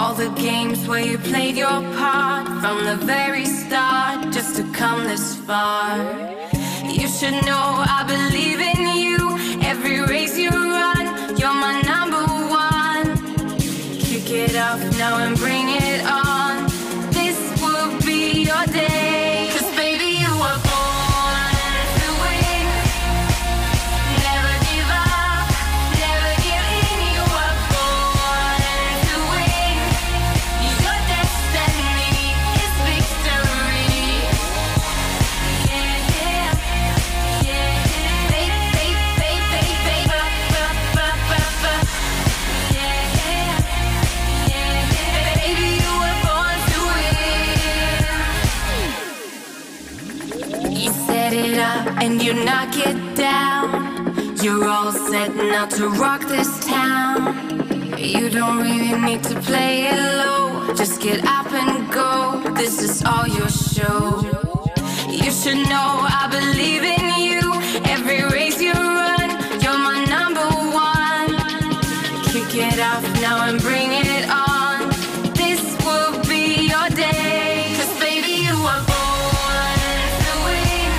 All the games where you played your part from the very start just to come this far. You should know I believe in you. Every race you run, you're my number one. Kick it off now and bring it on. This will be your day. 'Cause baby, you were born to win. Never give up, never give in. You were born to win. Your destiny is victory. Yeah, yeah, yeah. Baby, baby, baby, baby, yeah, yeah, yeah. Baby, you were born to win. You set it up and you knock it down. You're all set now to rock this town. You don't really need to play it low. Just get up and go. This is all your show. You should know I believe in you. Every race you run, you're my number one. Kick it off now and bring it on. This will be your day. 'Cause baby, you were born to win.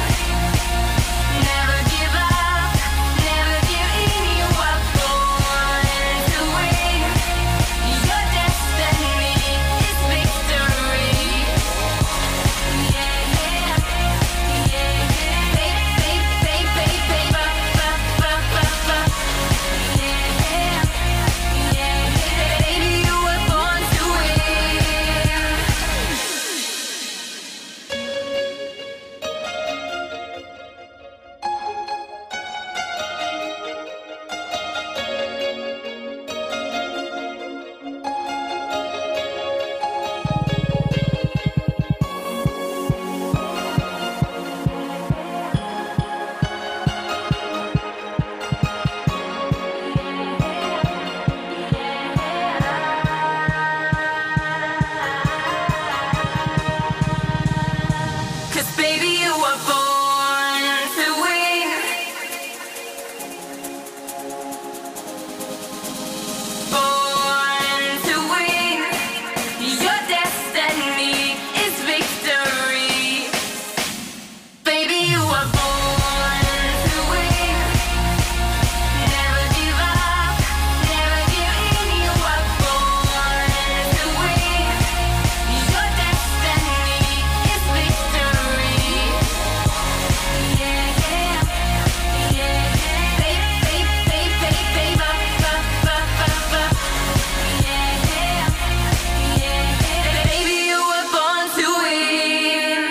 Never give up, never give in. You were born to win. Your destiny is victory. Yeah, yeah, yeah, yeah. Baby, baby, baby, baby, yeah, yeah, yeah. Baby, you were born to win. Cause baby, you were born to win. Born to win. Your destiny is victory. Baby, you were born to win. Never give up, never give in. You were born to win. Your destiny is victory. Yeah, yeah, yeah, yeah. Baby, baby, baby, baby, yeah, yeah, yeah, yeah. Baby, you were born to win.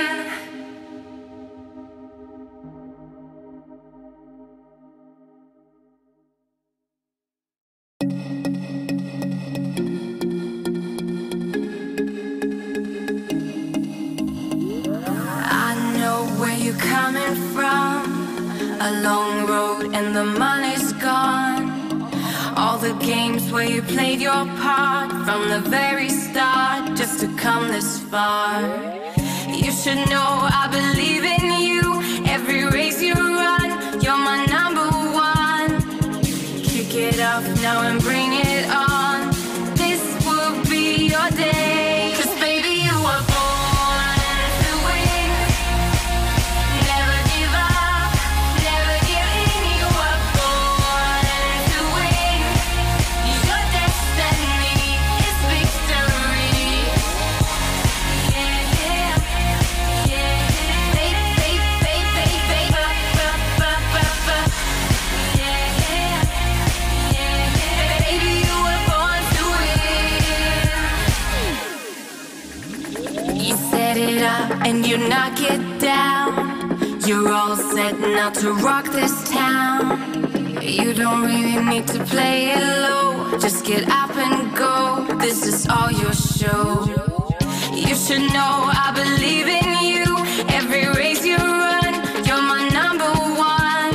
I know where you're coming from. A long road and the money's gone. All the games where you played your part from the very start just to come this far. You should know I believe in you. Every race you run, you're my number one. Kick it off now and bring it on. This will be your day. 'Cause baby, you were born to win. Never give up, never give in. You were born to win. Your destiny is victory. Yeah, yeah, yeah, yeah. Baby, baby, baby, baby, yeah, yeah, yeah, yeah. Baby, you were born to win. You set it up and you knock it down. You're all set now to rock this town. You don't really need to play it low. Just get up and go. This is all your show. You should know I believe in you. Every race you run, you're my number one.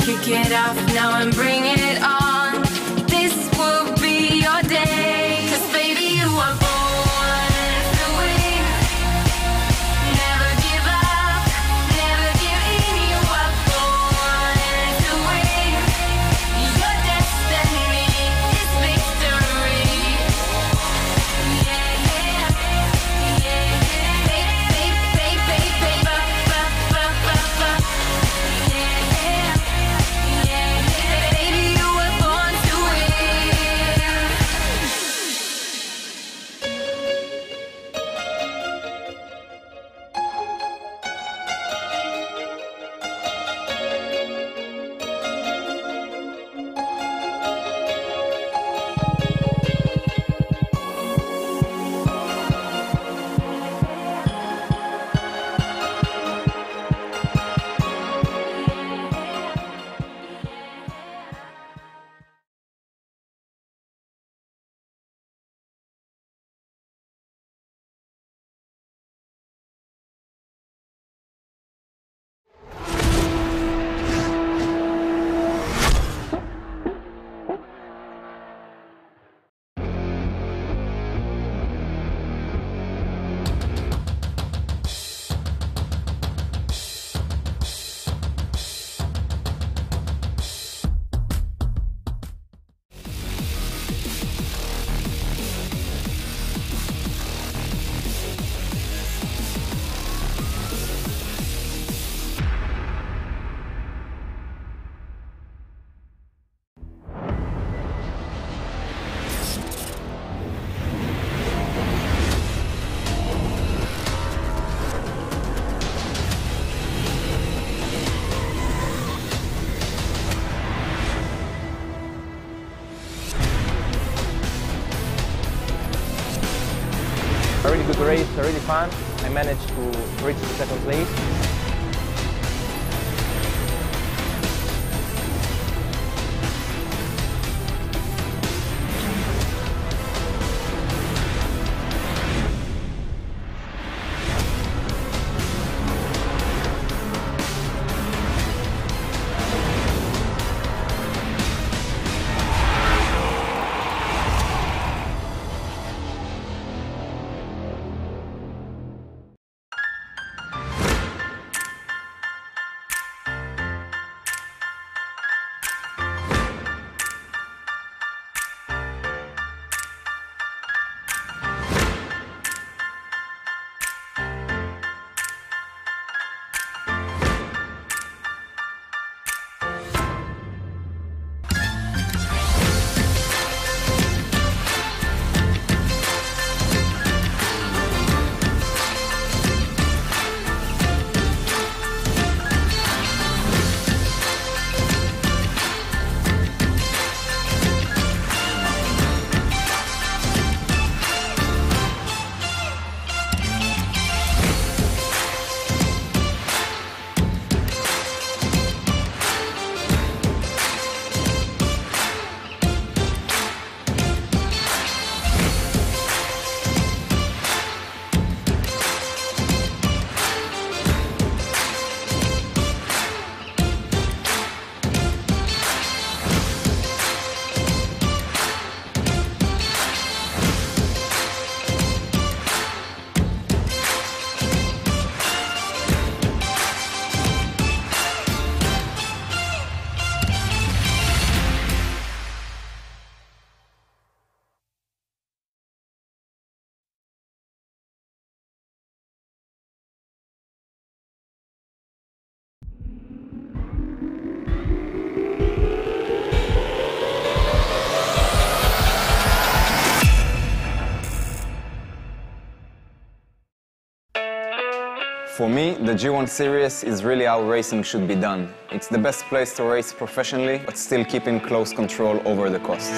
Kick it off now and bring it on. This will be your day. 'Cause baby, you were born to win. Never give up, never give in. You were born to win. Your destiny is victory. A really good race, really fun. I managed to reach the second place. For me, the G1 series is really how racing should be done. It's the best place to race professionally, but still keeping close control over the costs.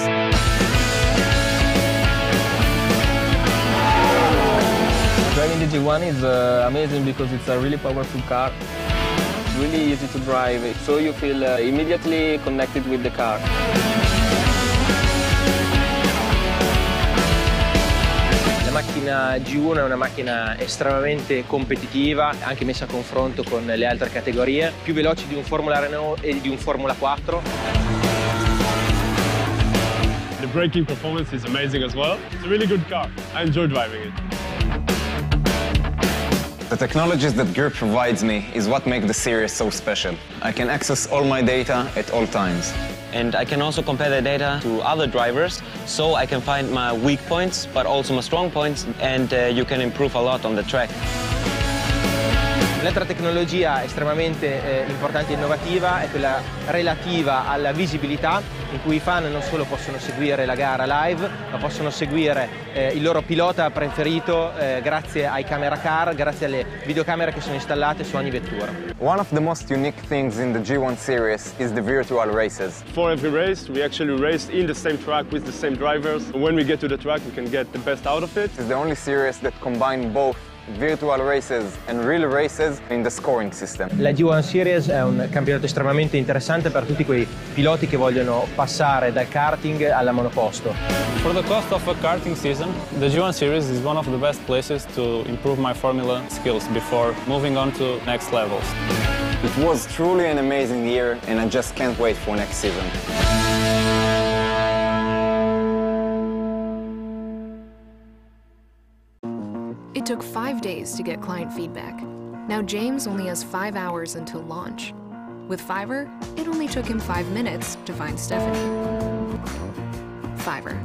Driving the G1 is amazing because it's a really powerful car. It's really easy to drive, so you feel immediately connected with the car. La macchina G1 è una macchina estremamente competitiva, anche messa a confronto con le altre categorie, più veloci di un Formula Renault e di un Formula 4. The braking performance is amazing as well. It's a really good car. I enjoy driving it. The technologies that Griiip provides me is what makes the series so special. I can access all my data at all times. And I can also compare the data to other drivers, so I can find my weak points, but also my strong points, and you can improve a lot on the track. L'altra tecnologia estremamente importante e innovativa è quella relativa alla visibilità, in cui i fan non solo possono seguire la gara live, ma possono seguire il loro pilota preferito grazie ai camera car, grazie alle videocamere che sono installate su ogni vettura. One of the most unique things in the G1 series is the virtual races. For every race, we actually race in the same track with the same drivers. When we get to the track, we can get the best out of it. It's the only series that combines both virtual races and real races in the scoring system. La G1 Series è un campionato estremamente interessante per tutti quei piloti che vogliono passare dal karting alla monoposto. For the cost of a karting season, the G1 Series is one of the best places to improve my formula skills before moving on to next levels. It was truly an amazing year and I just can't wait for next season. It took 5 days to get client feedback. Now James only has 5 hours until launch. With Fiverr, it only took him 5 minutes to find Stephanie. Fiverr.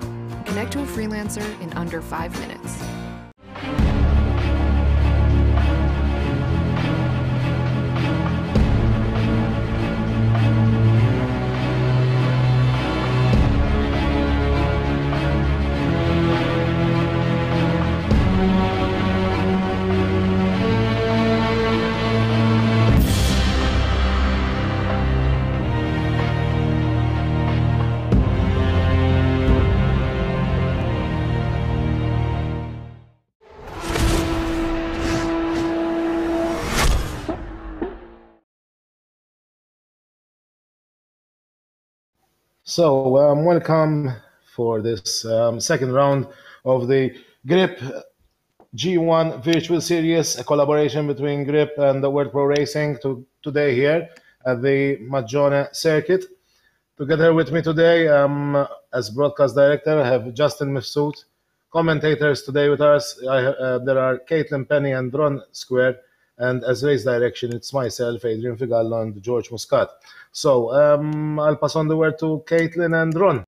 Connect to a freelancer in under 5 minutes. So, welcome for this second round of the Griiip G1 Virtual Series, a collaboration between Griiip and the World Pro Racing today here at the Magione Circuit. Together with me today, as broadcast director, I have Justin Mifsud. Commentators today with us, there are Caitlin Penny and Ron Square, and as race direction, it's myself, Adrian Figallo, and George Muscat. So I'll pass on the word to Caitlin and Ron.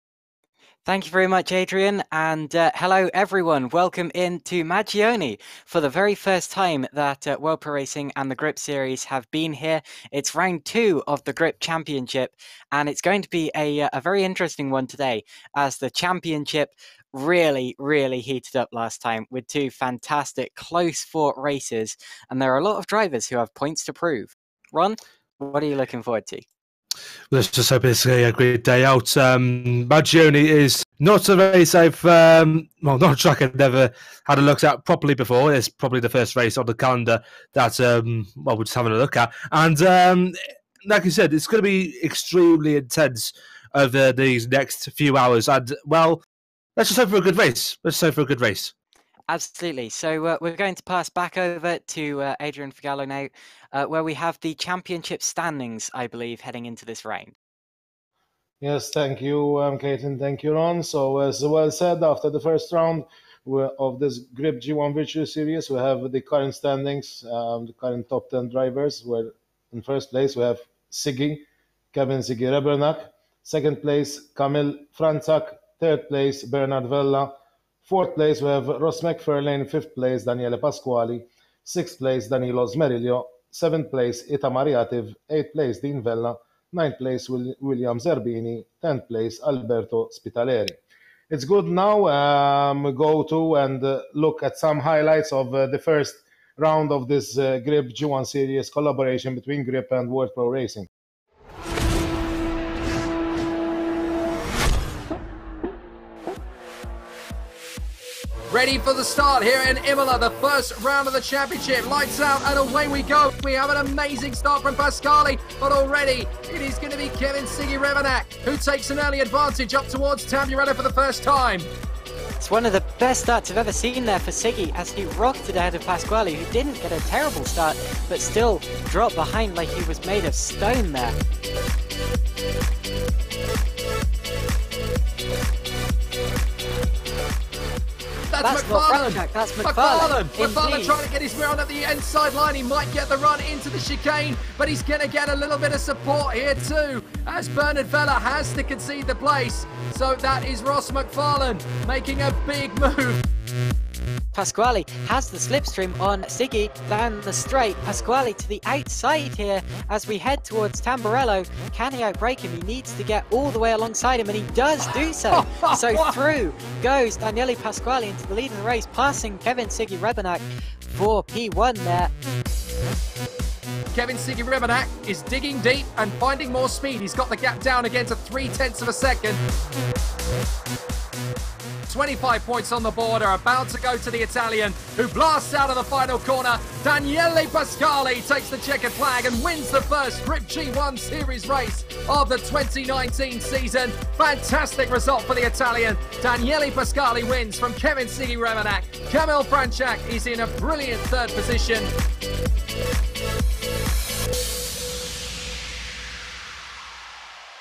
Thank you very much, Adrian, and hello everyone. Welcome into Magione for the very first time that World Pro Racing and the Griiip Series have been here. It's round 2 of the Griiip Championship, and it's going to be a very interesting one today, as the championship really heated up last time with 2 fantastic close-fought races, and there are a lot of drivers who have points to prove. Ron, what are you looking forward to? Let's just hope it's a great day out. Magione is not a race I've, not a track I've never had a look at properly before. It's probably the first race on the calendar that, we're just having a look at. And like you said, it's going to be extremely intense over these next few hours. And, well, let's just hope for a good race. Absolutely. So we're going to pass back over to Adrian Figallo now, where we have the championship standings, I believe, heading into this round. Yes, thank you, Caitlin. Thank you, Ron. So, as well said, after the first round of this Griiip G1 Virtual Series, we have the current standings, the current top 10 drivers. Where in first place we have Kevin Siggy Rebernak. Second place, Kamil Franczak. Third place, Bernard Vella. Fourth place, we have Ross McFarlane. Fifth place, Daniele Pasquali. Sixth place, Danilo Smerilio. Seventh place, Ita Mariativ. Eighth place, Dean Vella. Ninth place, William Zerbini. 10th place, Alberto Spitaleri. It's good now. We go to and look at some highlights of the first round of this Griiip G1 Series collaboration between Griiip and World Pro Racing. Ready for the start here in Imola, the first round of the championship. Lights out and away we go. We have an amazing start from Pasquali, but already it is going to be Kevin Siggy Rebernak who takes an early advantage up towards Tamburello for the first time. It's one of the best starts I've ever seen there for Siggy, as he rocketed ahead of Pasquali, who didn't get a terrible start, but still dropped behind like he was made of stone there. That's McFarlane. That's McFarlane. McFarlane trying to get his round at the inside line. He might get the run into the chicane, but he's going to get a little bit of support here too, as Bernard Vella has to concede the place. So that is Ross McFarlane making a big move. Pasquali has the slipstream on Siggy down the straight. Pasquali to the outside here as we head towards Tamburello. Can he outbrake him? He needs to get all the way alongside him, and he does do so. So through goes Daniele Pasquali into the lead of the race, passing Kevin Siggy Rebernak for P1 there. Kevin Siggy Rebernak is digging deep and finding more speed. He's got the gap down again to 0.3 of a second. 25 points on the board are about to go to the Italian, who blasts out of the final corner. Daniele Pasquali takes the checkered flag and wins the first Griiip G1 Series race of the 2019 season. Fantastic result for the Italian. Daniele Pasquali wins from Kevin Siggy Rebernak. Kamil Franczak is in a brilliant third position.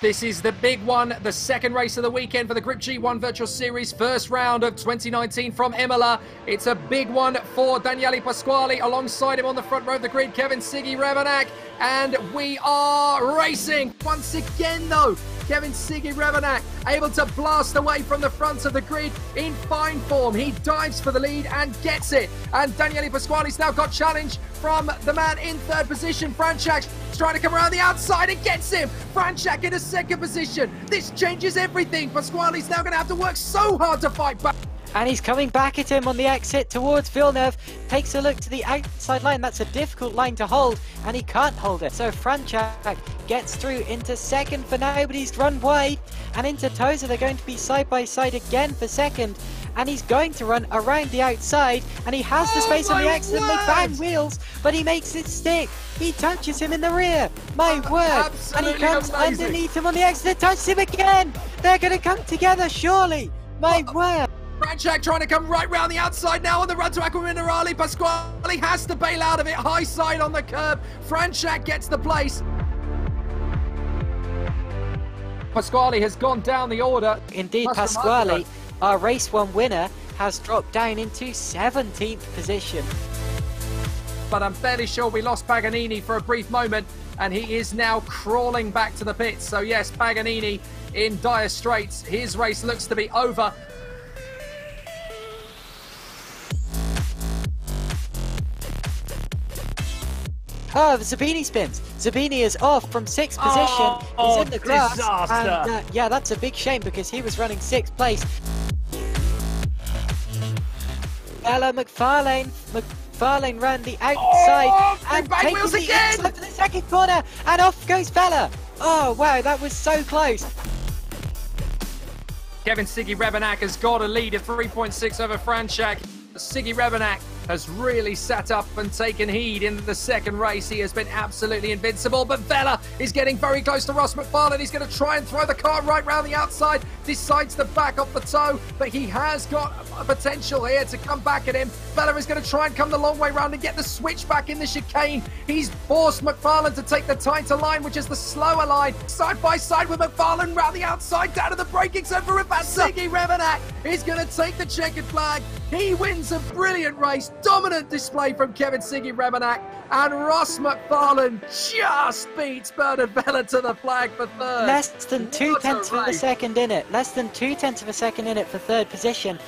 This is the big one, the second race of the weekend for the Griiip G1 Virtual Series, first round of 2019 from Imola. It's a big one for Daniele Pasquali. Alongside him on the front row of the grid, Kevin Siggy Rebernak. And we are racing. Once again, though, Kevin Siggy Rebernak able to blast away from the front of the grid in fine form. He dives for the lead and gets it. And Daniele Pasquali's now got challenge from the man in third position, Franczak. Trying to come around the outside and gets him. Franczak in a second position. This changes everything. Pasquali's now going to have to work so hard to fight back. And he's coming back at him on the exit towards Villeneuve. Takes a look to the outside line. That's a difficult line to hold, and he can't hold it. So Franczak gets through into second for now, but he's run wide. And into Tosa, they're going to be side by side again for second. and he's going to run around the outside, and he has the space on the exit, and they bang wheels, but he makes it stick. He touches him in the rear. My word. And he comes underneath him on the exit, touches him again. They're going to come together, surely. My word. Franchak trying to come right round the outside now on the run to Acqua Minerale. Pasquale has to bail out of it. High side on the curb. Franchak gets the place. Pasquale has gone down the order. Indeed, Pasquale, our race 1 winner, has dropped down into 17th position. But I'm fairly sure we lost Paganini for a brief moment, and he is now crawling back to the pits. So yes, Paganini in dire straits. His race looks to be over. Oh, Zabini spins. Zabini is off from 6th position. He's in the grass. Disaster. And, yeah, that's a big shame because he was running 6th place. Bella McFarlane ran the outside and taking the inside for the second corner. And off goes Bella. Oh, wow, that was so close. Kevin Siggy Rebenak has got a lead of 3.6 over Franchak. Siggy Rebenak has really sat up and taken heed in the second race. He has been absolutely invincible, but Vela is getting very close to Ross McFarlane. He's going to try and throw the car right round the outside, decides to back off the toe, but he has got a potential here to come back at him. Vela is going to try and come the long way round and get the switch back in the chicane. He's forced McFarlane to take the tighter line, which is the slower line. Side by side with McFarlane round the outside, down to the braking zone for Siggy Rebenak. He's going to take the checkered flag. He wins a brilliant race. Dominant display from Kevin Siggy Rebenak, and Ross McFarlane just beats Bernard Vela to the flag for third. Less than 0.2 of a second in it. Less than 0.2 of a second in it for third position.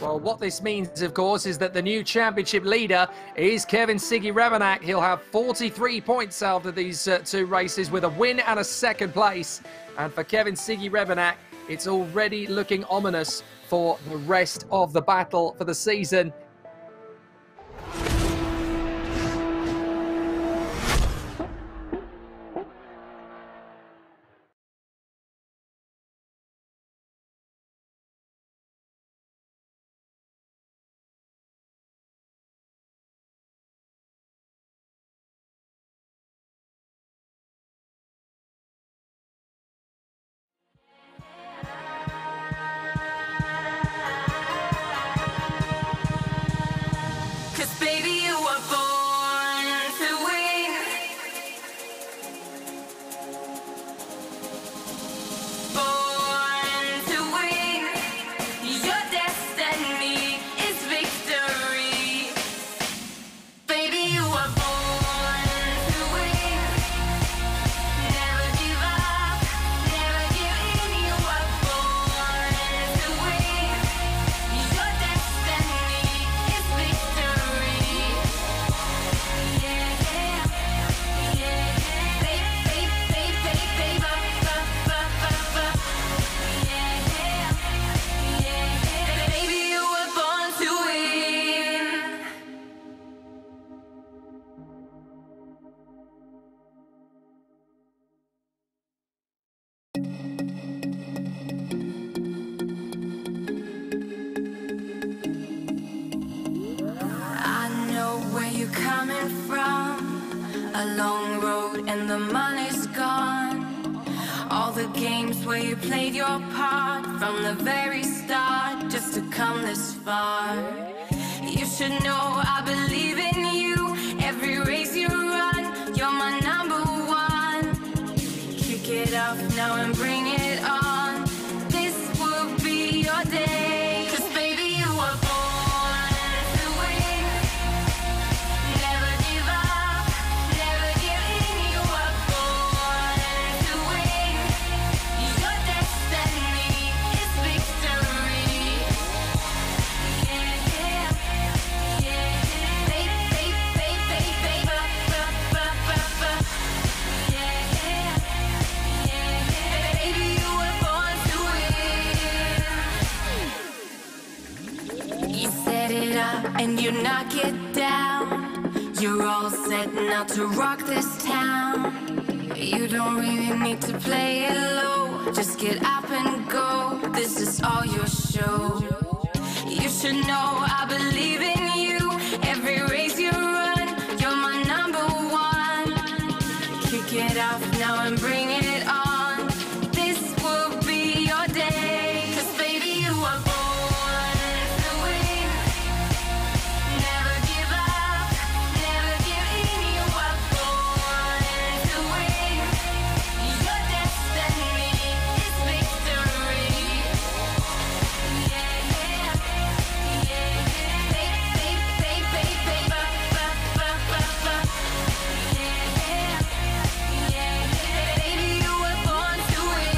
Well, what this means, of course, is that the new championship leader is Kevin Siggy Rebenak. He'll have 43 points after these 2 races with a win and a second place. And for Kevin Siggy Rebenak, it's already looking ominous for the rest of the battle for the season. A long road and the money's gone. All the games where you played your part from the very start just to come this far. You should know I believe in you. Every race you run, you're my number one. Kick it up now and bring it on. This will be your day. 'Cause baby, you were born to win. Never give up, never give in. You were born to win. Your destiny is victory. Yeah, yeah, yeah. Baby, you were born to win. You set it up and you knock it down. You're all set now to rock this town. You don't really need to play it low. Just get up and go. this is all your show. You should know I believe in you. Every race you run, you're my number one. Kick it off now and bring it on. This will be your day. 'Cause baby, you were born to win. Never give up, never give in. You were born to win. Your destiny is victory. Yeah, yeah, yeah, baby, you were born to win.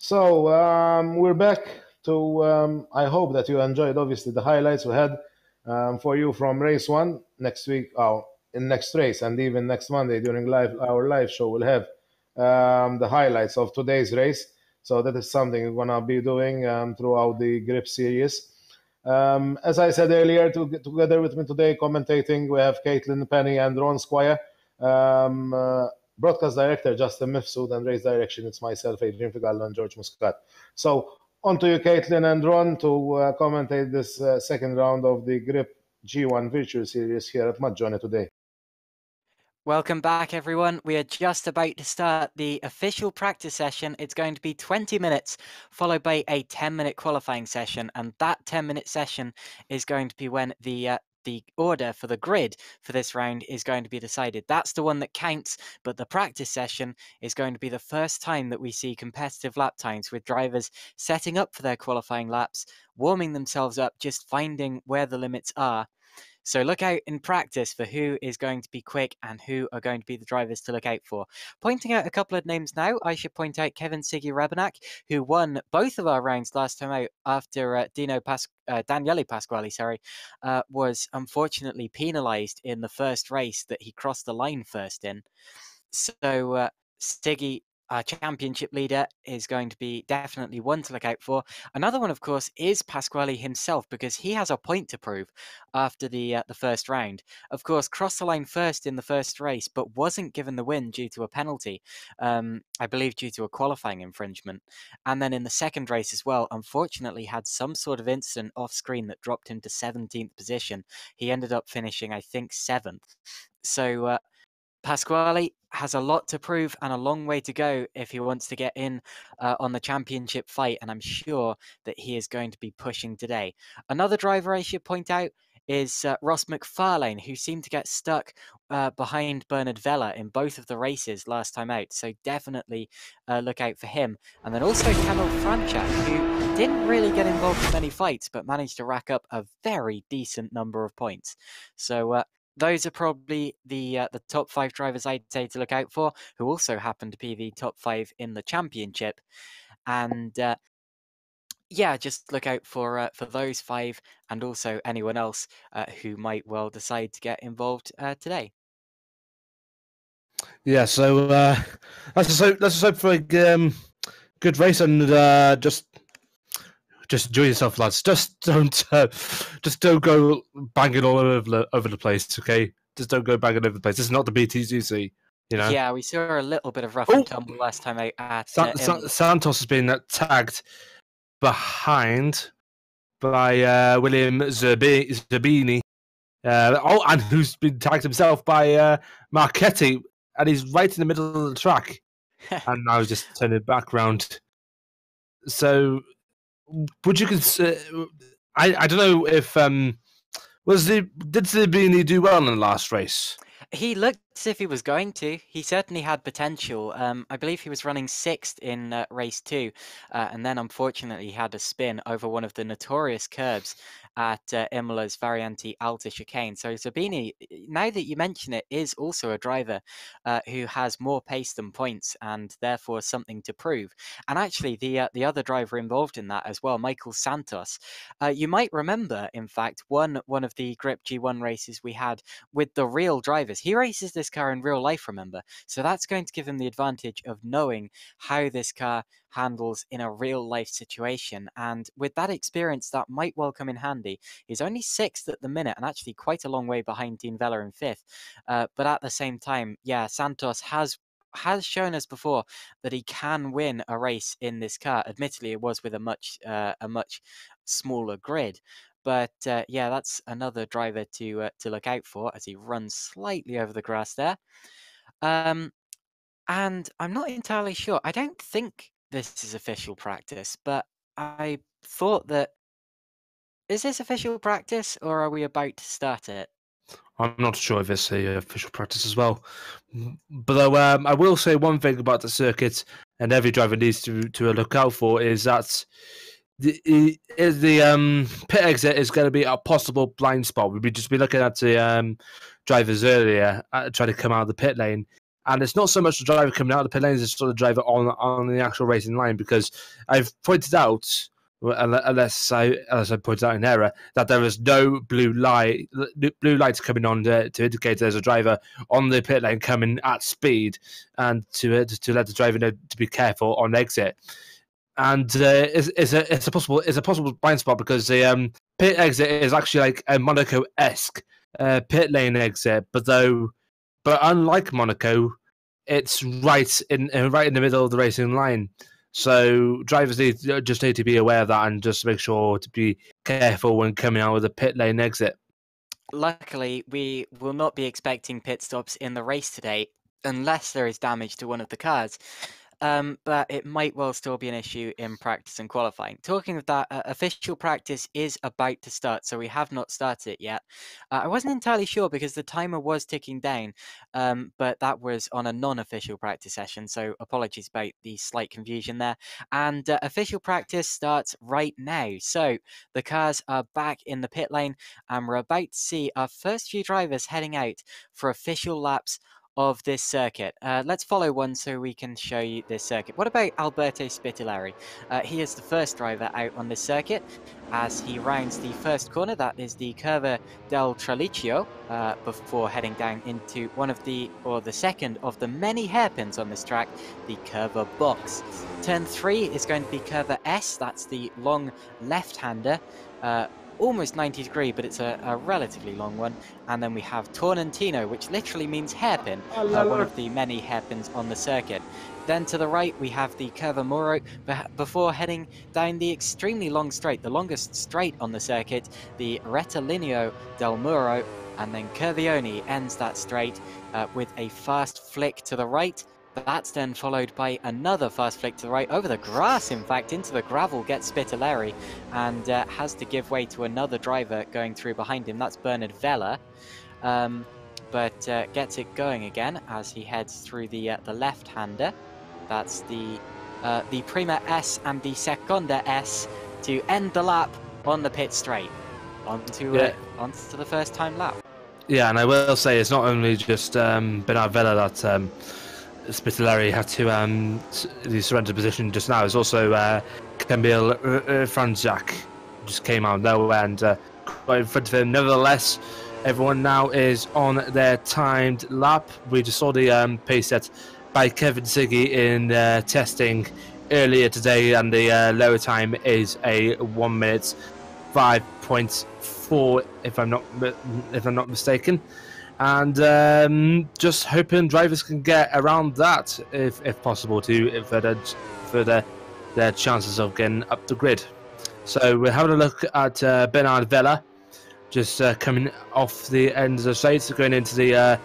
So we're back to. I hope that you enjoyed, obviously, the highlights we had for you from race one next week. In next race, and even next Monday during our live show, we'll have the highlights of today's race. So that is something we're gonna be doing throughout the Griiip series. As I said earlier, together with me today commentating, we have Caitlin Penny and Ron Squire. Broadcast director Justin Mifsud, and race direction, it's myself, Adrian Figallo, and George Muscat. So on to you, Caitlin and Ron, to commentate this second round of the Griiip G1 Virtual Series here at Maggione today. Welcome back, everyone. We are just about to start the official practice session. It's going to be 20 minutes, followed by a 10-minute qualifying session. And that 10-minute session is going to be when the order for the grid for this round is going to be decided. That's the one that counts, but the practice session is going to be the first time that we see competitive lap times with drivers setting up for their qualifying laps, warming themselves up, just finding where the limits are. So look out in practice for who is going to be quick and who are going to be the drivers to look out for. Pointing out a couple of names now, I should point out Kevin Siggy Rebenak, who won both of our rounds last time out after Daniele Pasquale, was unfortunately penalised in the first race that he crossed the line first in. So Siggy, our championship leader, is going to be definitely one to look out for. Another one, of course, is Pasquale himself, because he has a point to prove after the first round. Of course, crossed the line first in the first race, but wasn't given the win due to a penalty, I believe due to a qualifying infringement. And then in the second race as well, unfortunately had some sort of incident off screen that dropped him to 17th position. He ended up finishing, I think, 7th. So Pasquale has a lot to prove and a long way to go if he wants to get in on the championship fight, and I'm sure that he is going to be pushing today. Another driver I should point out is Ross McFarlane, who seemed to get stuck behind Bernard Vella in both of the races last time out, so definitely look out for him. And then also Kamil Franchak, who didn't really get involved in many fights, but managed to rack up a very decent number of points. So those are probably the top 5 drivers I'd say to look out for, who also happen to be the top 5 in the championship. And yeah, just look out for those 5 and also anyone else who might well decide to get involved today. Yeah, so let's just hope for a good race, and just enjoy yourself, lads. Just don't go banging all over the place, okay? Just don't go banging over the place. This is not the BTCC, you know. Yeah, we saw a little bit of rough and tumble last time out at Santos has been tagged behind by William Zabini, and who's been tagged himself by Marchetti, and he's right in the middle of the track, and now he's just turning back round. So, would you consider? I don't know if did Zabini do well in the last race? He looked as if he was going to. He certainly had potential. I believe he was running 6th in race 2, and then unfortunately he had a spin over one of the notorious curbs at Imola's Variante Alta chicane. So Zabini, now that you mention it, is also a driver who has more pace than points, and therefore something to prove. And actually, the other driver involved in that as well, Michael Santos. You might remember, in fact, one of the Griiip G1 races we had with the real drivers. He races this car in real life, remember? So that's going to give him the advantage of knowing how this car handles in a real life situation. And with that experience, that might well come in handy. He's only 6th at the minute and actually quite a long way behind Dean Vella in 5th. But at the same time, yeah, Santos has shown us before that he can win a race in this car. Admittedly, it was with a much smaller grid. But yeah, that's another driver to look out for as he runs slightly over the grass there. And I'm not entirely sure. I don't think this is official practice, but I thought that... Is this official practice, or are we about to start it? I'm not sure if it's a official practice as well. But I will say one thing about the circuit, and every driver needs to look out for, is that the pit exit is going to be a possible blind spot. We've just been looking at the drivers earlier trying to come out of the pit lane. And it's not so much the driver coming out of the pit lane, it's sort of the driver on the actual racing line, because I've pointed out, unless I pointed out in error, that there is no blue lights coming on to indicate there's a driver on the pit lane coming at speed, and to let the driver know to be careful on exit. And it's a possible blind spot, because the pit exit is actually like a Monaco-esque pit lane exit, but unlike Monaco, it's right in the middle of the racing line. So drivers need to be aware of that, and just make sure to be careful when coming out of the pit lane exit. Luckily, we will not be expecting pit stops in the race today, unless there is damage to one of the cars. But it might well still be an issue in practice and qualifying. Talking of that, official practice is about to start, so we have not started it yet. I wasn't entirely sure because the timer was ticking down, but that was on a non-official practice session, so apologies about the slight confusion there. And official practice starts right now. So the cars are back in the pit lane, and we're about to see our first few drivers heading out for official laps of this circuit. Let's follow one so we can show you this circuit. What about Alberto Spitillari? He is the first driver out on this circuit as he rounds the first corner. That is the Curva del Traliccio, before heading down into the second of the many hairpins on this track, the Curva Box. Turn 3 is going to be Curva S. That's the long left-hander. Almost 90 degree, but it's a relatively long one. And then we have Tornantino, which literally means hairpin, one of the many hairpins on the circuit. Then to the right, we have the Curva Muro, before heading down the extremely long straight, the longest straight on the circuit, the Rettilineo del Muro, and then Curvione ends that straight with a fast flick to the right. That's then followed by another fast flick to the right, over the grass, in fact, into the gravel gets Spitillari, and has to give way to another driver going through behind him. That's Bernard Vella, but gets it going again as he heads through the left-hander. That's the Prima S and the Seconda S to end the lap on the pit straight, onto the first-time lap. Yeah, and I will say it's not only just Bernard Vella that Spitillari had to surrender position just now. It's also Camille Franjak just came out of nowhere and got in front of him. Nevertheless, everyone now is on their timed lap. We just saw the pace set by Kevin Siggy in testing earlier today, and the lower time is a 1 minute 5.4, if I'm not mistaken. And just hoping drivers can get around that if possible to further their chances of getting up the grid. So we're having a look at Bernard Vella just coming off the ends of straight, going into the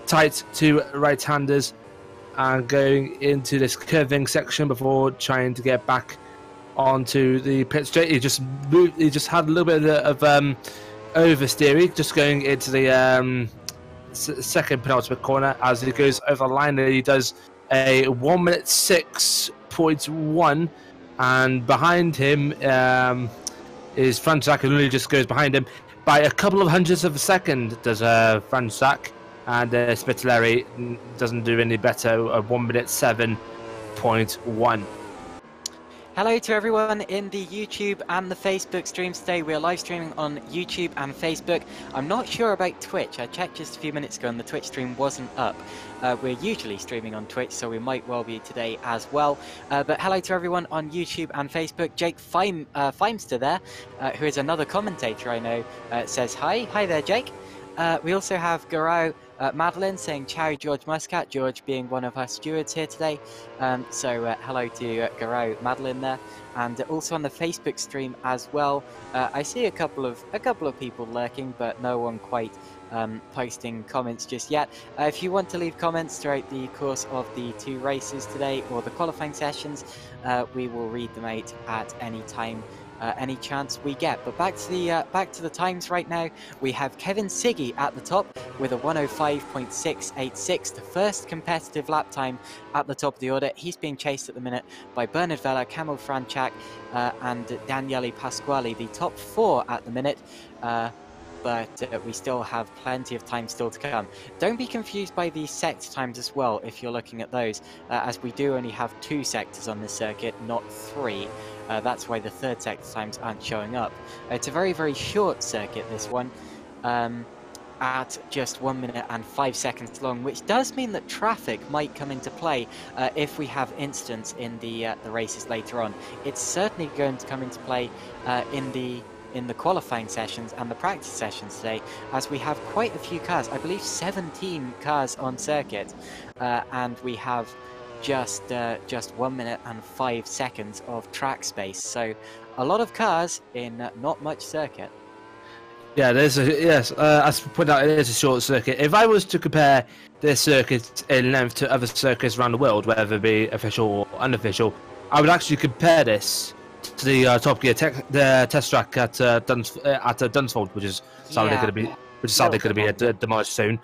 tight two right-handers and going into this curving section before trying to get back onto the pit straight. He just had a little bit of oversteering, just going into the second penultimate corner as he goes over the line. And he does a 1 minute 6.1, and behind him is Franczak, who really just goes behind him by a couple of hundredths of a second. Does Franczak, and Spitaleri doesn't do any better. 1 minute 7.1. Hello to everyone in the YouTube and the Facebook streams today. We are live streaming on YouTube and Facebook. I'm not sure about Twitch. I checked just a few minutes ago and the Twitch stream wasn't up. We're usually streaming on Twitch, so we might well be today as well. But hello to everyone on YouTube and Facebook. Jake Feimster there, who is another commentator I know, says hi. Hi there, Jake. We also have Garau Madeline saying ciao George Muscat, George being one of our stewards here today. So hello to Garau Madeline there, and also on the Facebook stream as well. I see a couple of people lurking, but no one quite posting comments just yet. If you want to leave comments throughout the course of the 2 races today or the qualifying sessions, we will read them out at any time. Any chance we get. But back to the times right now. We have Kevin Siggy at the top with a 105.686, the first competitive lap time at the top of the order. He's being chased at the minute by Bernard Vella, Kamil Franczak, and Daniele Pasquale, the top 4 at the minute. But we still have plenty of time still to come. Don't be confused by the sector times as well if you're looking at those, as we do only have 2 sectors on this circuit, not 3. That's why the 3rd sector times aren't showing up. It's a very, very short circuit, this one, at just 1 minute and 5 seconds long, which does mean that traffic might come into play if we have incidents in the races later on. It's certainly going to come into play in the qualifying sessions and the practice sessions today, as we have quite a few cars. I believe 17 cars on circuit, and we have just 1 minute and 5 seconds of track space. So a lot of cars in not much circuit. Yeah, as pointed out, it is a short circuit. If I was to compare this circuit in length to other circuits around the world, whether it be official or unofficial, I would actually compare this to the Top Gear the test track at Dunsfold, which is sadly going to be demolished soon,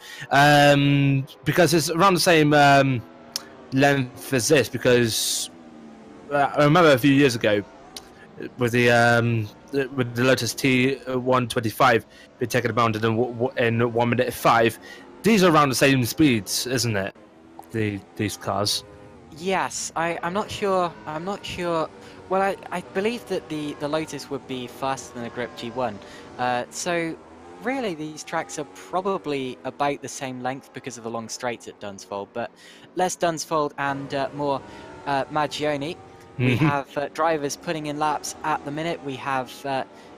because it's around the same length as this. Because I remember a few years ago with the Lotus T125 being taken around in 1 minute 5. These are around the same speeds, isn't it? These cars. Yes, I'm not sure. Well, I believe that the Lotus would be faster than a Griiip G1. So really these tracks are probably about the same length because of the long straights at Dunsfold, but less Dunsfold and more Maggioni. We have drivers putting in laps at the minute. We have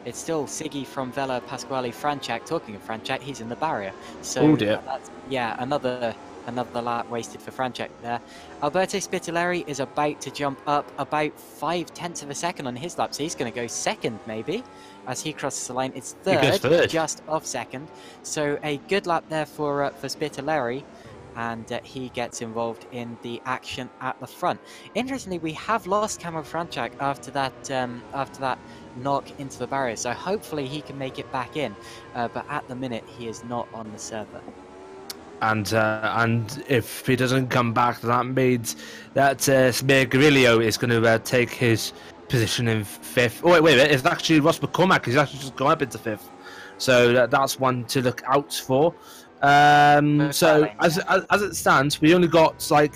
it's still Siggy from Vella, Pasquale, Franczak. Talking of Franczak, he's in the barrier. So that's, another lap wasted for Franczak there. Alberto Spitaleri is about to jump up about 0.5 of a second on his lap, so he's going to go second maybe as he crosses the line. It's third, just off second. So a good lap there for Spitaleri, and he gets involved in the action at the front. Interestingly, we have lost Kamil Franczak after that knock into the barrier, so hopefully he can make it back in. But at the minute, he is not on the server. And if he doesn't come back, that means that Smear Grillo is going to take his position in 5th. Oh, wait, it's actually Ross McCormack. He's actually just gone up into 5th. So that's one to look out for. So as it stands, we only got 3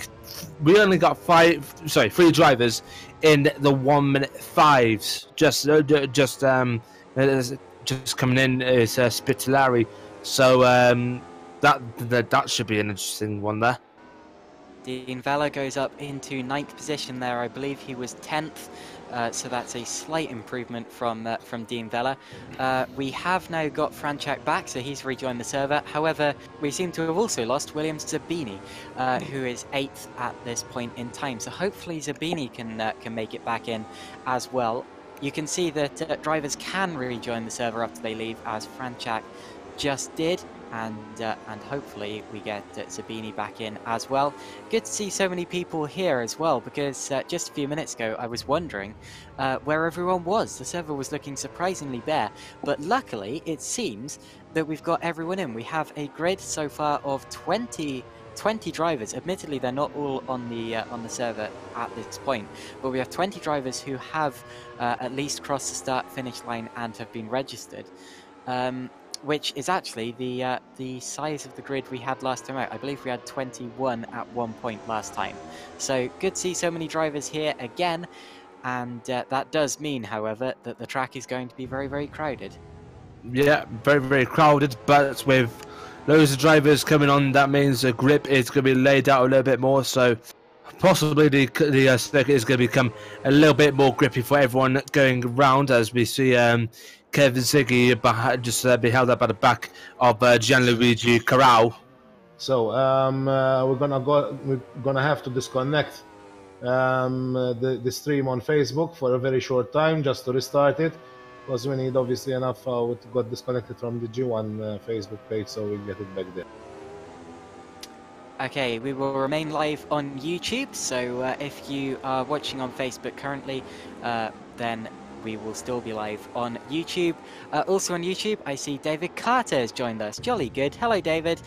drivers in the 1 minute 5s. Just coming in is Spitaleri. So that should be an interesting one there. Dean Vella goes up into 9th position there. I believe he was 10th. So that's a slight improvement from Dean Vella. We have now got Franczak back, so he's rejoined the server. However, we seem to have also lost William Zabini, who is 8th at this point in time. So hopefully Zabini can make it back in as well. You can see that drivers can rejoin the server after they leave, as Franczak just did. and hopefully we get Zabini back in as well. Good to see so many people here as well, because just a few minutes ago I was wondering where everyone was. The server was looking surprisingly bare, but luckily it seems that we've got everyone in. We have a grid so far of 20 drivers. Admittedly, they're not all on the server at this point, but we have 20 drivers who have at least crossed the start-finish line and have been registered. Which is actually the size of the grid we had last time out. I believe we had 21 at one point last time. So good to see so many drivers here again, and that does mean, however, that the track is going to be very, very crowded. Yeah, very, very crowded, but with loads of drivers coming on, that means the grip is going to be laid out a little bit more, so possibly the circuit is going to become a little bit more grippy for everyone going around, as we see Kevin Siggy just be held up at the back of Gianluigi Carrao. So we're gonna have to disconnect the stream on Facebook for a very short time just to restart it, because we need obviously enough it got disconnected from the G1 Facebook page, so we'll get it back there. Okay, we will remain live on YouTube, so if you are watching on Facebook currently, then we will still be live on YouTube. Also on YouTube, I see David Carter has joined us. Jolly good. Hello, David.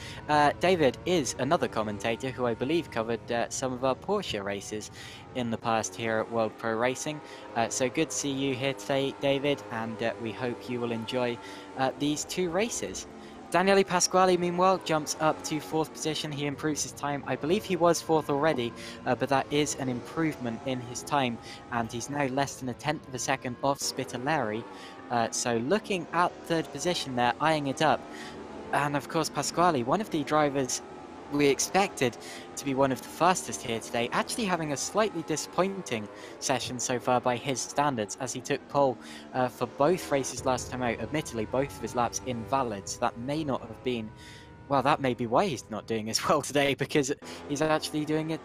David is another commentator who I believe covered some of our Porsche races in the past here at World Pro Racing. So good to see you here today, David, and we hope you will enjoy these two races. Daniele Pasquale, meanwhile, jumps up to 4th position. He improves his time. I believe he was 4th already, but that is an improvement in his time, and he's now less than 1/10 of a second off Spitaleri. So looking at 3rd position there, eyeing it up. And of course, Pasquale, one of the drivers we expected to be one of the fastest here today, actually having a slightly disappointing session so far by his standards, as he took pole for both races last time out. Admittedly, both of his laps invalid, so that may not have been, well, that may be why he's not doing as well today, because he's actually doing it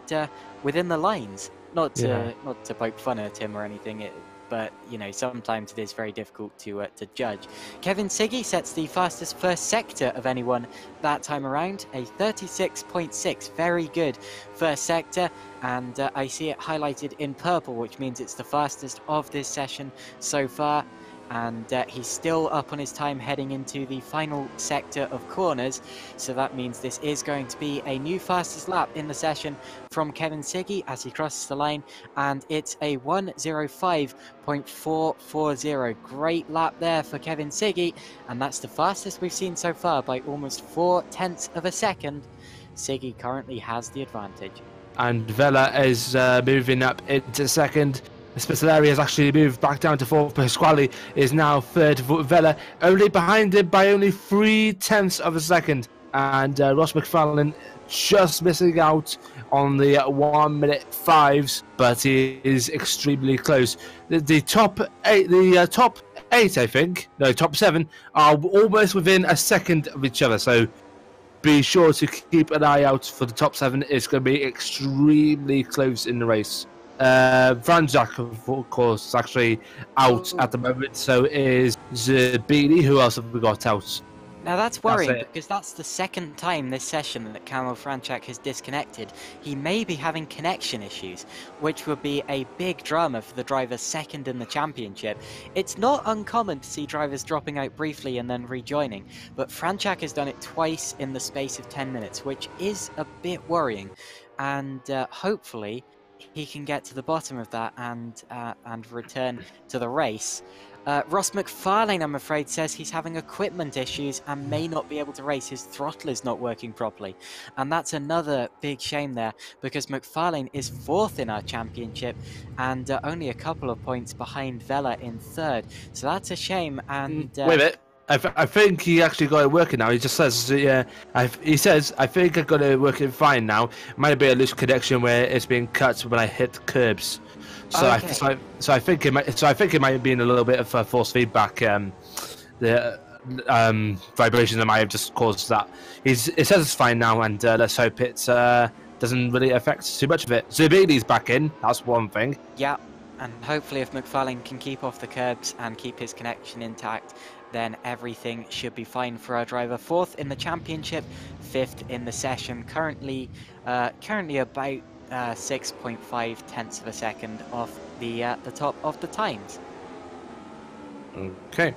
within the lines. Not to poke fun at him or anything, but you know, sometimes it is very difficult to judge. Kevin Siggy sets the fastest first sector of anyone that time around, a 36.6, very good first sector, and I see it highlighted in purple, which means it's the fastest of this session so far. And he's still up on his time heading into the final sector of corners, so that means this is going to be a new fastest lap in the session from Kevin Siggy as he crosses the line, and it's a 1:05.440. Great lap there for Kevin Siggy, and that's the fastest we've seen so far by almost 4/10 of a second. Siggy currently has the advantage. And Vela is moving up into 2nd. Spitaleri has actually moved back down to 4th. Pasquale is now 3rd. Vela only behind him by only 3/10 of a second. And Ross McFarlane just missing out on the 1:05 5s, but he is extremely close. The top 8, I think, no, top 7 are almost within a second of each other. So be sure to keep an eye out for the top 7. It's going to be extremely close in the race. Franjak, of course, is actually out at the moment, so is Zabini. Who else have we got out? Now that's worrying, because that's the 2nd time this session that Kamil Franchak has disconnected. He may be having connection issues, which would be a big drama for the driver 2nd in the championship. It's not uncommon to see drivers dropping out briefly and then rejoining, but Franchak has done it twice in the space of 10 minutes, which is a bit worrying, and hopefully he can get to the bottom of that and return to the race. Ross McFarlane, I'm afraid, says he's having equipment issues and may not be able to race. His throttle is not working properly. And that's another big shame there, because McFarlane is 4th in our championship and only a couple of points behind Vela in 3rd. So that's a shame. And wait a minute. I think he actually got it working now. He just says, he says, I think I got it working fine now. Might be a loose connection where it's being cut when I hit curbs. So, okay. I think it might. So I think it might have been a little bit of force feedback. The vibration that might have just caused that. It says it's fine now, and let's hope it doesn't really affect too much of it. Zabini's back in. That's one thing. Yeah, and hopefully if McFarlane can keep off the curbs and keep his connection intact, then everything should be fine for our driver. 4th in the championship, 5th in the session, currently about 6.5 tenths of a second off the top of the times. Okay.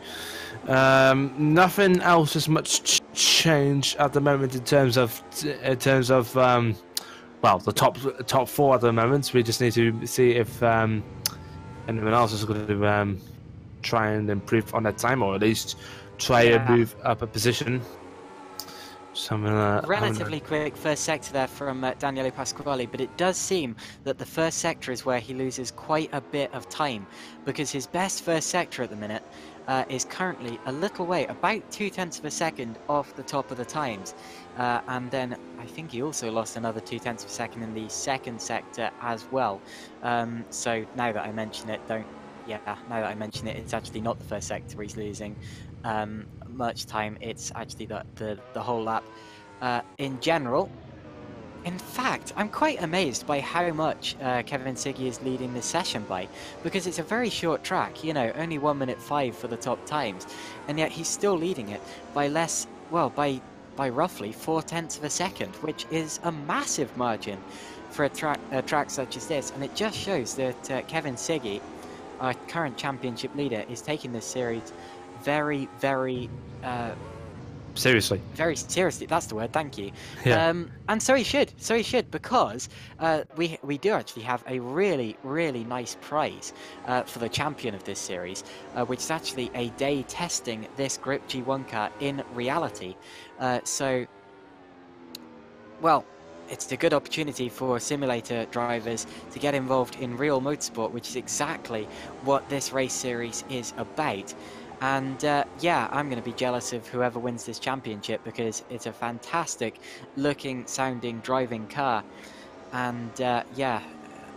Nothing else as much change at the moment in terms of well, the top 4 at the moment. We just need to see if anyone else is going to try and improve on that time, or at least try and move up a position. Relatively quick first sector there from Daniele Pasquale, but it does seem that the first sector is where he loses quite a bit of time, because his best first sector at the minute is currently a little way, about 2 tenths of a second off the top of the times. And then I think he also lost another 2 tenths of a second in the second sector as well. So now that I mention it, it's actually not the first sector he's losing much time. It's actually the whole lap in general. In fact, I'm quite amazed by how much Kevin Siggy is leading this session by, because it's a very short track, you know, only 1 minute 5 for the top times, and yet he's still leading it by by roughly 4 tenths of a second, which is a massive margin for a track such as this. And it just shows that Kevin Siggy, our current championship leader, is taking this series very, very seriously. Very seriously, that's the word, thank you. Yeah. And so he should, because we do actually have a really, really nice prize for the champion of this series, which is actually a day testing this Griiip G1 car in reality. So, well, it's a good opportunity for simulator drivers to get involved in real motorsport, which is exactly what this race series is about. And yeah, I'm going to be jealous of whoever wins this championship, because it's a fantastic looking, sounding, driving car. And yeah,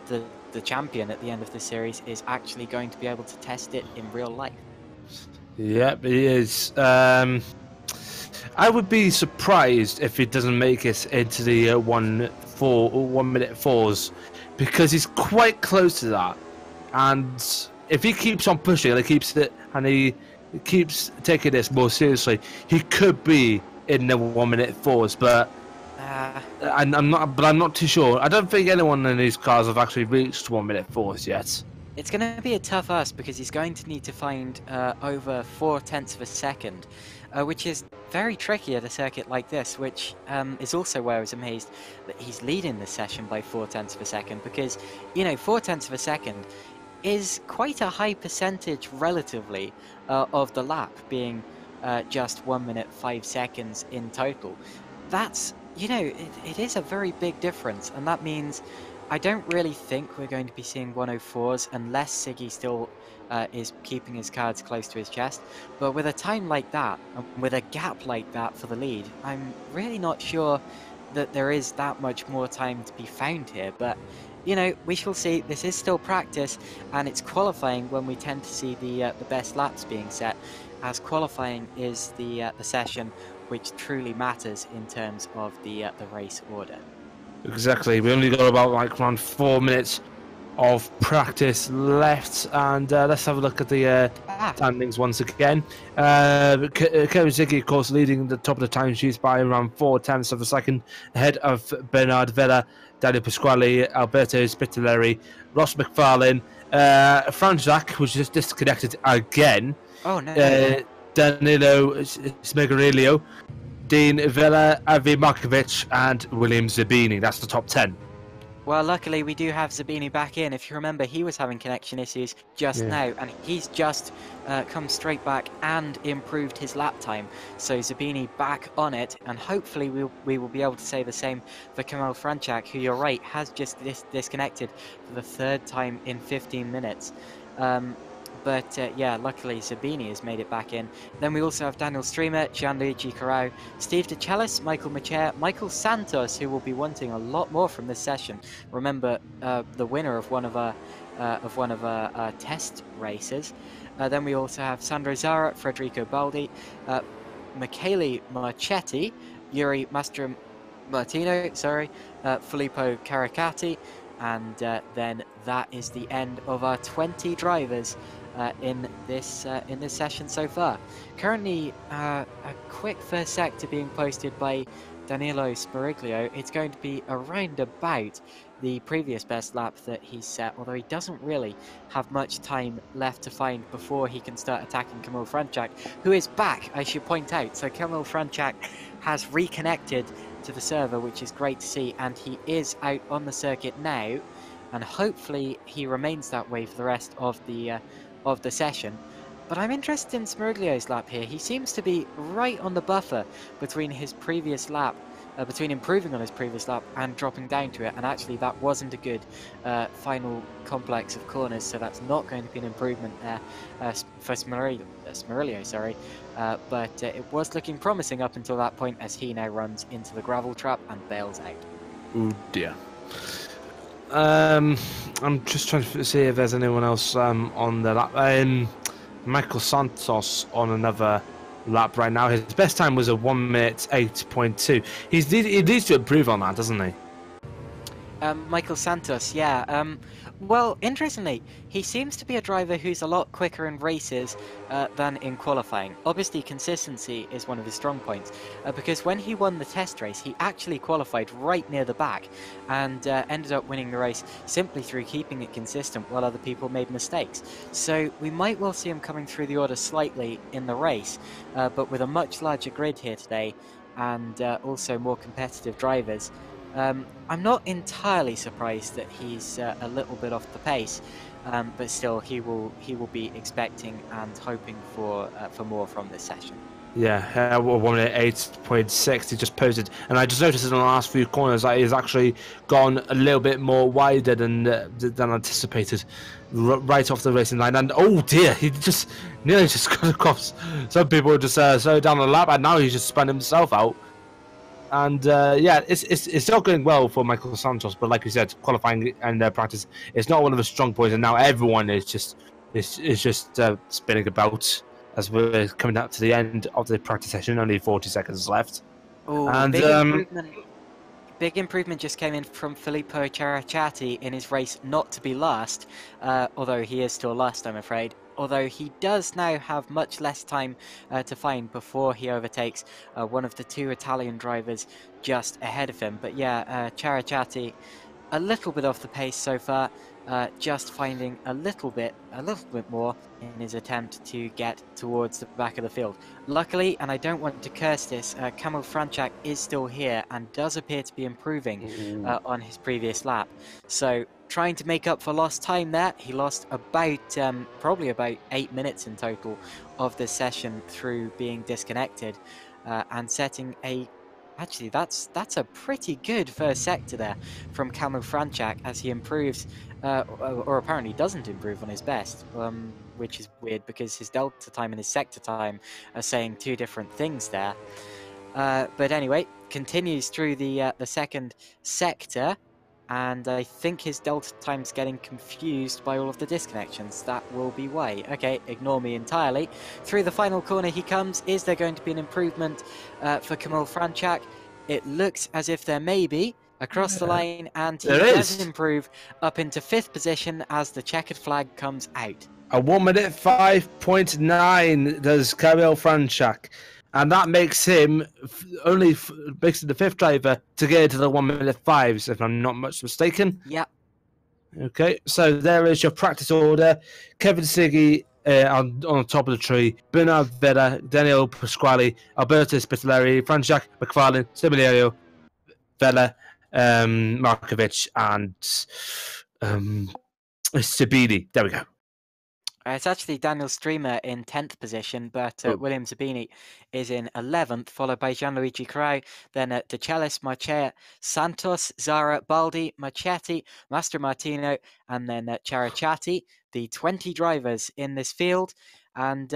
the champion at the end of the series is actually going to be able to test it in real life. Yep, he is. I would be surprised if he doesn't make it into the 1 minute 4s, because he's quite close to that. And if he keeps on pushing and he keeps taking this more seriously, he could be in the 1 minute 4s. But I'm not too sure. I don't think anyone in these cars have actually reached 1 minute 4s yet. It's going to be a tough ask, because he's going to need to find over 4 tenths of a second, which is very tricky at a circuit like this, which is also where I was amazed that he's leading the session by 4 tenths of a second, because, you know, 4 tenths of a second is quite a high percentage relatively of the lap being just 1 minute 5 seconds in total. That's, you know, it is a very big difference, and that means I don't really think we're going to be seeing 104s unless Siggy still is keeping his cards close to his chest. But with a time like that, and with a gap like that for the lead, I'm really not sure that there is that much more time to be found here. But, you know, we shall see. This is still practice, and it's qualifying when we tend to see the best laps being set, as qualifying is the session which truly matters in terms of the race order. Exactly. We only got about around 4 minutes of practice left, and let's have a look at the standings once again. Kevin Siggy, of course, leading the top of the timesheets by around 4 tenths of a second, ahead of Bernard Vella, Daniele Pasquale, Alberto Spitaleri, Ross McFarlane, Franz Jacques, was just disconnected again. Oh no! Danilo Smegarilio, Dean Villa, Avi Markovic, and William Zabini. That's the top 10. Well, luckily we do have Zabini back in. If you remember, he was having connection issues just now, and he's just come straight back and improved his lap time. So Zabini back on it, and hopefully we will be able to say the same for Kamal Franchak, who, you're right, has just disconnected for the 3rd time in 15 minutes. But yeah, luckily Zabini has made it back in. Then we also have Daniel Streamer, Gianluigi Carrao, Steve DeCellis, Michael Macher, Michael Santos, who will be wanting a lot more from this session. Remember, the winner of one of our test races. Then we also have Sandro Zara, Federico Baldi, Michele Marchetti, Yuri Mastro Martino, Filippo Caracati, and then that is the end of our 20 drivers in this session so far. Currently, a quick first sector being posted by Danilo Spiriglio. It's going to be around about the previous best lap that he's set, although he doesn't really have much time left to find before he can start attacking Kamil Franchak, who is back, I should point out. So Kamil Franchak has reconnected to the server, which is great to see, and he is out on the circuit now, and hopefully he remains that way for the rest of the session. But I'm interested in Smeriglio's lap here. He seems to be right on the buffer between his previous lap, between improving on his previous lap and dropping down to it. And actually, that wasn't a good final complex of corners, so that's not going to be an improvement there for Smeriglio, sorry. But it was looking promising up until that point, as he now runs into the gravel trap and bails out. Oh dear. I'm just trying to see if there's anyone else on the lap. Michael Santos on another lap right now. His best time was a 1 minute 8.2. He needs to improve on that, doesn't he? Michael Santos, yeah. Well, interestingly, he seems to be a driver who's a lot quicker in races than in qualifying. Obviously, consistency is one of his strong points, because when he won the test race, he actually qualified right near the back and ended up winning the race simply through keeping it consistent while other people made mistakes. So we might well see him coming through the order slightly in the race, but with a much larger grid here today and also more competitive drivers. I'm not entirely surprised that he's a little bit off the pace, but still he will be expecting and hoping for more from this session. Yeah, 1 minute 8.6 he just posted, and I just noticed in the last few corners that he's actually gone a little bit more wider than anticipated, right off the racing line. And oh dear, he just nearly just got across. Some people just slowed down the lap, and now he's just spun himself out. And yeah, it's not going well for Michael Santos, but like you said, qualifying and practice, it's not one of his strong points, and now everyone is just spinning about as we're coming up to the end of the practice session. Only 40 seconds left. Oh, and big improvement just came in from Filippo Caracciati in his race not to be last, although he is still last, I'm afraid. Although he does now have much less time to find before he overtakes one of the two Italian drivers just ahead of him. But yeah, Caracciati a little bit off the pace so far, just finding a little bit more in his attempt to get towards the back of the field. Luckily, and I don't want to curse this, Kamil Franchak is still here and does appear to be improving on his previous lap. So trying to make up for lost time there. He lost about probably about 8 minutes in total of this session through being disconnected, and setting a actually that's a pretty good first sector there from Kamil Franchak as he improves, or apparently doesn't improve on his best, which is weird because his delta time and his sector time are saying two different things there. But anyway, continues through the second sector. And I think his delta time's getting confused by all of the disconnections. That will be why. Okay, ignore me entirely. Through the final corner he comes. Is there going to be an improvement for Kamil Franchak? It looks as if there may be. Across the line, and he does improve up into 5th position as the checkered flag comes out. A 1 minute 5.9 does Kamil Franchak. And that makes him only makes him the 5th driver to get into the 1 minute 5s, if I'm not much mistaken. Yeah. Okay, so there is your practice order. Kevin Siggy on top of the tree. Bernard Veda, Daniel Pasquale, Alberto Spitaleri, Franchak, McFarlane, Similio, Vela, Markovic, and Sabini. There we go. It's actually Daniel Streamer in 10th position, but William Zabini is in 11th, followed by Gianluigi Carau, then De Celis, Marchea, Santos, Zara, Baldi, Marchetti, Master Martino, and then Caracciati, the 20 drivers in this field, and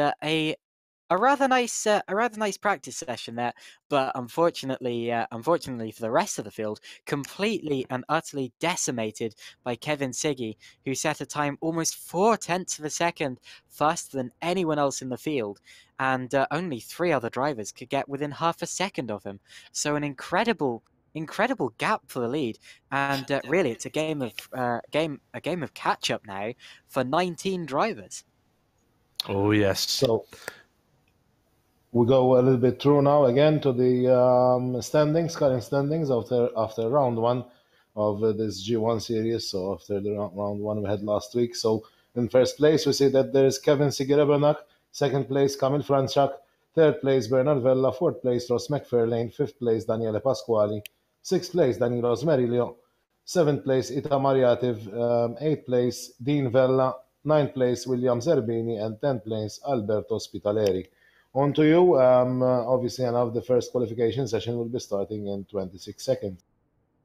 a rather nice practice session there, but unfortunately for the rest of the field, completely and utterly decimated by Kevin Siggy, who set a time almost 0.4 of a second faster than anyone else in the field, and only 3 other drivers could get within half a second of him. So an incredible incredible gap for the lead, and really, it's a game of catch up now for 19 drivers. Oh yes. So we go a little bit through now again to the standings, current standings after round one of this G1 series. So after the round one we had last week. So in first place we see that there is Kevin Siggy-Rebernak, second place Kamil Franchak, third place Bernard Vella, fourth place Ross McFarlane, fifth place Daniele Pasquali, sixth place Danilo Smerilio, seventh place Ita Mariativ, eighth place Dean Vella, ninth place William Zerbini, and 10th place Alberto Spitaleri. On to you. Obviously, now the first qualification session will be starting in 26 seconds.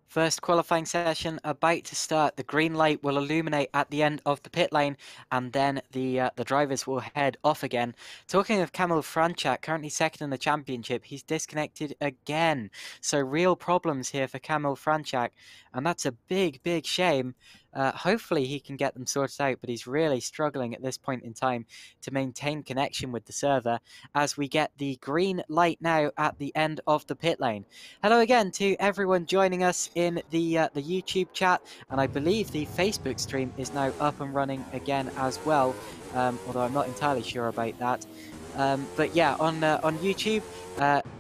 First qualifying session about to start. The green light will illuminate at the end of the pit lane, and then the drivers will head off again. Talking of Kamil Franchak, currently second in the championship, he's disconnected again. So real problems here for Kamil Franchak, and that's a big, big shame. Hopefully he can get them sorted out, but he's really struggling at this point in time to maintain connection with the server as we get the green light now at the end of the pit lane. Hello again to everyone joining us in the YouTube chat, and I believe the Facebook stream is now up and running again as well, although I'm not entirely sure about that. But yeah, on YouTube,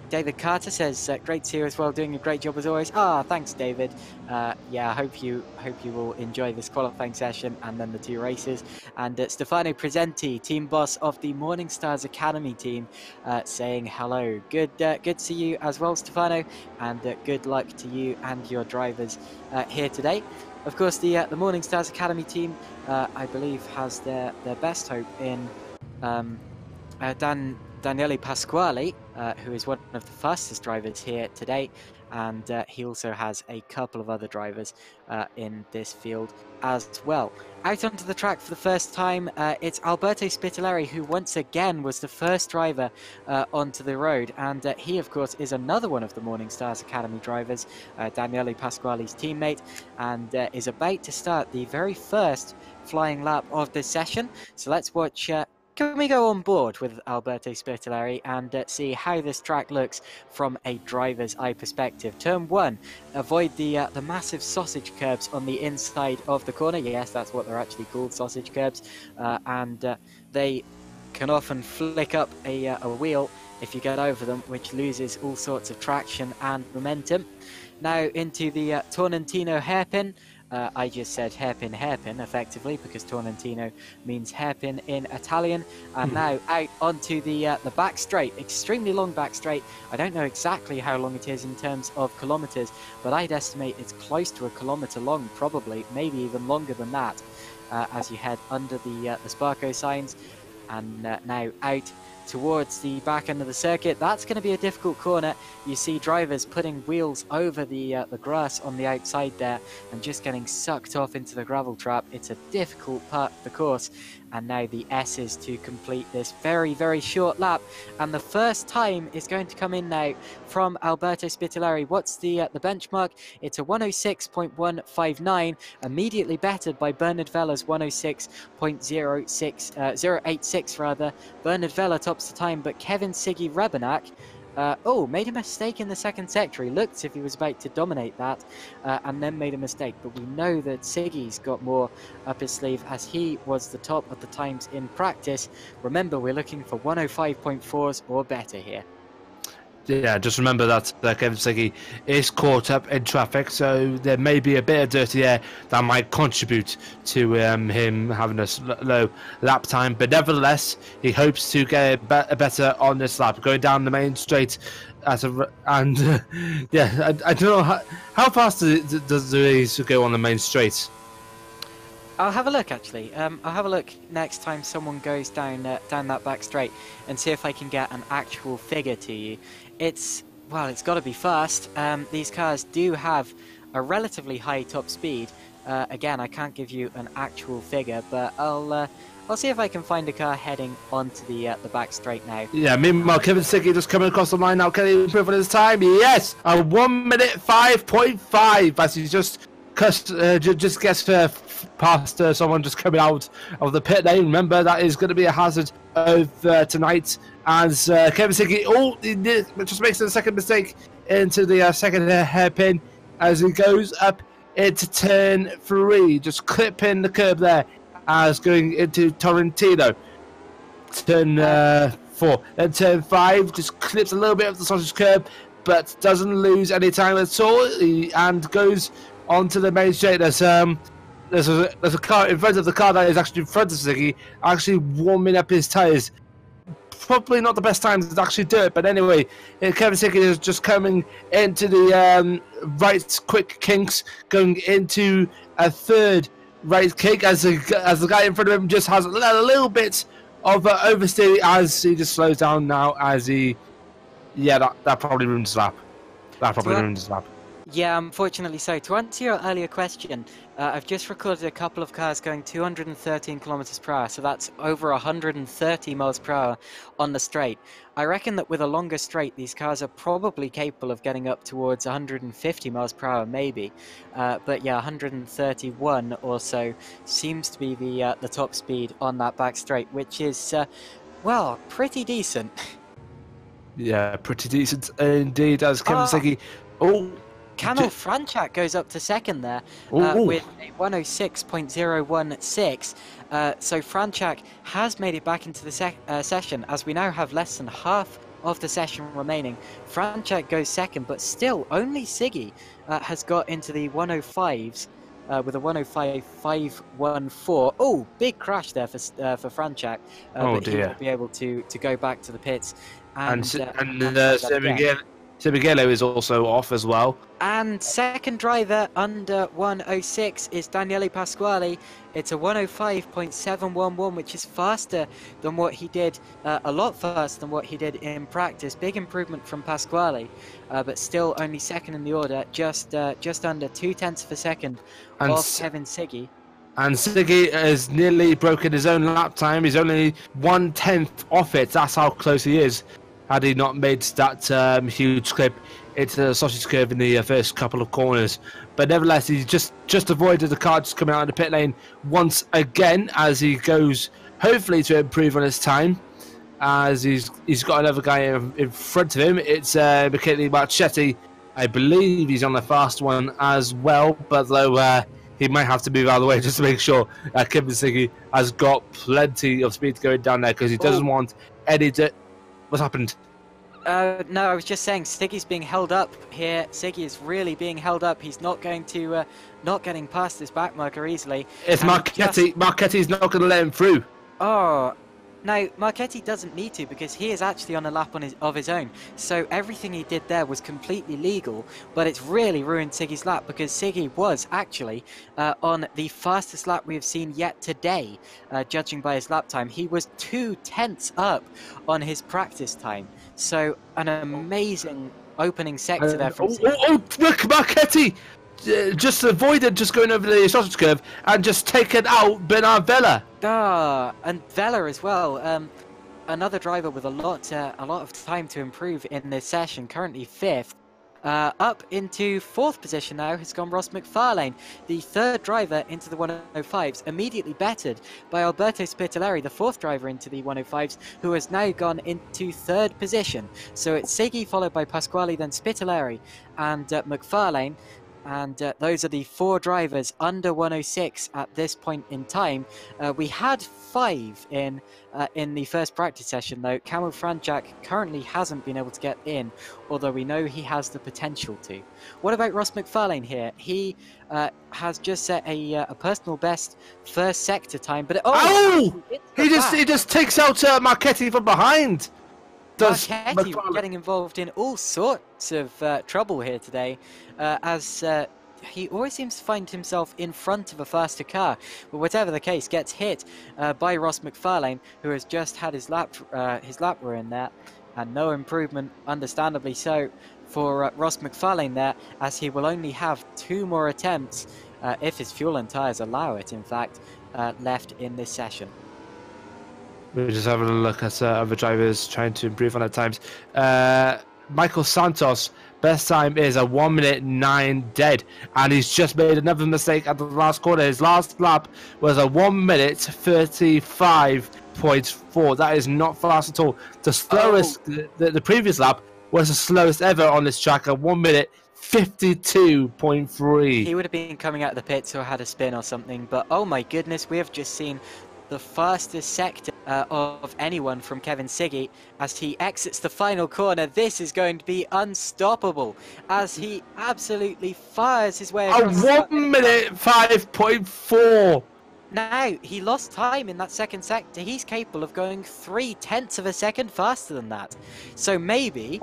David Carter says, great to see you as well, doing a great job as always. Thanks, David. Yeah, I hope you will enjoy this qualifying session and then the two races. And Stefano Presenti, team boss of the Morning Stars Academy team, saying hello. Good to see you as well, Stefano, and good luck to you and your drivers here today. Of course, the Morning Stars Academy team, I believe, has their best hope in Daniele Pasquali, who is one of the fastest drivers here today, and he also has a couple of other drivers in this field as well. Out onto the track for the first time, it's Alberto Spitaleri, who once again was the first driver onto the road, and he of course is another one of the Morning Stars Academy drivers, Daniele Pasquali's teammate, and is about to start the very first flying lap of this session. So let's watch. Can we go on board with Alberto Spitaleri and see how this track looks from a driver's eye perspective? Turn 1, avoid the massive sausage curbs on the inside of the corner. Yes, that's what they're actually called, sausage curbs. And they can often flick up a wheel if you get over them, which loses all sorts of traction and momentum. Now into the Torrentino hairpin. I just said hairpin effectively because Torrentino means hairpin in Italian. And now out onto the back straight, extremely long back straight. I don't know exactly how long it is in terms of kilometers, but I'd estimate it's close to a kilometer long, probably, maybe even longer than that, as you head under the Sparco signs. And now out towards the back end of the circuit. That's going to be a difficult corner. You see drivers putting wheels over the grass on the outside there and just getting sucked off into the gravel trap. It's a difficult part of the course, and now the S is to complete this very, very short lap, and the first time is going to come in now from Alberto Spitaleri. What's the benchmark? It's a 106.159, immediately bettered by Bernard Vella's 106.086 rather. Bernard Vella tops the time, but Kevin Siggy-Rebernak made a mistake in the second sector. He looked as if he was about to dominate that, and then made a mistake. But we know that Siggy's got more up his sleeve, as he was the top of the times in practice. Remember, we're looking for 105.4s or better here. Yeah, just remember that Kevin Siggy is caught up in traffic, so there may be a bit of dirty air that might contribute to him having a low lap time. But nevertheless, he hopes to get better on this lap, going down the main straight. I don't know how fast does these go on the main straight. I'll have a look, actually. I'll have a look next time someone goes down that back straight and see if I can get an actual figure to you. It's got to be fast. These cars do have a relatively high top speed. Again, I can't give you an actual figure, but I'll see if I can find a car heading onto the back straight now. Yeah, meanwhile, Kevin Siggy just coming across the line now. Can he improve on his time? Yes! A 1 minute 5.5 as he just gets past someone just coming out of the pit lane. Remember, that is going to be a hazard of tonight, as Kevin Siggy just makes a second mistake into the second hairpin as he goes up into turn 3, just clipping the curb there as going into Torrentino. Turn 4, then turn 5, just clips a little bit of the sausage curb, but doesn't lose any time at all, and goes onto the main straight. There's a car in front of the car that is actually in front of Ziggy, actually warming up his tyres. Probably not the best time to actually do it, but anyway, Kevin Ziggy is just coming into the right quick kinks, going into a third right kick as the guy in front of him just has a little bit of oversteer as he just slows down now as he... Yeah, that probably ruined his lap. That probably ruined his lap. Yeah, unfortunately so. To answer your earlier question, I've just recorded a couple of cars going 213 kilometers per hour, so that's over 130 miles per hour on the straight. I reckon that with a longer straight, these cars are probably capable of getting up towards 150 miles per hour, maybe. But yeah, 131 or so seems to be the top speed on that back straight, which is, well, pretty decent. Yeah, pretty decent indeed, as Kevin Ziggy... Oh! Kamil Franchak goes up to second there with a 106.016. So Franchak has made it back into the session, as we now have less than half of the session remaining. Franchak goes second, but still only Ziggy has got into the 105s with a 105.514. Oh, big crash there for Franchak. But dear. He will be able to go back to the pits. And Semigello is also off as well. And second driver under 106 is Daniele Pasquale. It's a 105.711, which is faster than what he did, a lot faster than what he did in practice. Big improvement from Pasquale, but still only second in the order, just under 0.2 of a second off Kevin Ziggy. And Ziggy has nearly broken his own lap time. He's only 1/10 off it. That's how close he is. Had he not made that huge clip into the sausage curve in the first couple of corners. But nevertheless, he's just avoided the car just coming out of the pit lane once again as he goes, hopefully, to improve on his time. As he's got another guy in front of him. It's Michele Marchetti. I believe he's on the fast one as well, but though he might have to move out of the way just to make sure that Kevin Ziggy has got plenty of speed going down there because he doesn't want any... What's happened? No, I was just saying Ziggy's being held up here. Ziggy is really being held up. He's not going to, not getting past this back marker easily. It's Marchetti. Marchetti's not going to let him through. Oh, no, Marchetti doesn't need to because he is actually on a lap of his own. So everything he did there was completely legal, but it's really ruined Ziggy's lap because Ziggy was actually on the fastest lap we have seen yet today, judging by his lap time. He was 0.2 up on his practice time. So an amazing opening sector there from Ziggy. Look, Marchetti! Just avoided just going over the sausage curve and just taken out Bernard Vella. And Vella as well. Another driver with a lot of time to improve in this session. Currently 5th. Up into 4th position now has gone Ross McFarlane, the 3rd driver into the 105s, immediately bettered by Alberto Spitaleri, the 4th driver into the 105s, who has now gone into 3rd position. So it's Ziggy followed by Pasquale, then Spitaleri and McFarlane. And those are the 4 drivers under 106 at this point in time. We had 5 in the first practice session, though. Kamil Franchak currently hasn't been able to get in, although we know he has the potential to. What about Ross McFarlane here? He has just set a personal best first sector time, but he just takes out Marchetti from behind. Marchetti getting involved in all sorts of trouble here today, as he always seems to find himself in front of a faster car. But whatever the case, gets hit by Ross McFarlane, who has just had his lap ruined there, and no improvement, understandably so, for Ross McFarlane there, as he will only have 2 more attempts, if his fuel and tyres allow it, in fact, left in this session. We're just having a look at other drivers trying to improve on their times. Michael Santos, best time is a 1:09 dead, and he's just made another mistake at the last corner. His last lap was a 1:35.4. That is not fast at all. The slowest, the previous lap was the slowest ever on this track at 1 minute 52.3. He would have been coming out of the pits or had a spin or something, but oh my goodness, we have just seen the fastest sector of anyone from Kevin Siggy as he exits the final corner. This is going to be unstoppable as he absolutely fires his way across. 1 minute 5.4. Now, he lost time in that second sector. He's capable of going 0.3 of a second faster than that. So maybe,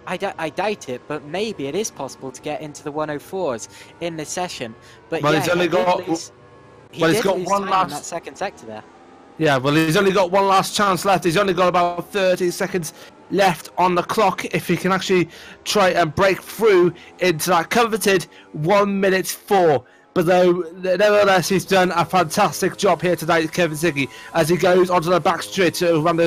I doubt it, but maybe it is possible to get into the 104s in this session. But well, yeah, he's only got one last in that second sector there. Yeah, well, he's only got one last chance left. He's only got about 30 seconds left on the clock if he can actually try and break through into that coveted 1 minute 4. But though, nevertheless, he's done a fantastic job here tonight, Kevin Siggy, as he goes onto the back straight around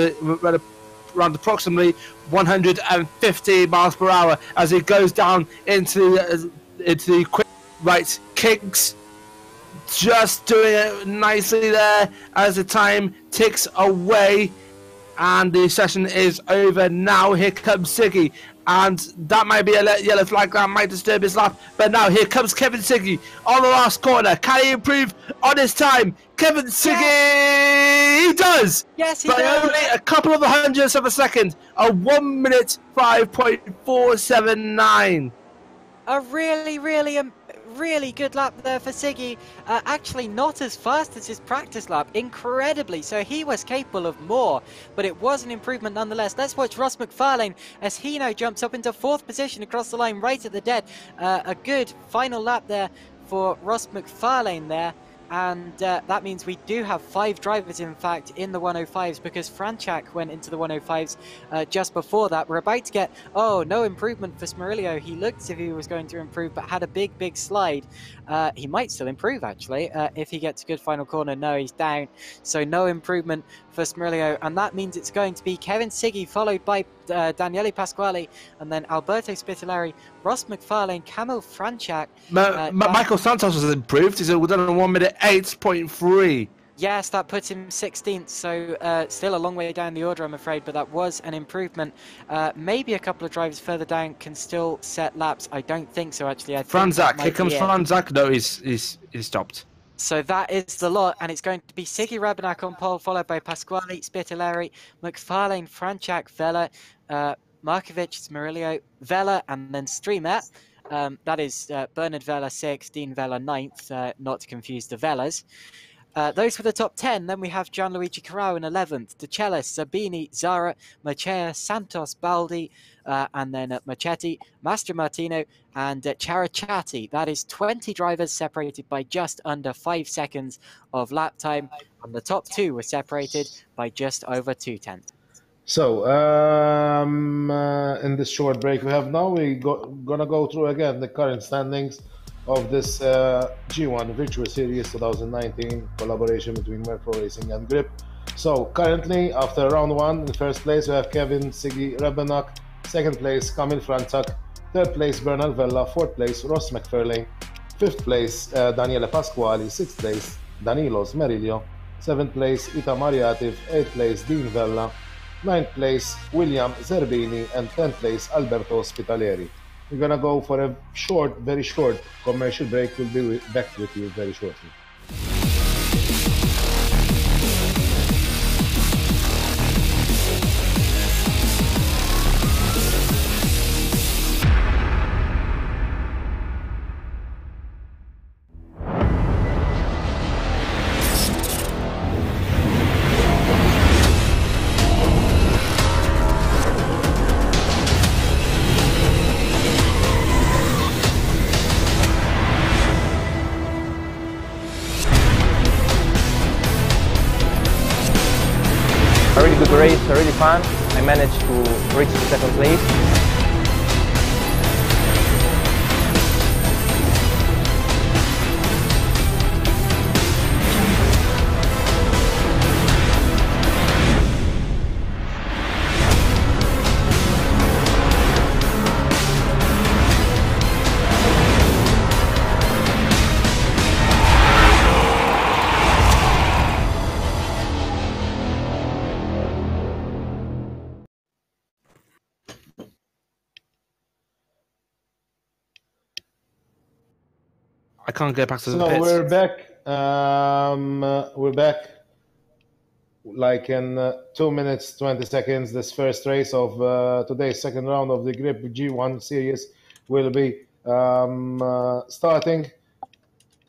approximately 150 miles per hour as he goes down into the quick right kinks. Just doing it nicely there as the time ticks away and the session is over now. Here comes Siggy, and that might be a yellow flag that might disturb his lap, but now here comes Kevin Siggy on the last corner. Can he improve on his time? Kevin Siggy, he does! Yes, he does! By only a couple of hundredths of a second, a 1 minute 5.479. A really good lap there for Siggy. Actually not as fast as his practice lap, incredibly. So he was capable of more, but it was an improvement nonetheless. Let's watch Ross McFarlane as he now jumps up into 4th position across the line right at the dead. A good final lap there for Ross McFarlane there. And that means we do have 5 drivers, in fact, in the 105s, because Franchak went into the 105s just before that. We're about to get, oh, no improvement for Smurillo. He looked as if he was going to improve, but had a big slide. He might still improve, actually, if he gets a good final corner. No, he's down. So no improvement for Smurillo. And that means it's going to be Kevin Siggy, followed by Daniele Pasquale, and then Alberto Spitaleri, Ross McFarlane, Camille Franchak. Michael Santos has improved. He's done a 1 minute 8.3. Yes, that puts him 16th, so still a long way down the order, I'm afraid, but that was an improvement. Maybe a couple of drivers further down can still set laps. I don't think so, actually. Franzak, here comes Franzak. No, he's stopped. So that is the lot, and it's going to be Siggy Rabenak on pole, followed by Pasquale, Spitaleri, McFarlane, Franchak, Vella, Markovic, Smurillo, Vella, and then Streamer. That is Bernard Vella 6th, Dean Vella 9th, not to confuse the Vellas. Those were the top 10. Then we have Gianluigi Carrao in 11th, De Cellis, Sabini, Zara, Machea, Santos, Baldi, and then Machetti, Mastro Martino, and Charachati. That is 20 drivers separated by just under 5 seconds of lap time, and the top 2 were separated by just over 0.2. So, in this short break we have now, we're gonna go through again the current standings of this G1 Virtual Series 2019 collaboration between Merpro Racing and Griiip. So currently, after round 1, in first place we have Kevin Siggy Rabenak, second place Camille Franchak, third place Bernard Vella, fourth place Ross McFarlane, fifth place Daniele Pasquale, sixth place Danilo Smerillo, seventh place Ita Mariativ, eighth place Dean Vella, ninth place William Zerbini, and 10th place Alberto Spitaleri. We're gonna go for a short, very short commercial break. We'll be back with you very shortly. A really good race, really fun. I managed to reach the second place. I can't get back to the So pits. we're back like in 2 minutes 20 seconds. This first race of today's second round of the Griiip G1 series will be starting.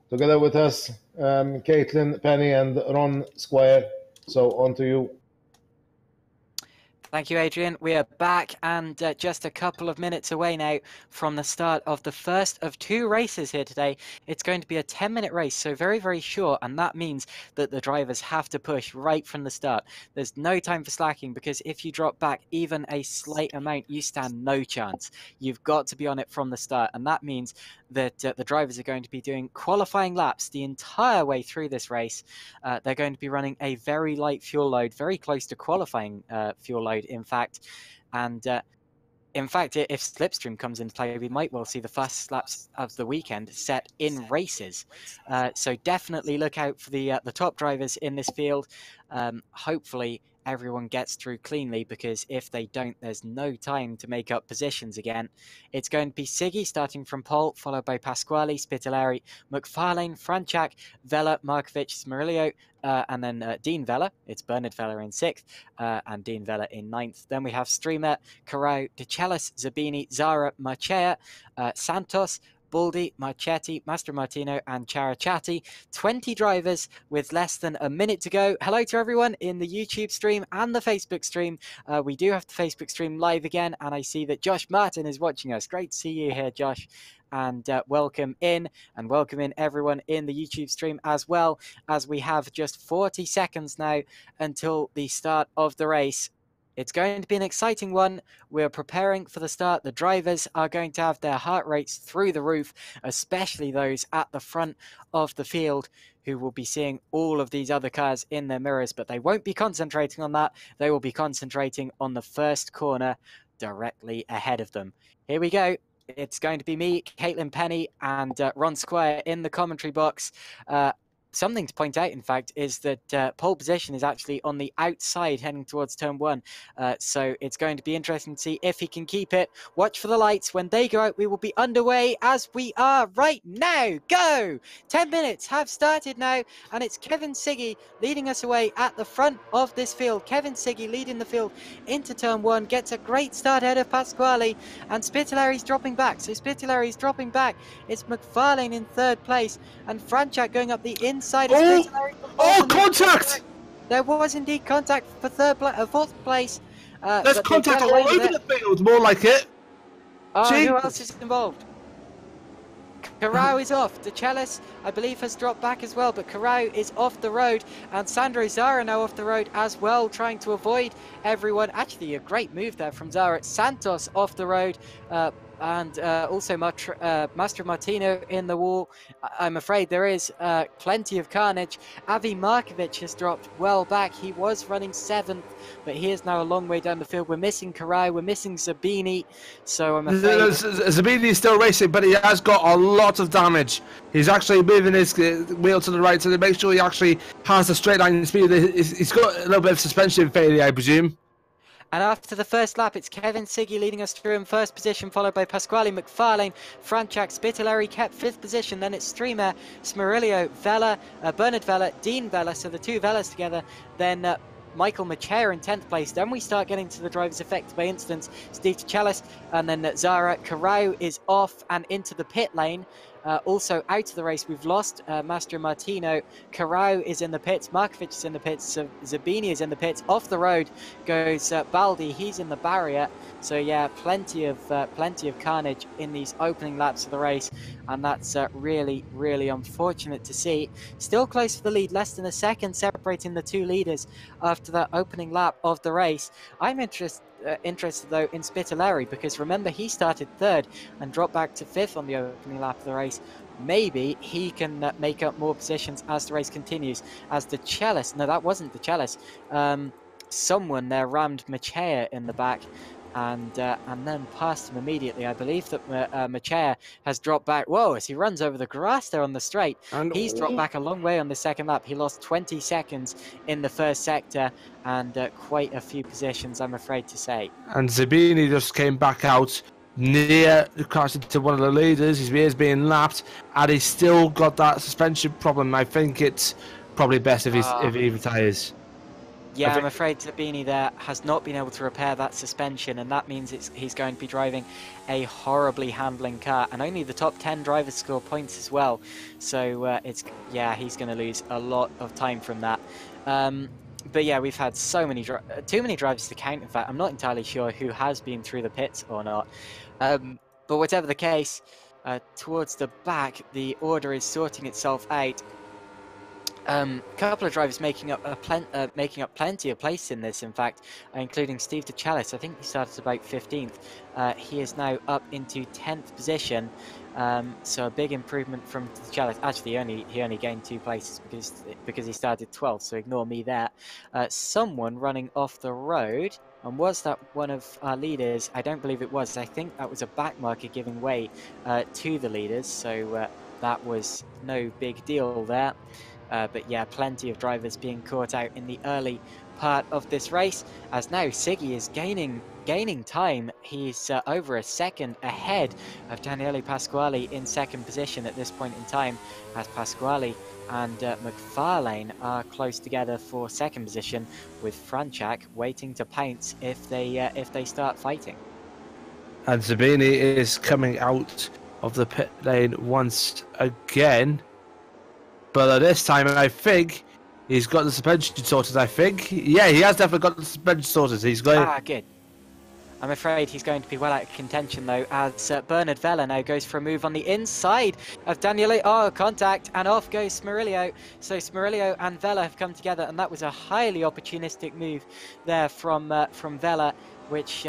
Together with us, Caitlin, Penny, and Ron Squire. So on to you. Thank you, Adrian. We are back and just a couple of minutes away now from the start of the first of 2 races here today. It's going to be a 10-minute race, so very, very short, and that means that the drivers have to push right from the start. There's no time for slacking, because if you drop back even a slight amount, you stand no chance. You've got to be on it from the start, and that means that the drivers are going to be doing qualifying laps the entire way through this race. They're going to be running a very light fuel load, very close to qualifying fuel load, in fact. And in fact, if Slipstream comes into play, we might well see the fastest laps of the weekend set in races. So definitely look out for the top drivers in this field. Hopefully everyone gets through cleanly, because if they don't, there's no time to make up positions again. It's going to be Siggy starting from pole, followed by Pasquale, Spitaleri, McFarlane, Franchak, Vella, Markovic, Smurillo, and then Dean Vella. It's Bernard Vella in 6th and Dean Vella in 9th. Then we have Streamer, Carau, De Celis, Zabini, Zara, Marchea, Santos, Baldi, Marchetti, Master Martino, and Charachati. 20 drivers with less than a minute to go. Hello to everyone in the YouTube stream and the Facebook stream. We do have the Facebook stream live again, and I see that Josh Martin is watching us. Great to see you here, Josh. And welcome in, and welcome in everyone in the YouTube stream as well, as we have just 40 seconds now until the start of the race. It's going to be an exciting one. We're preparing for the start. The drivers are going to have their heart rates through the roof, especially those at the front of the field, who will be seeing all of these other cars in their mirrors, but they won't be concentrating on that. They will be concentrating on the first corner directly ahead of them. Here we go. It's going to be me, Caitlin, Penny, and Ron Squire in the commentary box. Something to point out, in fact, is that pole position is actually on the outside heading towards turn 1. So it's going to be interesting to see if he can keep it. Watch for the lights. When they go out, we will be underway, as we are right now. Go! 10 minutes have started now, and it's Kevin Siggy leading us away at the front of this field. Kevin Siggy leading the field into turn 1, gets a great start ahead of Pasquale, and Spitaleri's dropping back. So Spitaleri's dropping back. It's McFarlane in 3rd place, and Franchak going up the inside. Oh, contact! There was indeed contact for 4th place. There's contact all over the field, more like it. Oh, who else is involved? Carau is off. De Celis, I believe, has dropped back as well, but Carau is off the road, and Sandro Zara now off the road as well, trying to avoid everyone. Actually, a great move there from Zara. Santos off the road, and also Master Martino in the wall. I'm afraid there is plenty of carnage. Avi Markovic has dropped well back. He was running 7th, but he is now a long way down the field. We're missing Carau, we're missing Zabini, so I'm afraid... Zabini is still racing, but he has got a lot of damage. He's actually moving his wheel to the right to make sure he actually has a straight line speed. He's got a little bit of suspension failure, I presume. And after the first lap, it's Kevin Siggy leading us through in 1st position, followed by Pasquale, McFarlane, Franchak, Spitaleri kept 5th position. Then it's Streamer, Smurillo, Vella, Bernard Vella, Dean Vella, so the 2 Vellas together. Then Michael Machea in 10th place. Then we start getting to the drivers affected by incidents. Steve De Celis, and then Zara. Carau is off and into the pit lane. Also out of the race, we've lost Master Martino. Carau is in the pits. Markovic is in the pits. Zabini is in the pits. Off the road goes Baldi. He's in the barrier. So yeah, plenty of carnage in these opening laps of the race, and that's really, really unfortunate to see. Still close for the lead, less than a second separating the 2 leaders after that opening lap of the race. I'm interested though in Spitaleri, because remember, he started 3rd and dropped back to 5th on the opening lap of the race. Maybe he can make up more positions as the race continues. As De Celis, no, that wasn't De Celis. Someone there rammed Machea in the back, and then passed him immediately. I believe that Machea has dropped back. Whoa, as he runs over the grass there on the straight. And he's dropped back a long way on the second lap. He lost 20 seconds in the first sector, and quite a few positions, I'm afraid to say. And Zabini just came back out near crashing into one of the leaders. His rear's being lapped, and he's still got that suspension problem. I think it's probably best if he retires. Yeah, I'm afraid Zabini there has not been able to repair that suspension, and that means he's going to be driving a horribly handling car, and only the top 10 drivers score points as well. So he's going to lose a lot of time from that. But yeah, we've had too many drivers to count. In fact, I'm not entirely sure who has been through the pits or not. But whatever the case, towards the back, the order is sorting itself out. A couple of drivers making up plenty of place in this, in fact, including Steve DeChalis. I think he started about 15th. He is now up into 10th position, so a big improvement from DeChalis. Actually, he only gained 2 places because he started 12th, so ignore me there. Someone running off the road, and was that one of our leaders? I don't believe it was. I think that was a backmarker giving way to the leaders, so that was no big deal there. But yeah, plenty of drivers being caught out in the early part of this race, as now Siggy is gaining time. He's over a second ahead of Daniele Pasquale in second position at this point in time, as Pasquale and McFarlane are close together for second position, with Franchak waiting to pounce if they start fighting. And Zabini is coming out of the pit lane once again. But this time, I think he's got the suspension sorted. I think, yeah, he has definitely got the suspension sorted. He's going. Good. I'm afraid he's going to be well out of contention though, as Bernard Vella now goes for a move on the inside of Daniele. Oh, contact, and off goes Smerillo. So Smerillo and Vella have come together, and that was a highly opportunistic move there from Vella, which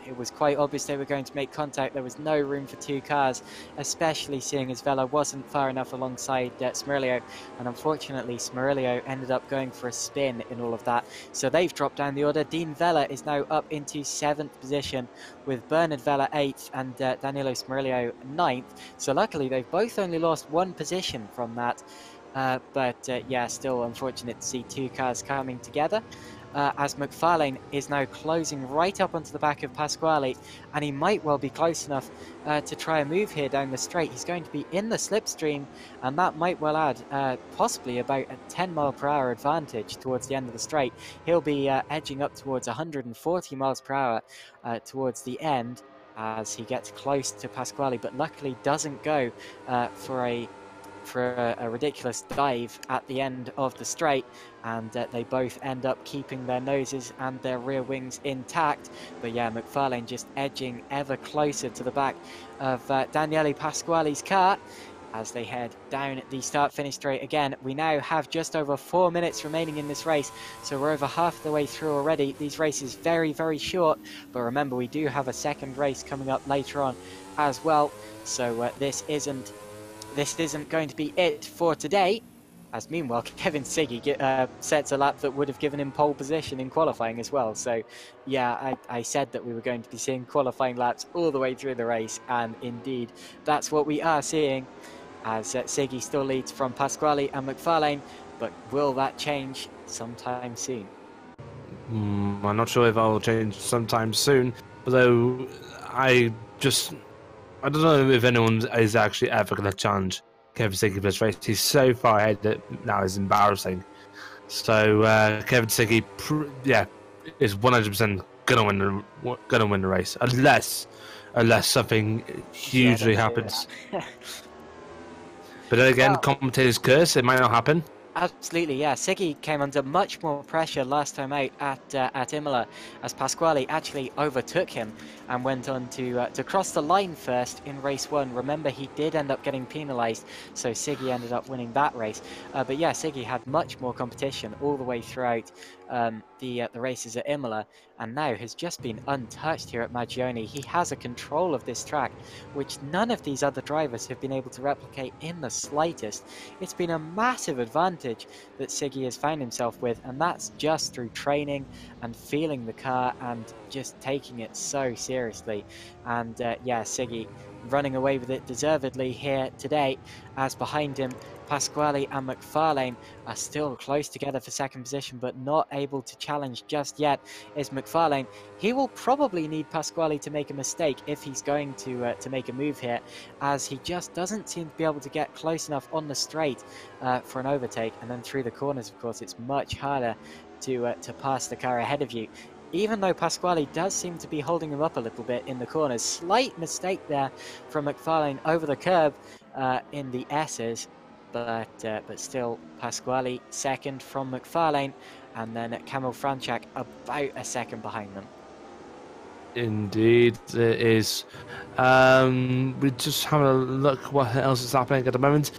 it was quite obvious they were going to make contact. There was no room for 2 cars, especially seeing as Vella wasn't far enough alongside Smerillo, and unfortunately Smerillo ended up going for a spin in all of that. So they've dropped down the order. Dean Vella is now up into 7th position, with Bernard Vella 8th and Danilo Smerillo 9th. So luckily they've both only lost 1 position from that. Yeah, still unfortunate to see 2 cars coming together. As McFarlane is now closing right up onto the back of Pasquale, and he might well be close enough to try a move here down the straight. He's going to be in the slipstream, and that might well add possibly about a 10-mile-per-hour advantage towards the end of the straight. He'll be edging up towards 140 miles per hour towards the end as he gets close to Pasquale, but luckily doesn't go for a ridiculous dive at the end of the straight, and they both end up keeping their noses and their rear wings intact. But yeah, McFarlane just edging ever closer to the back of Daniele Pasquale's car as they head down the start-finish straight again. We now have just over 4 minutes remaining in this race, so we're over half the way through already. These races very, very short, but remember we do have a second race coming up later on as well, so this isn't going to be it for today, as meanwhile Kevin Siggy sets a lap that would have given him pole position in qualifying as well. So yeah, I said that we were going to be seeing qualifying laps all the way through the race, and indeed that's what we are seeing, as Siggy still leads from Pasquale and McFarlane. But will that change sometime soon? I'm not sure if I'll change sometime soon, although I don't know if anyone is actually ever going to challenge Kevin Siggy for this race. He's so far ahead that now it's embarrassing. So Kevin Siggy, is 100% gonna win the race, unless something hugely happens. But then again, commentators curse. It might not happen. Absolutely, yeah. Siggy came under much more pressure last time out at Imola, as Pasquale actually overtook him and went on to cross the line first in race 1. Remember, he did end up getting penalised, so Siggy ended up winning that race. But yeah, Siggy had much more competition all the way throughout the races at Imola, and now has just been untouched here at Magione. He has a control of this track, which none of these other drivers have been able to replicate in the slightest. It's been a massive advantage that Siggy has found himself with, and that's just through training and feeling the car and just taking it so seriously. And yeah, Siggy running away with it deservedly here today, as behind him Pasquale and McFarlane are still close together for second position, but not able to challenge just yet is McFarlane. He will probably need Pasquale to make a mistake if he's going to make a move here, as he just doesn't seem to be able to get close enough on the straight for an overtake. And then through the corners, of course, it's much harder to pass the car ahead of you. Even though Pasquale does seem to be holding him up a little bit in the corners. Slight mistake there from McFarlane over the curb in the S's. But still, Pasquale second from McFarlane, and then Kamil Franchak about a second behind them. Indeed, it is. We just having a look what else is happening at the moment.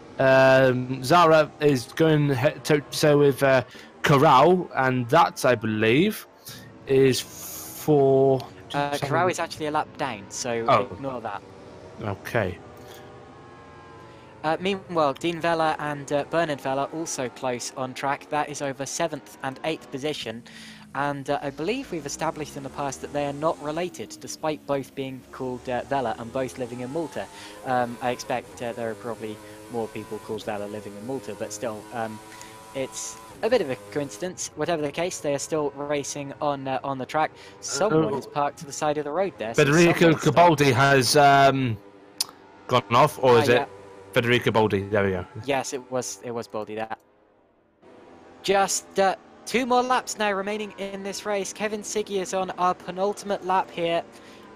Zara is going toe-to-toe with Corral, and that, I believe, is for... Corral is actually a lap down, so ignore that. Okay. Meanwhile, Dean Vella and Bernard Vella also close on track. That is over 7th and 8th position. And I believe we've established in the past that they are not related, despite both being called Vella and both living in Malta. I expect there are probably more people called Vella living in Malta, but still, it's a bit of a coincidence. Whatever the case, they are still racing on the track. Someone is parked to the side of the road there. Federico Cabaldi has gone off, or is it Federico Baldi? There we go. Yes, it was Baldi there. Just 2 more laps now remaining in this race. Kevin Siggy is on our penultimate lap here,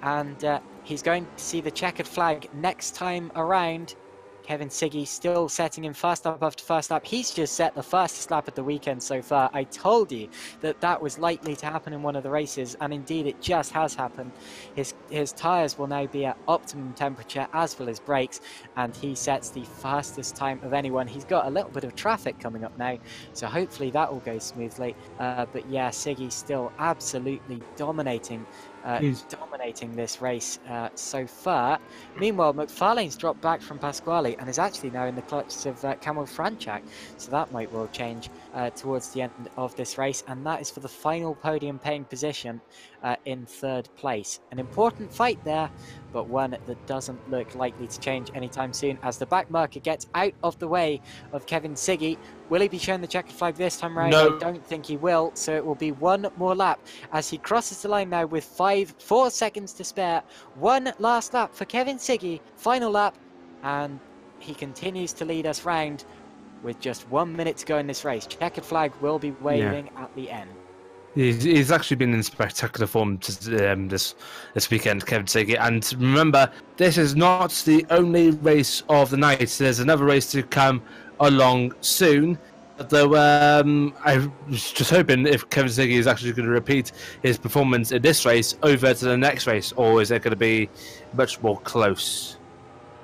and he's going to see the checkered flag next time around. Kevin Siggy still setting him fast up after first lap. He's just set the fastest lap of the weekend so far. I told you that that was likely to happen in one of the races, and indeed it just has happened. His tyres will now be at optimum temperature, as will his brakes, and he sets the fastest time of anyone. He's got a little bit of traffic coming up now, so hopefully that will go smoothly. But yeah, Siggy still absolutely dominating this race so far. Meanwhile, McFarlane's dropped back from Pasquale and is actually now in the clutches of Kamil Franchak, so that might well change towards the end of this race, and that is for the final podium paying position in 3rd place. An important fight there, but one that doesn't look likely to change anytime soon, as the back marker gets out of the way of Kevin Siggy. Will he be shown the checkered flag this time round? No. I don't think he will, so it will be 1 more lap as he crosses the line now with 4 seconds to spare. 1 last lap for Kevin Siggy, final lap, and he continues to lead us round with just 1 minute to go in this race. Checkered flag will be waving at the end. He's actually been in spectacular form this weekend, Kevin Siggy. And remember, this is not the only race of the night. There's another race to come along soon. Though I was just hoping if Kevin Siggy is actually going to repeat his performance in this race over to the next race, or is it going to be much more close?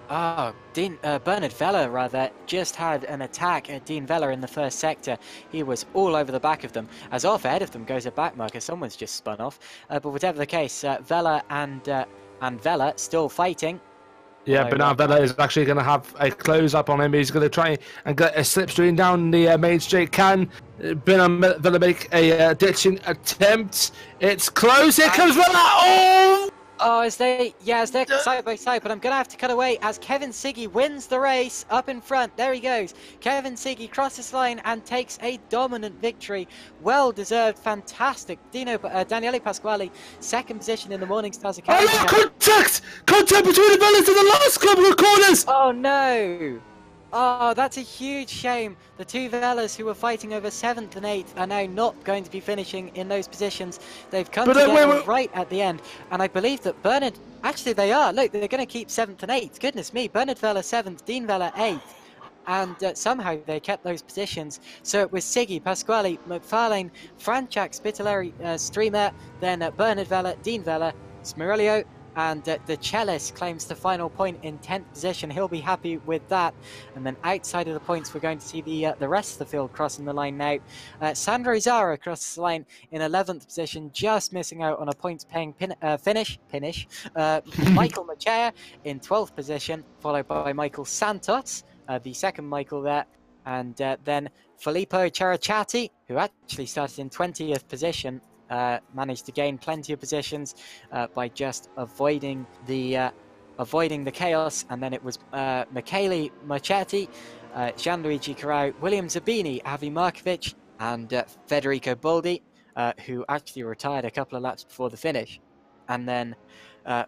Bernard Vella, rather, just had an attack at Dean Vella in the first sector. He was all over the back of them. As off ahead of them goes a back marker. Someone's just spun off. But whatever the case, Vella and Vella still fighting. Yeah, but now Vella is actually going to have a close-up on him. He's going to try and get a slipstream down the main straight. Can Bernard Vella make a ditching attempt? It's close. Here comes Vella. Oh! Oh, they're side by side, but I'm going to have to cut away as Kevin Siggy wins the race up in front. There he goes. Kevin Siggy crosses the line and takes a dominant victory. Well-deserved, fantastic. Daniele Pasquale, 2nd position in the Morning Stars Academy. Oh, contact! Contact between the Bellas in the last couple of corners! Oh, no! Oh, that's a huge shame. The 2 Vellas who were fighting over 7th and 8th are now not going to be finishing in those positions. They've come together right at the end. And I believe that Bernard... Actually, they are. Look, they're going to keep 7th and 8th. Goodness me. Bernard Vella 7th, Dean Vella 8th. And somehow they kept those positions. So it was Siggy, Pasquale, McFarlane, Franchak, Spitaleri, Streamer, then Bernard Vella, Dean Vella, Smirilio, and the cellist claims the final point in 10th position. He'll be happy with that. And then outside of the points, we're going to see the rest of the field crossing the line now. Sandro Zara crosses the line in 11th position, just missing out on a points-paying finish. Michael Machea in 12th position, followed by Michael Santos, the 2nd Michael there. And then Filippo Cerachati, who actually started in 20th position, managed to gain plenty of positions by just avoiding the avoiding the chaos, and then it was Michele Marchetti, Gianluigi Carrao, William Zabini, Avi Markovic, and Federico Boldi, who actually retired a couple of laps before the finish. And then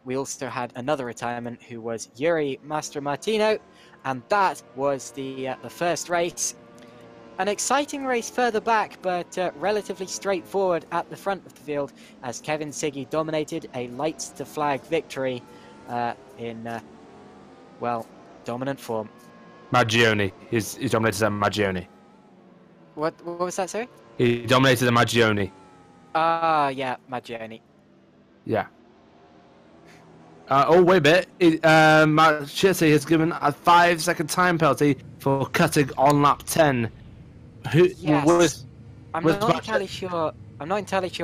we also had another retirement, who was Yuri Mastromartino, and that was the first race. An exciting race further back, but relatively straightforward at the front of the field, as Kevin Siggy dominated a lights to flag victory in, well, dominant form. Maggioni. He dominated at Maggioni. What was that, sorry? He dominated the Maggioni. Ah, yeah, Maggioni. Yeah. Oh, wait a bit. Marchetti has given a 5-second time penalty for cutting on lap 10. Yes. I'm not entirely sure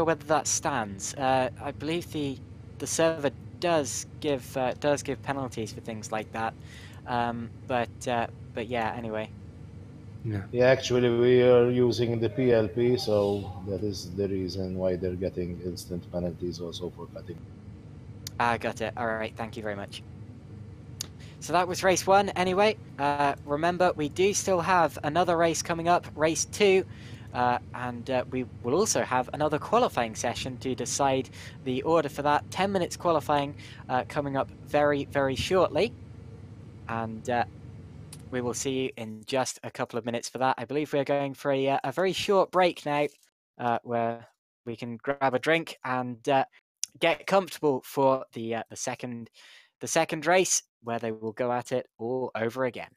whether that stands. I believe the server does give penalties for things like that. But yeah, anyway. Yeah, actually we are using the PLP, so that is the reason why they're getting instant penalties also for cutting. Ah, got it. All right, thank you very much. So that was race 1 anyway. Remember, we do still have another race coming up, race 2, and we will also have another qualifying session to decide the order for that. 10 minutes qualifying coming up very, very shortly. And we will see you in just a couple of minutes for that. I believe we're going for a very short break now, where we can grab a drink and get comfortable for the second race, where they will go at it all over again.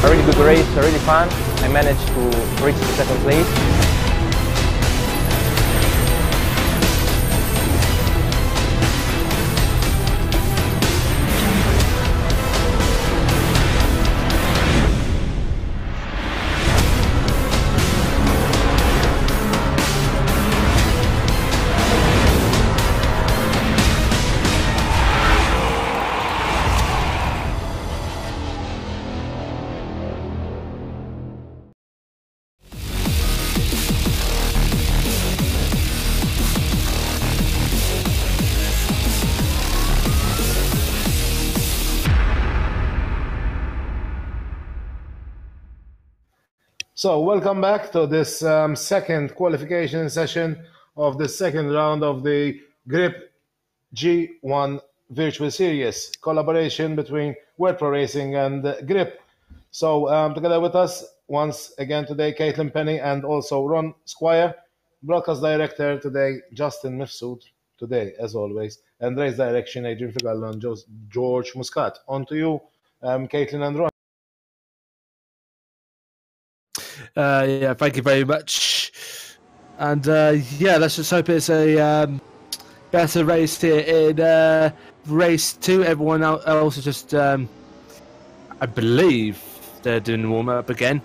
A really good race, really fun. I managed to reach the second place. So welcome back to this second qualification session of the second round of the Griiip G1 Virtual Series, collaboration between World Pro Racing and Griiip. So together with us once again today, Caitlin Penny and also Ron Squire, broadcast director today, Justin Mifsud today as always, and race direction Adrian Figallo and George Muscat. On to you, Caitlin and Ron. Yeah, thank you very much. And yeah, let's just hope it's a better race here in race 2. Everyone else is just, I believe, they're doing the warm-up again.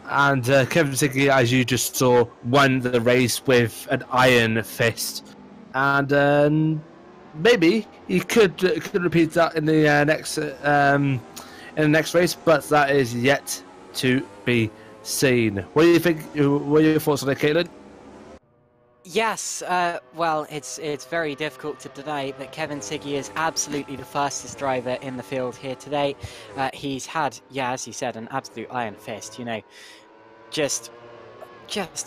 And Kevin Siggy, as you just saw, won the race with an iron fist. And maybe he could repeat that in the next race, but that is yet to be seen. What do you think? What are your thoughts on it, Caitlin? Yes, well, it's very difficult to deny that Kevin Siggy is absolutely the fastest driver in the field here today. He's had, yeah, as you said, an absolute iron fist, you know, just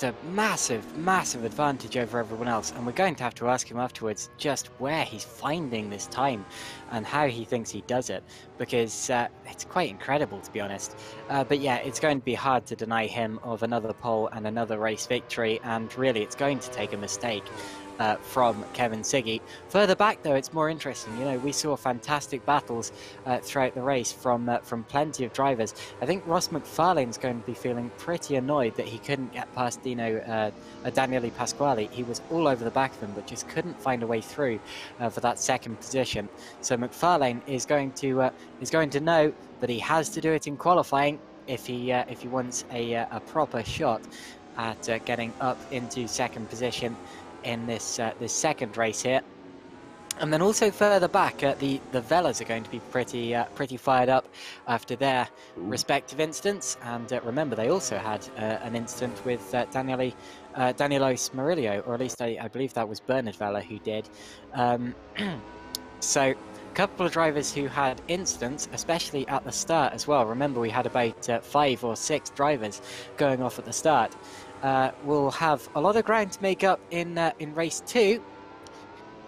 a massive advantage over everyone else, and we're going to have to ask him afterwards just where he's finding this time and how he thinks he does it, because it's quite incredible, to be honest. But yeah, it's going to be hard to deny him of another pole and another race victory, and really it's going to take a mistake from Kevin Siggy. Further back, though, it's more interesting. You know, we saw fantastic battles throughout the race from plenty of drivers. I think Ross McFarlane's going to be feeling pretty annoyed that he couldn't get past Daniele Pasquale. He was all over the back of him, but just couldn't find a way through for that second position. So McFarlane is going to know that he has to do it in qualifying if he wants a proper shot at getting up into second position in this second race here. And then also further back, the Vellas are going to be pretty fired up after their respective incidents. And remember, they also had an incident with Danilo Smarillo, or at least I believe that was Bernard Vella who did. So a couple of drivers who had incidents, especially at the start as well. Remember, we had about 5 or 6 drivers going off at the start. We'll have a lot of ground to make up in race 2,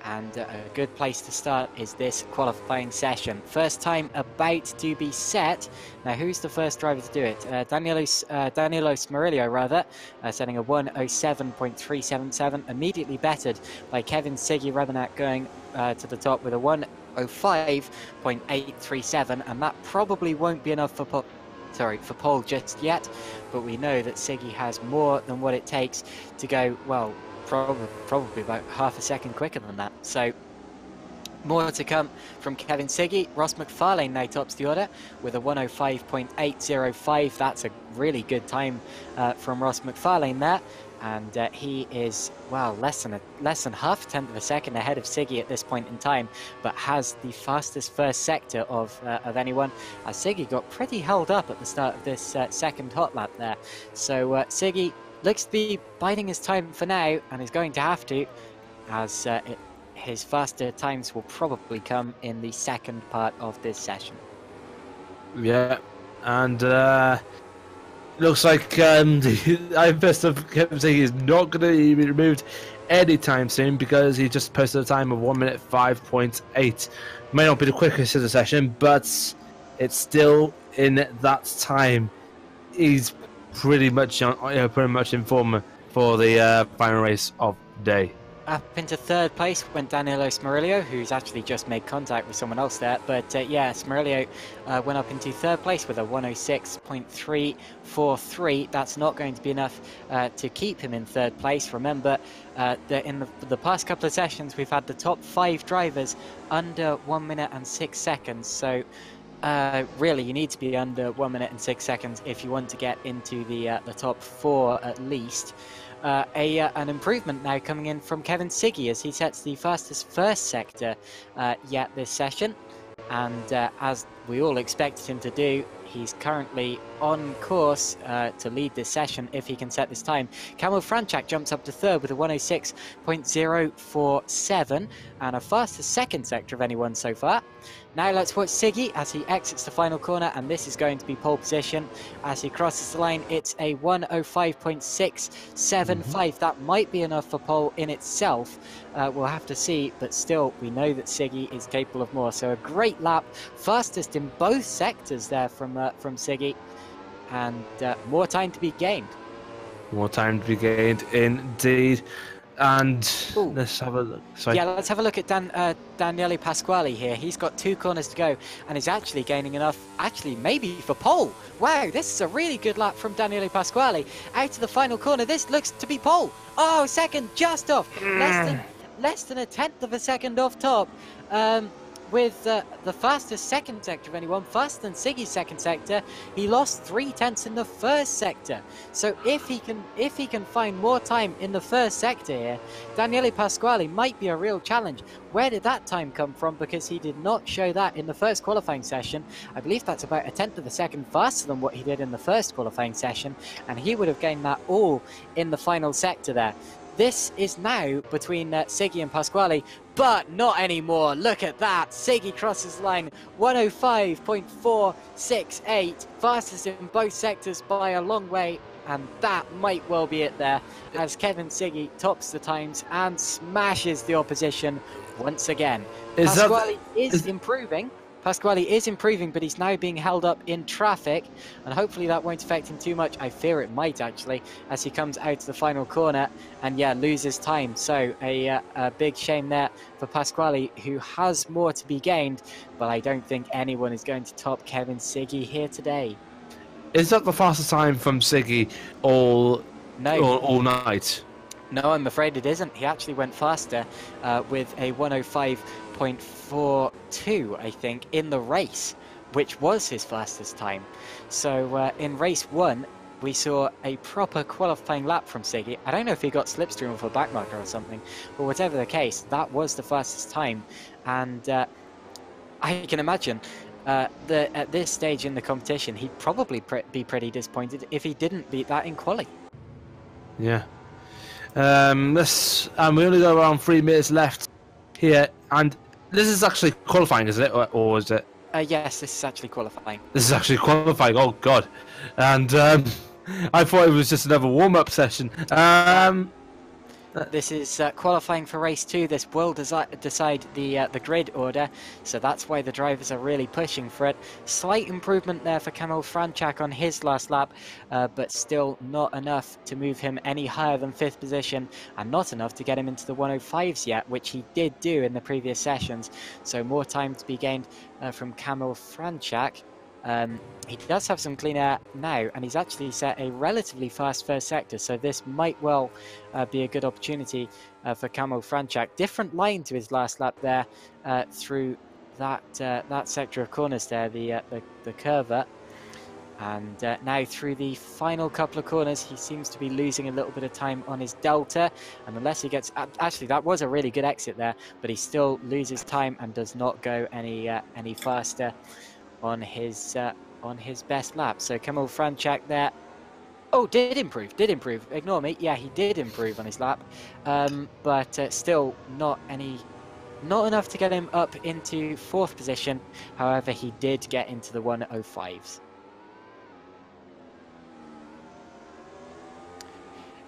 and a good place to start is this qualifying session. First time about to be set. Now, who's the first driver to do it? Danilo Smarillo, rather, setting a 1:07.377, immediately bettered by Kevin Siggy Rebenat going to the top with a 1:05.837, and that probably won't be enough for pole just yet, but we know that Siggy has more than what it takes to go, well, probably about half a second quicker than that. So more to come from Kevin Siggy. Ross McFarlane now tops the order with a 1:05.805. That's a really good time from Ross McFarlane there. And he is, well, less than half a tenth of a second ahead of Siggy at this point in time, but has the fastest first sector of anyone, as Siggy got pretty held up at the start of this second hot lap there. So Siggy looks to be biding his time for now, and is going to have to, as his faster times will probably come in the second part of this session. Yeah, and looks like I best have kept saying he's not going to be removed anytime soon, because he just posted a time of 1:05.8. May not be the quickest of the session, but it's still in that time. He's pretty much in form for the final race of the day. Up into third place went Danilo Smarillo, who's actually just made contact with someone else there. But yeah, Smarillo went up into third place with a 1:06.343. That's not going to be enough to keep him in third place. Remember that in the past couple of sessions, we've had the top 5 drivers under 1 minute and 6 seconds. So really, you need to be under 1 minute and 6 seconds if you want to get into the top 4 at least. An improvement now coming in from Kevin Siggy as he sets the fastest first sector yet this session, and as we all expected him to do, he's currently on course to lead this session if he can set this time. Kamil Franchak jumps up to third with a 1:06.047 and a fastest second sector of anyone so far. Now let's watch Siggy as he exits the final corner, and this is going to be pole position. As he crosses the line, it's a 1:05.675. That might be enough for pole in itself. We'll have to see, but still, we know that Siggy is capable of more. So a great lap, fastest in both sectors there from Siggy, and more time to be gained. More time to be gained, indeed. And let's have a look. Sorry. Yeah, let's have a look at Daniele Pasquale here. He's got 2 corners to go and is actually gaining enough, actually maybe for pole. Wow, this is a really good lap from Daniele Pasquale. Out to the final corner, this looks to be pole. Oh, second just off. Less than a tenth of a second off top. With the fastest second sector of anyone, faster than Siggy's second sector. He lost 3/10 in the first sector. So if he can find more time in the first sector here, Daniele Pasquale might be a real challenge. Where did that time come from? Because he did not show that in the first qualifying session. I believe that's about a tenth of a second faster than what he did in the first qualifying session, and he would have gained that all in the final sector there. This is now between Siggy and Pasquale, but not anymore. Look at that. Siggy crosses the line, 1:05.468. Fastest in both sectors by a long way, and that might well be it there, as Kevin Siggy tops the times and smashes the opposition once again. Pasquale is improving, Pasquale is improving, but he's now being held up in traffic, and hopefully that won't affect him too much. I fear it might, actually, as he comes out to the final corner and, yeah, loses time. So a big shame there for Pasquale, who has more to be gained, but I don't think anyone is going to top Kevin Siggy here today. Is that the fastest time from Siggy all night? No, I'm afraid it isn't. He actually went faster with a 105.42, I think, in the race, which was his fastest time. So in race 1, we saw a proper qualifying lap from Siggy. I don't know if he got slipstream off a backmarker or something, but whatever the case, that was the fastest time. And I can imagine that at this stage in the competition, he'd probably be pretty disappointed if he didn't beat that in quali. Yeah. We only got around 3 minutes left here, and this is actually qualifying, is it, or is it? Yes, this is actually qualifying. This is actually qualifying. Oh God! And I thought it was just another warm-up session. This is qualifying for race 2. This will decide the grid order, so that's why the drivers are really pushing for it. Slight improvement there for Kamil Franchak on his last lap, but still not enough to move him any higher than 5th position, and not enough to get him into the 105s yet, which he did do in the previous sessions. So more time to be gained from Kamil Franchak. He does have some clean air now, and he's actually set a relatively fast first sector, so this might well be a good opportunity for Kamil Franchak. Different line to his last lap there through that sector of corners there, the curver. And now through the final couple of corners, he seems to be losing a little bit of time on his delta, and unless he gets... Actually, that was a really good exit there, but he still loses time and does not go any faster on his best lap. So Kamil Franchak there. Oh, did improve. Ignore me. Yeah, he did improve on his lap, but still not enough to get him up into 4th position. However, he did get into the 105s.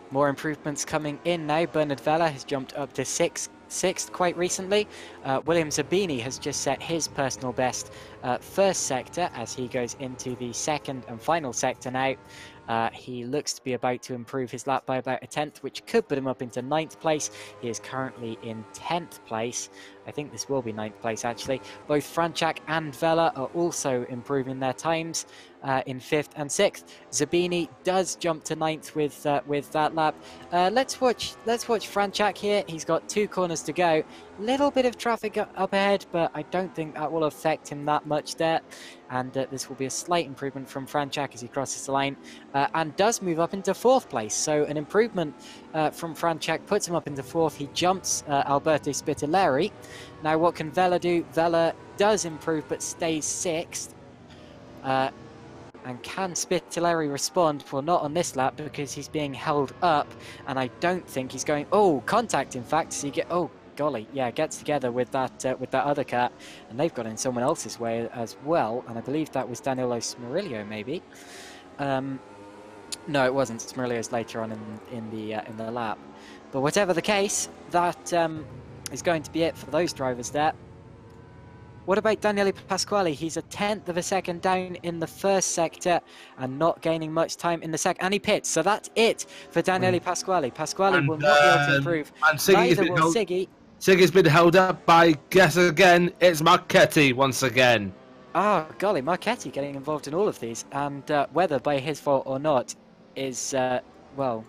More improvements coming in now. Bernard Vella has jumped up to 6th quite recently. William Zabini has just set his personal best first sector as he goes into the 2nd and final sector now. He looks to be about to improve his lap by about a 10th, which could put him up into 9th place. He is currently in 10th place. I think this will be 9th place, actually. Both Franchak and Vella are also improving their times in 5th and 6th. Zabini does jump to 9th with that lap. Let's watch Franchak here. He's got 2 corners to go. Little bit of traffic up ahead, but I don't think that will affect him that much there. And this will be a slight improvement from Franchak as he crosses the line and does move up into 4th place. So an improvement from Franchak puts him up into 4th. He jumps Alberto Spitaleri. Now what can Vella do? Vella does improve but stays 6th. And can Spitaleri respond? Well, not on this lap because he's being held up, and I don't think he's going... Oh, contact, in fact, as he Oh, golly, yeah, gets together with that other car, and they've got in someone else's way as well, and I believe that was Danilo Smerillo, maybe. No, it wasn't. Smerillo's later on in the lap. But whatever the case, that is going to be it for those drivers there. What about Daniele Pasquale? He's a 10th of a second down in the first sector and not gaining much time in the second. And he pits. So that's it for Daniele Pasquale. Pasquale will not be able to improve. And Neither will Siggy. Siggy's been held up by, guess again, it's Marchetti once again. Oh, golly, Marchetti getting involved in all of these. And whether by his fault or not is, well,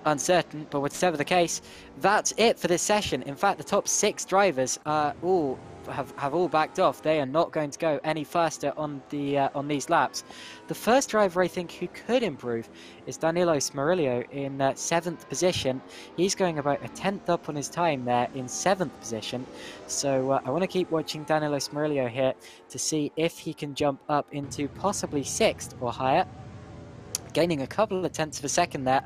uncertain. But whatever the case, that's it for this session. In fact, the top 6 drivers are all... have all backed off. They are not going to go any faster on these laps. The first driver I think who could improve is Danilo Smerillo in 7th position. He's going about a 10th up on his time there in 7th position. So I want to keep watching Danilo Smerillo here to see if he can jump up into possibly 6th or higher, gaining a couple of tenths of a second there.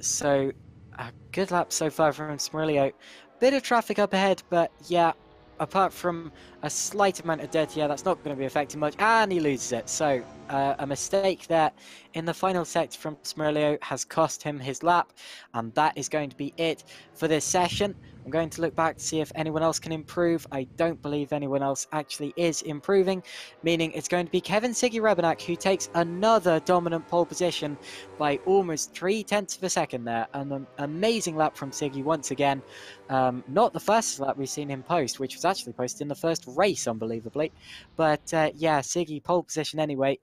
So a good lap so far from Smerillo. Bit of traffic up ahead, but yeah, apart from a slight amount of dirt, yeah, that's not going to be affecting much, and he loses it. So a mistake there in the final sector from Smerillo has cost him his lap, and that is going to be it for this session. I'm going to look back to see if anyone else can improve. I don't believe anyone else actually is improving, meaning it's going to be Kevin Siggy Rebenak who takes another dominant pole position by almost 0.3 of a second there. An amazing lap from Siggy once again. Not the fastest lap we've seen him post, which was actually posted in the first race, unbelievably. But yeah, Siggy pole position anyway,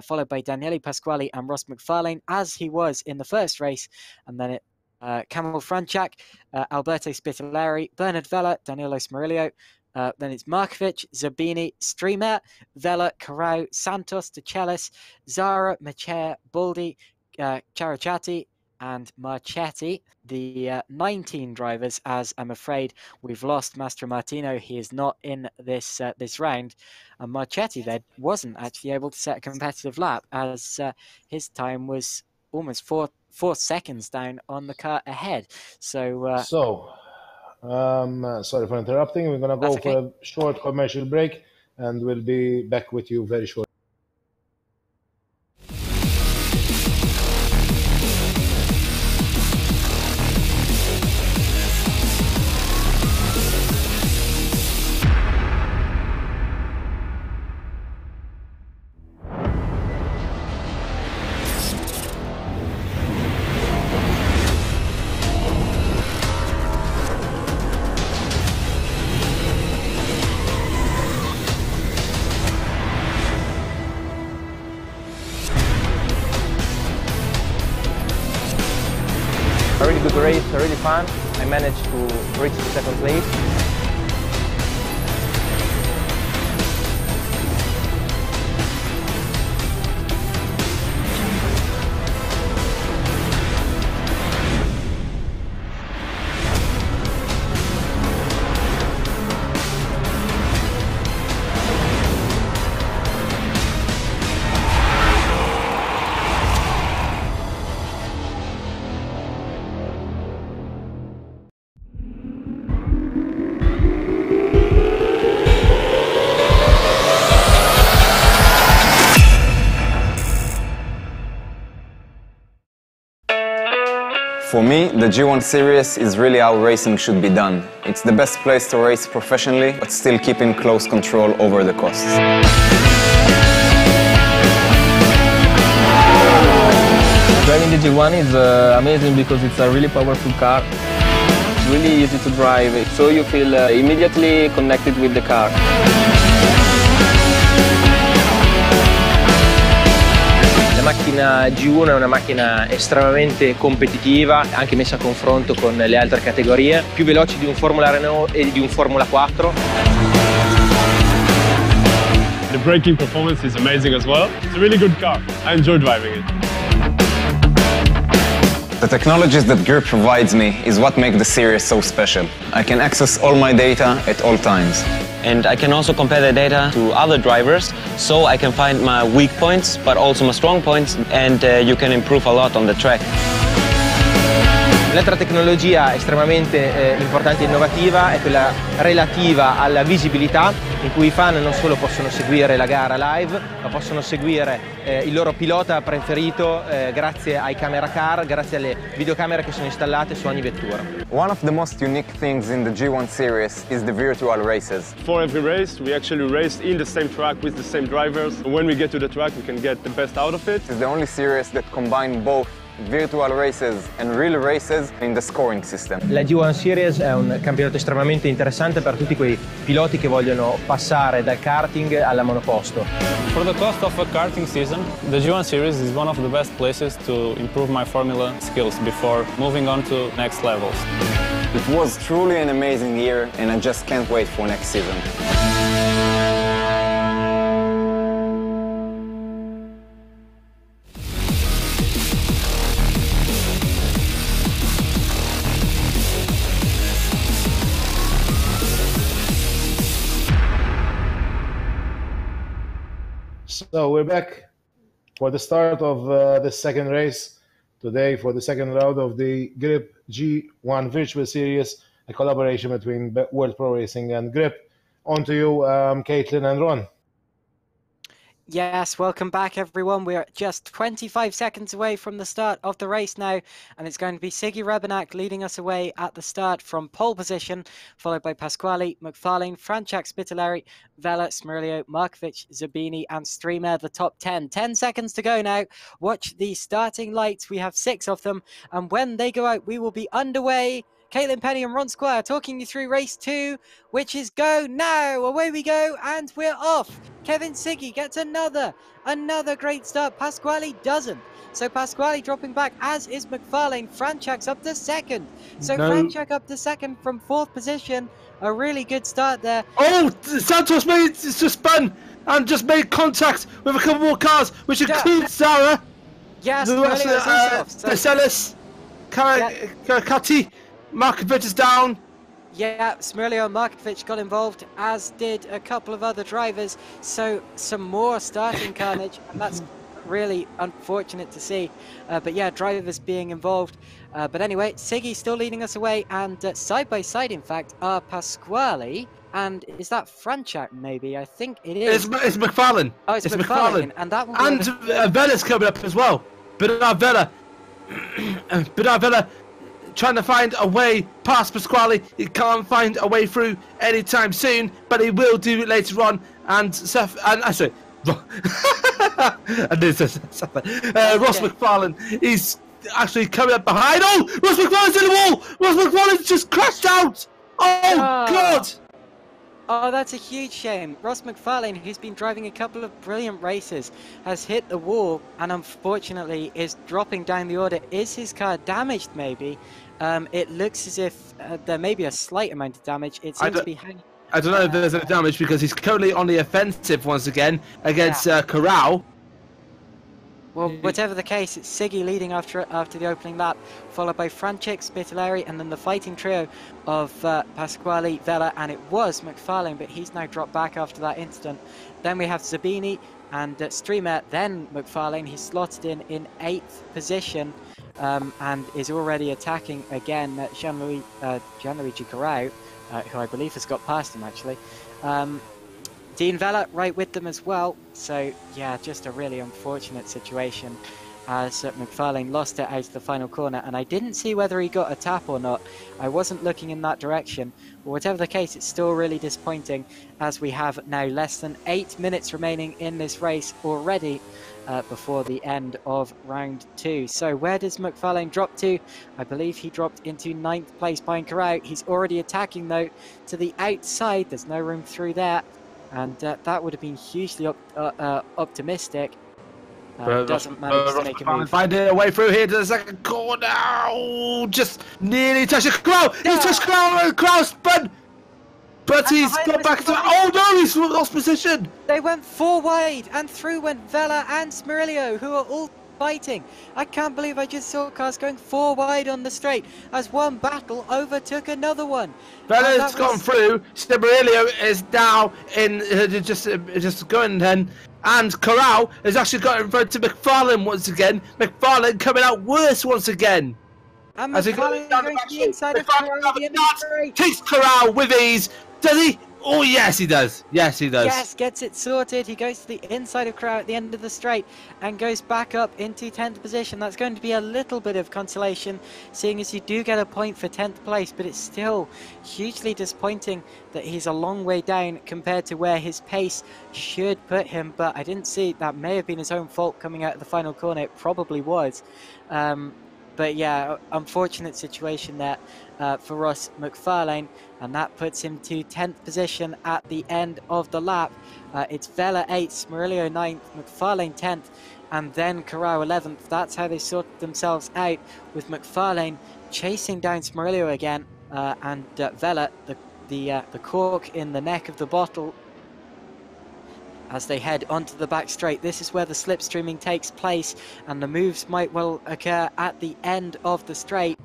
followed by Daniele Pasquale and Ross McFarlane, as he was in the first race. And then Camel Franchak, Alberto Spitaleri, Bernard Vella, Danilo Smurillo. Then it's Markovic, Zabini, Streamer, Vella, Carao, Santos, DeCellis, Zara, Macher, Baldi, Charachati, and Marchetti. The 19 drivers, as I'm afraid we've lost Mastro Martino. He is not in this this round. And Marchetti then wasn't actually able to set a competitive lap, as his time was almost four seconds down on the car ahead. So sorry for interrupting. We're going to go for a short commercial break, and we'll be back with you very shortly. A really good race, really fun. I managed to reach the second place. For me, the G1 series is really how racing should be done. It's the best place to race professionally, but still keeping close control over the costs. Driving the G1 is amazing because it's a really powerful car. It's really easy to drive, so you feel immediately connected with the car. La macchina G1 è una macchina estremamente competitiva, anche messa a confronto con le altre categorie, più veloci di un Formula Renault e di un Formula 4. The braking performance is amazing as well. It's a really good car. I enjoy driving it. The technologies that Griiip provides me is what makes the series so special. I can access all my data at all times. And I can also compare the data to other drivers, so I can find my weak points, but also my strong points, and you can improve a lot on the track. L'altra tecnologia estremamente importante e innovativa è quella relativa alla visibilità, in cui i fan non solo possono seguire la gara live, ma possono seguire il loro pilota preferito grazie ai camera car, grazie alle videocamere che sono installate su ogni vettura. One of the most unique things in the G1 series is the virtual races. For every race, we actually race in the same track with the same drivers. When we get to the track, we can get the best out of it. It's the only series that combines both virtual races and real races in the scoring system. La G1 Series è un campionato estremamente interessante per tutti quei piloti che vogliono passare dal karting alla monoposto. For the cost of a karting season, the G1 Series is one of the best places to improve my formula skills before moving on to next levels. It was truly an amazing year, and I just can't wait for next season. So we're back for the start of the second race today, for the second round of the Griiip G1 Virtual Series, a collaboration between World Pro Racing and Griiip. On to you, Caitlin and Ron. Yes, welcome back everyone. We are just 25 seconds away from the start of the race now, and it's going to be Siggy Rebenak leading us away at the start from pole position, followed by Pasquale, McFarlane, Franchak, Spitaleri, Vela, Smirillo, Markovic, Zabini, and Streamer, the top 10. 10 seconds to go now. Watch the starting lights. We have 6 of them, and when they go out, we will be underway. Caitlin Penny and Ron Squire talking you through race 2, which is go now. Away we go, and we're off. Kevin Siggy gets another great start. Pasquale doesn't. So Pasquale dropping back, as is McFarlane. Franchak's up to second. So Franchak up to second from 4th position. A really good start there. Oh, Santos just spun and just made contact with a couple more cars, which includes Zara. Yes, Deselis, Karakati. Markovic is down. Yeah, Smirillo and Markovic got involved, as did a couple of other drivers. So some more starting carnage, and that's really unfortunate to see. But yeah, drivers being involved. But anyway, Siggy still leading us away, and side by side, in fact, are Pasquale and is that Franchak? Maybe I think it is. It's McFarlane. Oh, it's McFarlane, and that will be Vela's coming up as well. Bernard Vela. Trying to find a way past Pasquale. He can't find a way through anytime soon, but he will do it later on. And Seth, and sorry, and this is Ross McFarlane. He's actually coming up behind. Oh, Ross McFarlane's in the wall. Ross McFarlane's just crashed out. Oh God. Oh, that's a huge shame. Ross McFarlane, who's been driving a couple of brilliant races, has hit the wall and unfortunately is dropping down the order. Is his car damaged, maybe? It looks as if there may be a slight amount of damage. It seems to be hanging. I don't know if there's any damage because he's currently on the offensive once again against Corral. Well, whatever the case, it's Siggy leading after the opening lap, followed by Franchak, Spitaleri, and then the fighting trio of Pasquale, Vela, and it was McFarlane, but he's now dropped back after that incident. Then we have Zabini and Streamer, then McFarlane. He's slotted in 8th position and is already attacking again Gianluigi Corrao, who I believe has got past him actually. Dean Vela right with them as well. So yeah, just a really unfortunate situation as McFarlane lost it out of the final corner, and I didn't see whether he got a tap or not. I wasn't looking in that direction, but whatever the case, it's still really disappointing as we have now less than 8 minutes remaining in this race already before the end of round 2. So where does McFarlane drop to? I believe he dropped into 9th place behind Corral. He's already attacking though to the outside. There's no room through there. And that would have been hugely optimistic. Doesn't manage to make a move. Find a way through here to the second corner. Oh, just nearly touched the Crow. He touched Crow spun. But he's got back to. Oh no, he's lost position. They went 4 wide, and through went Vela and Smirillo, who are all fighting. I can't believe I just saw cars going 4 wide on the straight as one battle overtook another one. Vela's gone through. Smirillo is now in just going then. And Corral has actually got in front of McFarlane once again. McFarlane coming out worse once again. And McFarlane going to the inside of Corral. Takes Corral with ease. Does he? Oh yes, he does. Yes, he does. Yes, gets it sorted. He goes to the inside of Corral at the end of the straight and goes back up into 10th position. That's going to be a little bit of consolation, seeing as you do get a point for 10th place, but it's still hugely disappointing that he's a long way down compared to where his pace should put him. But I didn't see, that may have been his own fault coming out of the final corner. It probably was. But yeah, unfortunate situation there for Ross McFarlane, and that puts him to 10th position at the end of the lap. It's Vela 8th, Smirillo 9th, McFarlane 10th, and then Corral 11th. That's how they sorted themselves out, with McFarlane chasing down Smirillo again, and Vela, the cork in the neck of the bottle, as they head onto the back straight. This is where the slipstreaming takes place, and the moves might well occur at the end of the straight.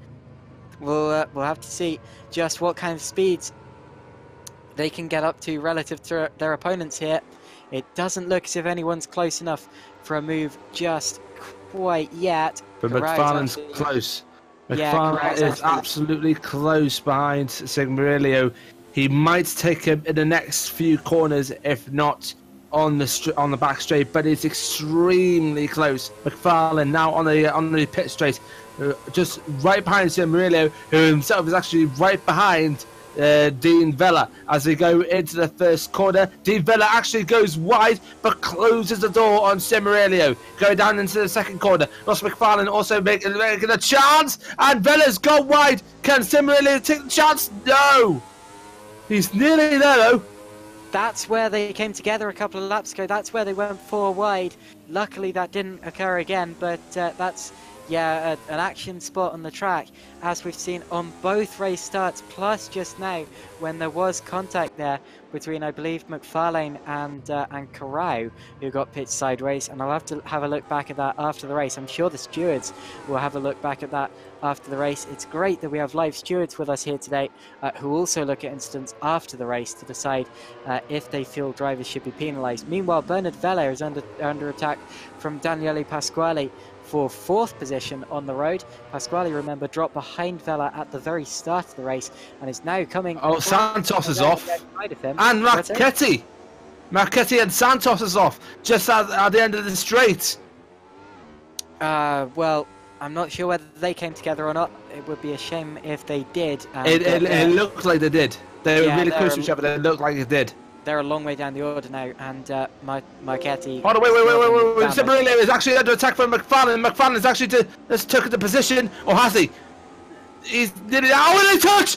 We'll have to see just what kind of speeds they can get up to relative to their opponents here. It doesn't look as if anyone's close enough for a move just quite yet. But McFarlane's close. McFarlane is absolutely close behind Smirillo. He might take him in the next few corners, if not on the back straight, but it's extremely close. McFarlane now on the pit straight, just right behind Cimarillo, who himself is actually right behind Dean Vella as they go into the first corner. Dean Vella actually goes wide but closes the door on Cimarillo. Going down into the second corner. Ross McFarlane also making a chance, and Vella's gone wide. Can Cimarillo take the chance? No! He's nearly there though. That's where they came together a couple of laps ago. That's where they went 4 wide. Luckily that didn't occur again, but that's an action spot on the track, as we've seen on both race starts, plus just now when there was contact there between, I believe, McFarlane and Corrao, who got pitched sideways. And I'll have to have a look back at that after the race. I'm sure the stewards will have a look back at that after the race. It's great that we have live stewards with us here today who also look at incidents after the race to decide if they feel drivers should be penalised. Meanwhile, Bernard Vella is under attack from Daniele Pasquale for 4th position on the road. Pasquale, remember, dropped behind Vella at the very start of the race and is now coming... Oh, Santos is off. And Marchetti! Marchetti and Santos is off, just at the end of the straight. Well, I'm not sure whether they came together or not. It would be a shame if they did. It looked like they did. They were really close to each other, it looked like it did. They're a long way down the order now, and Marchetti... Oh, no, wait. Cimarillo is actually under attack from McFarlane. McFarlane is actually took the position, or has he? He's nearly... Oh, they touch!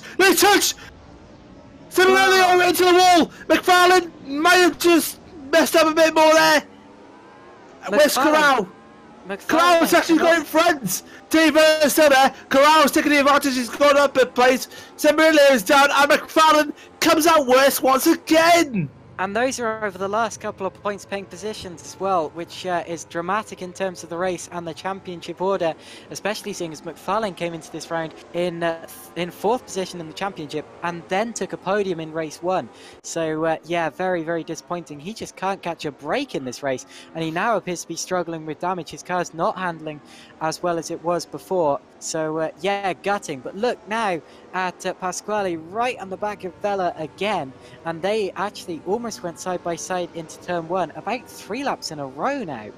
Cimarillo into the wall! McFarlane might have just messed up a bit more there. Where's Corrao? Corral's actually got in front. David is still there. Corral's taking the advantage. He's gone up in place. Cimarillo is down, and McFarlane comes out worse once again. And those are over the last couple of points paying positions as well, which is dramatic in terms of the race and the championship order, especially seeing as McFarlane came into this round in 4th position in the championship and then took a podium in race 1. So very, very disappointing. He just can't catch a break in this race, and he now appears to be struggling with damage. His car's not handling as well as it was before. So gutting. But look now at Pasquale right on the back of Vella again, and they actually almost went side by side into turn 1 about 3 laps in a row now.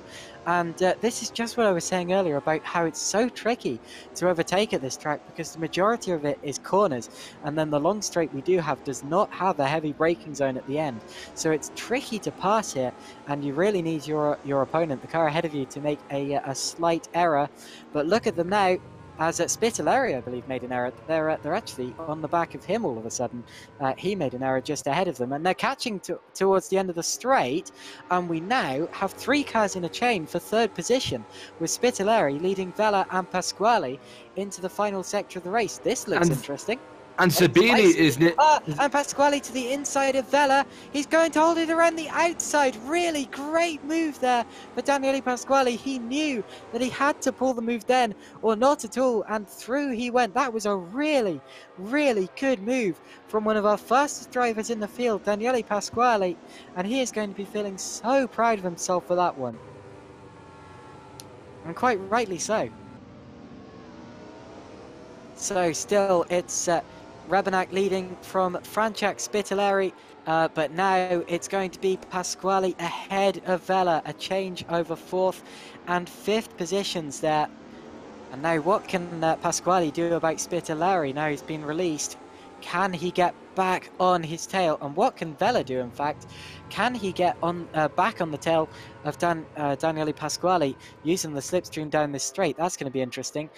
And this is just what I was saying earlier about how it's so tricky to overtake at this track, because the majority of it is corners, and then the long straight we do have does not have a heavy braking zone at the end. So it's tricky to pass here, and you really need your opponent, the car ahead of you, to make a slight error. But look at them now. As Spitaleri, I believe, made an error. They're actually on the back of him all of a sudden. He made an error just ahead of them, and they're catching towards the end of the straight. And we now have 3 cars in a chain for 3rd position, with Spitaleri leading Vella and Pasquale into the final sector of the race. This looks interesting. And Sabini is... and Pasquale to the inside of Vella. He's going to hold it around the outside. Really great move there for Daniele Pasquale. He knew that he had to pull the move then, or not at all, and through he went. That was a really, really good move from one of our fastest drivers in the field, Daniele Pasquale, and he is going to be feeling so proud of himself for that one. And quite rightly so. So still, it's... Rabenac leading from Franciac Spitaleri, but now it's going to be Pasquale ahead of Vella, a change over 4th and 5th positions there. And now what can Pasquale do about Spitaleri now he's been released? Can he get back on his tail? And what can Vella do, in fact? Can he get on back on the tail of Daniele Pasquale using the slipstream down this straight? That's going to be interesting.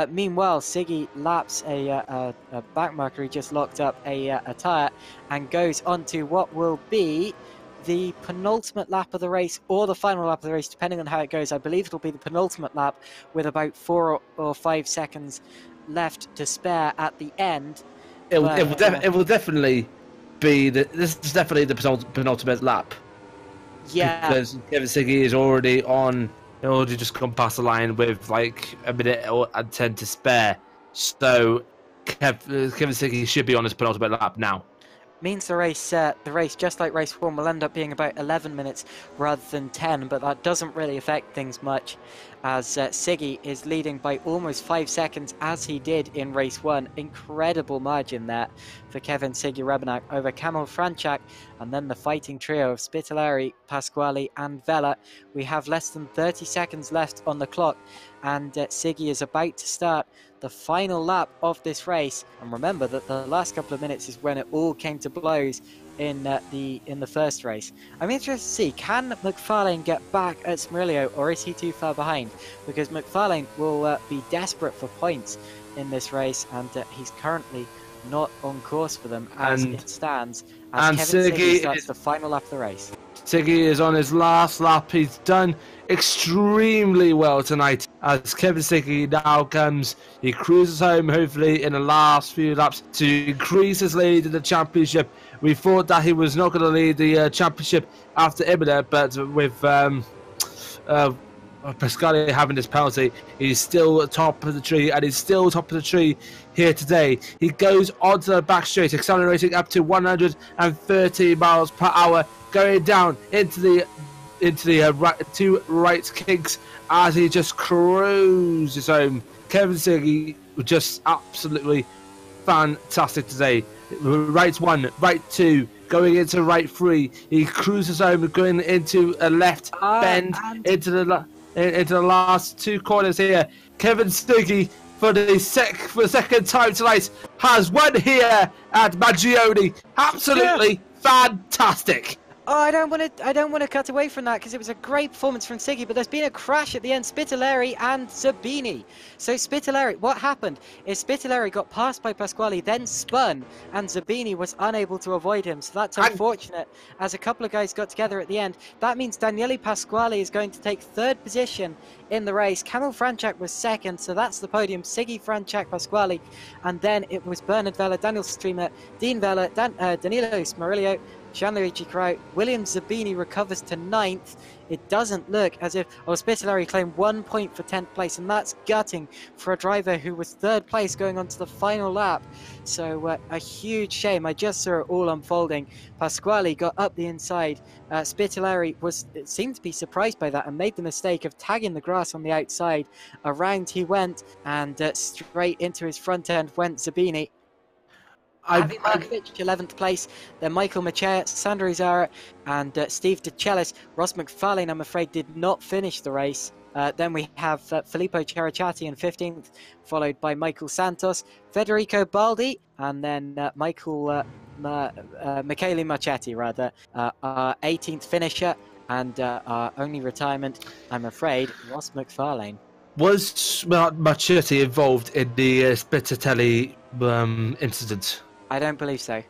Meanwhile, Siggy laps a back marker. He just locked up a tyre and goes on to what will be the penultimate lap of the race, or the final lap of the race, depending on how it goes. I believe it'll be the penultimate lap with about 4 or 5 seconds left to spare at the end. It will definitely be this is definitely the penultimate lap. Yeah, because Kevin Siggy is already just gone past the line with like a minute and 10 to spare. So Kevin Siggy should be on his penultimate lap now. means the race, just like race 1, will end up being about 11 minutes rather than 10, but that doesn't really affect things much, as Siggy is leading by almost 5 seconds, as he did in race 1. Incredible margin there for Kevin Siggy Rebenak over Kamil Franchak, and then the fighting trio of Spitaleri, Pasquale and Vela. We have less than 30 seconds left on the clock, and Siggy is about to start the final lap of this race. And remember that the last couple of minutes is when it all came to blows in the first race. I'm interested to see, can McFarlane get back at Smerillo, or is he too far behind? Because McFarlane will be desperate for points in this race, and he's currently not on course for them as it stands, as Kevin Siggy starts the final lap of the race. Siggy is on his last lap. He's done extremely well tonight, as Kevin Siggy now comes. He cruises home, hopefully, in the last few laps to increase his lead in the championship. We thought that he was not going to lead the championship after Imola, but with Pasquale having this penalty, he's still top of the tree, and he's still top of the tree here today. He goes onto the back straight, accelerating up to 130 miles per hour, going down into the two right kinks as he just cruises home. Kevin Siggy was just absolutely fantastic today. Right 1, right 2, going into right 3. He cruises home, going into a left bend into the last 2 corners here. Kevin Siggy, for the second time tonight, has won here at Magione. Absolutely fantastic. Oh, I don't want to cut away from that, because it was a great performance from Siggy, but there's been a crash at the end. Spitaleri and Zabini. So Spitaleri, what happened is Spitaleri got passed by Pasquale, then spun, and Zabini was unable to avoid him. So that's unfortunate, as a couple of guys got together at the end. That means Daniele Pasquale is going to take 3rd position in the race. Kamil Franchak was 2nd, so that's the podium. Siggy, Franchak, Pasquale, and then it was Bernard Vela, Daniel Streamer, Dean Vela, Danilo Smerillo, Gianluigi Crow. William Zabini recovers to 9th. It doesn't look as if... Oh, Spitaleri claimed 1 point for 10th place, and that's gutting for a driver who was 3rd place going on to the final lap. So a huge shame. I just saw it all unfolding. Pasquale got up the inside. Spitaleri seemed to be surprised by that and made the mistake of tagging the grass on the outside. Around he went, and straight into his front end went Zabini. Avi Markovic, 11th place. Then Michael Machea, Sandro Zara, and Steve DeCellis. Ross McFarlane, I'm afraid, did not finish the race. Then we have Filippo Cerachati in 15th, followed by Michael Santos, Federico Baldi, and then Michele Marchetti, rather, our 18th finisher, and our only retirement, I'm afraid, Ross McFarlane. Was Marchetti involved in the Spitatelli incident? I don't believe so.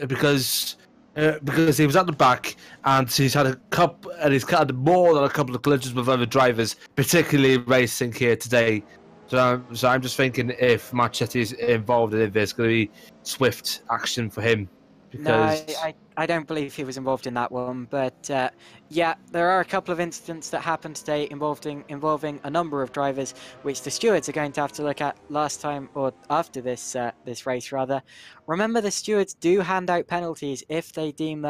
Because he was at the back, and he's had had more than a couple of collisions with other drivers, particularly racing here today. So I'm just thinking if Marchetti is involved, and if there's going to be swift action for him. Because... No, I don't believe he was involved in that one, but yeah, there are a couple of incidents that happened today involving a number of drivers, which the stewards are going to have to look at last time, or after this race rather. Remember, the stewards do hand out penalties if they deem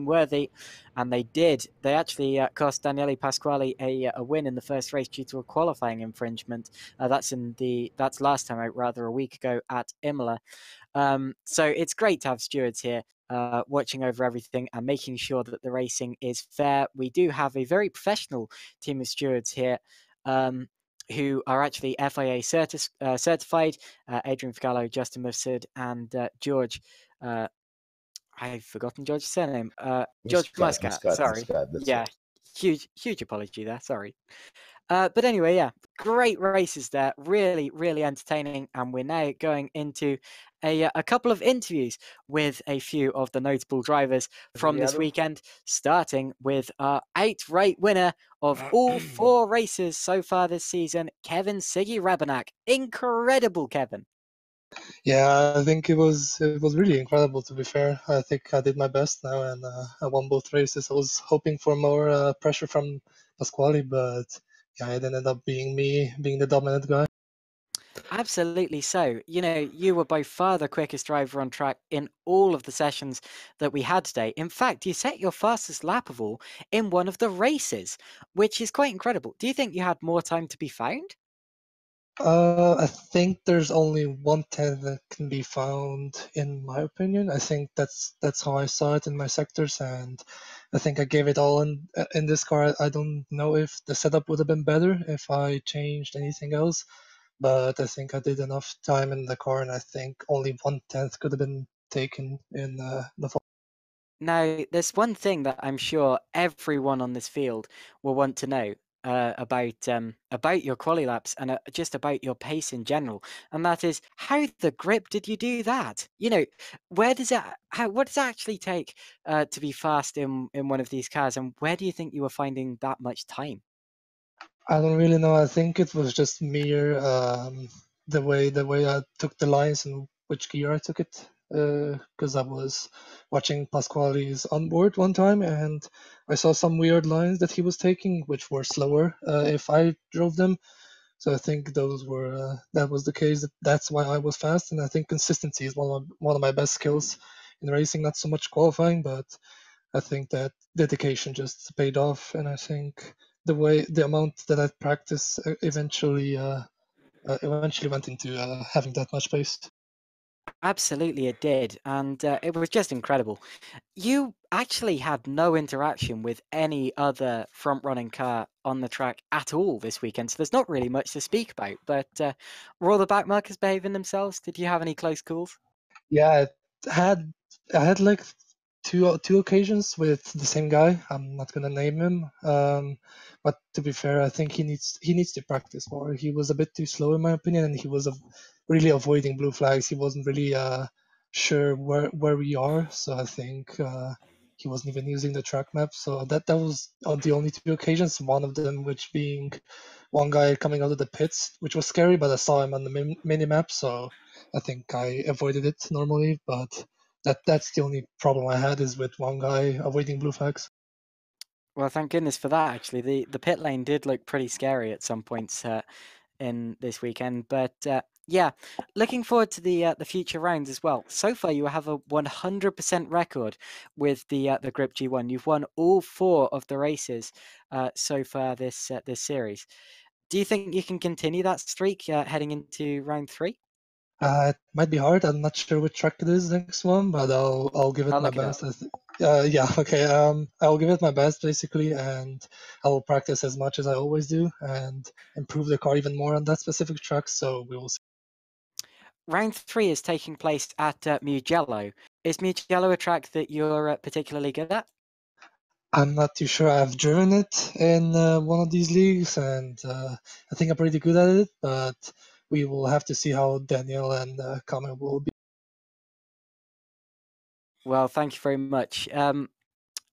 worthy, and they did. They actually cost Daniele Pasquale a win in the first race due to a qualifying infringement. That's last time out, rather, a week ago at Imola. So it's great to have stewards here watching over everything and making sure that the racing is fair. We do have a very professional team of stewards here who are actually FIA certified. Adrian Figallo, Justin Mifsud, and George. I've forgotten George's surname. George Muscat. Sorry. Yeah, huge apology there. Sorry. But anyway, yeah, great races there. Really, really entertaining. And we're now going into a couple of interviews with a few of the notable drivers from this weekend, starting with our outright winner of all 4 races so far this season, Kevin Siggy Rebenak. Incredible, Kevin. Yeah, I think it was really incredible, to be fair. I think I did my best now, and I won both races. I was hoping for more pressure from Pasquale, but yeah, it ended up being me being the dominant guy. Absolutely so. You know, you were by far the quickest driver on track in all of the sessions that we had today. In fact, you set your fastest lap of all in one of the races, which is quite incredible. Do you think you had more time to be found? I think there's only 1/10 that can be found, in my opinion. I think that's how I saw it in my sectors, and I think I gave it all in this car. I don't know if the setup would have been better if I changed anything else, but I think I did enough time in the car, and I think only 1/10 could have been taken in the fall. Now, there's one thing that I'm sure everyone on this field will want to know about your quali laps and just about your pace in general, and that is how the grip did you do that? You know, where does it what does it actually take to be fast in one of these cars, and where do you think you were finding that much time? I don't really know. I think it was just mere the way I took the lines and which gear I took it. Because I was watching Pasquale's onboard one time and I saw some weird lines that he was taking, which were slower if I drove them. So I think those were that was the case. That's why I was fast, and I think consistency is one of my best skills in racing. Not so much qualifying, but I think that dedication just paid off, and I think the amount that I practiced eventually went into having that much pace. Absolutely, it did, and it was just incredible. You actually had no interaction with any other front-running car on the track at all this weekend, so there's not really much to speak about. But were all the backmarkers behaving themselves? Did you have any close calls? Yeah, had I had like two occasions with the same guy. I'm not gonna name him, but to be fair, I think he needs to practice more. He was a bit too slow in my opinion, and he was really avoiding blue flags. He wasn't really sure where we are, so I think he wasn't even using the track map. So that was on the only two occasions. One of them, which being one guy coming out of the pits, which was scary, but I saw him on the mini map, so I think I avoided it normally. But that's the only problem I had is with one guy avoiding blue flags. Well, thank goodness for that. Actually, the pit lane did look pretty scary at some points in this weekend. But yeah, looking forward to the future rounds as well. So far, you have a 100% record with the Griiip G1. You've won all 4 of the races so far this series. Do you think you can continue that streak heading into round 3? It might be hard. I'm not sure which track it is next one, but I'll give it I'll my look it up. best. Yeah, okay. I'll give it my best basically, and I will practice as much as I always do and improve the car even more on that specific track. So we will see. Round 3 is taking place at Mugello. Is Mugello a track that you're particularly good at? I'm not too sure. I've driven it in one of these leagues, and I think I'm pretty good at it. But we will have to see how Daniel and Kame will be. Well, thank you very much.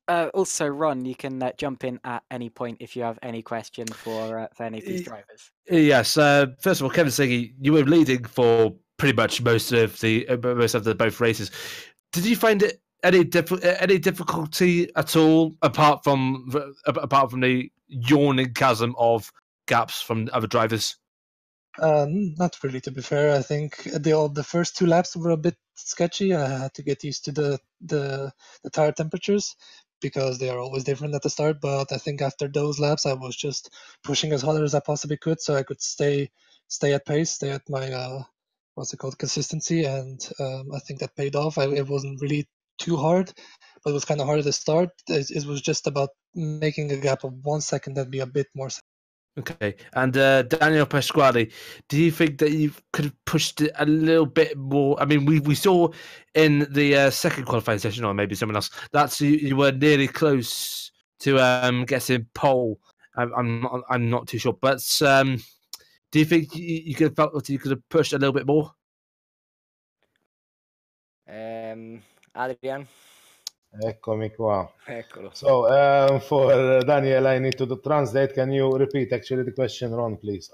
Also, Ron, you can jump in at any point if you have any question for any of these drivers. Yes. First of all, Kevin Siggy, you were leading for pretty much most of the both races. Did you find it any difficulty at all apart from the yawning chasm of gaps from other drivers? Not really, to be fair. I think the first 2 laps were a bit sketchy. I had to get used to the tire temperatures because they are always different at the start. But I think after those laps, I was just pushing as hard as I possibly could, so I could stay at pace, stay at my what's it called, consistency, and I think that paid off. It wasn't really too hard, but it was kind of hard at the start. It was just about making a gap of 1 second and be a bit more. Okay, and Daniel Pasquale, do you think that you could have pushed it a little bit more? I mean, we saw in the second qualifying session, or maybe someone else, that you were nearly close to getting pole. I'm not too sure, but do you think you could have felt that you could have pushed a little bit more? Adrian, Eccomi qua. eccolo. So for Daniel, I need to translate. Can you repeat actually the question, Ron, please?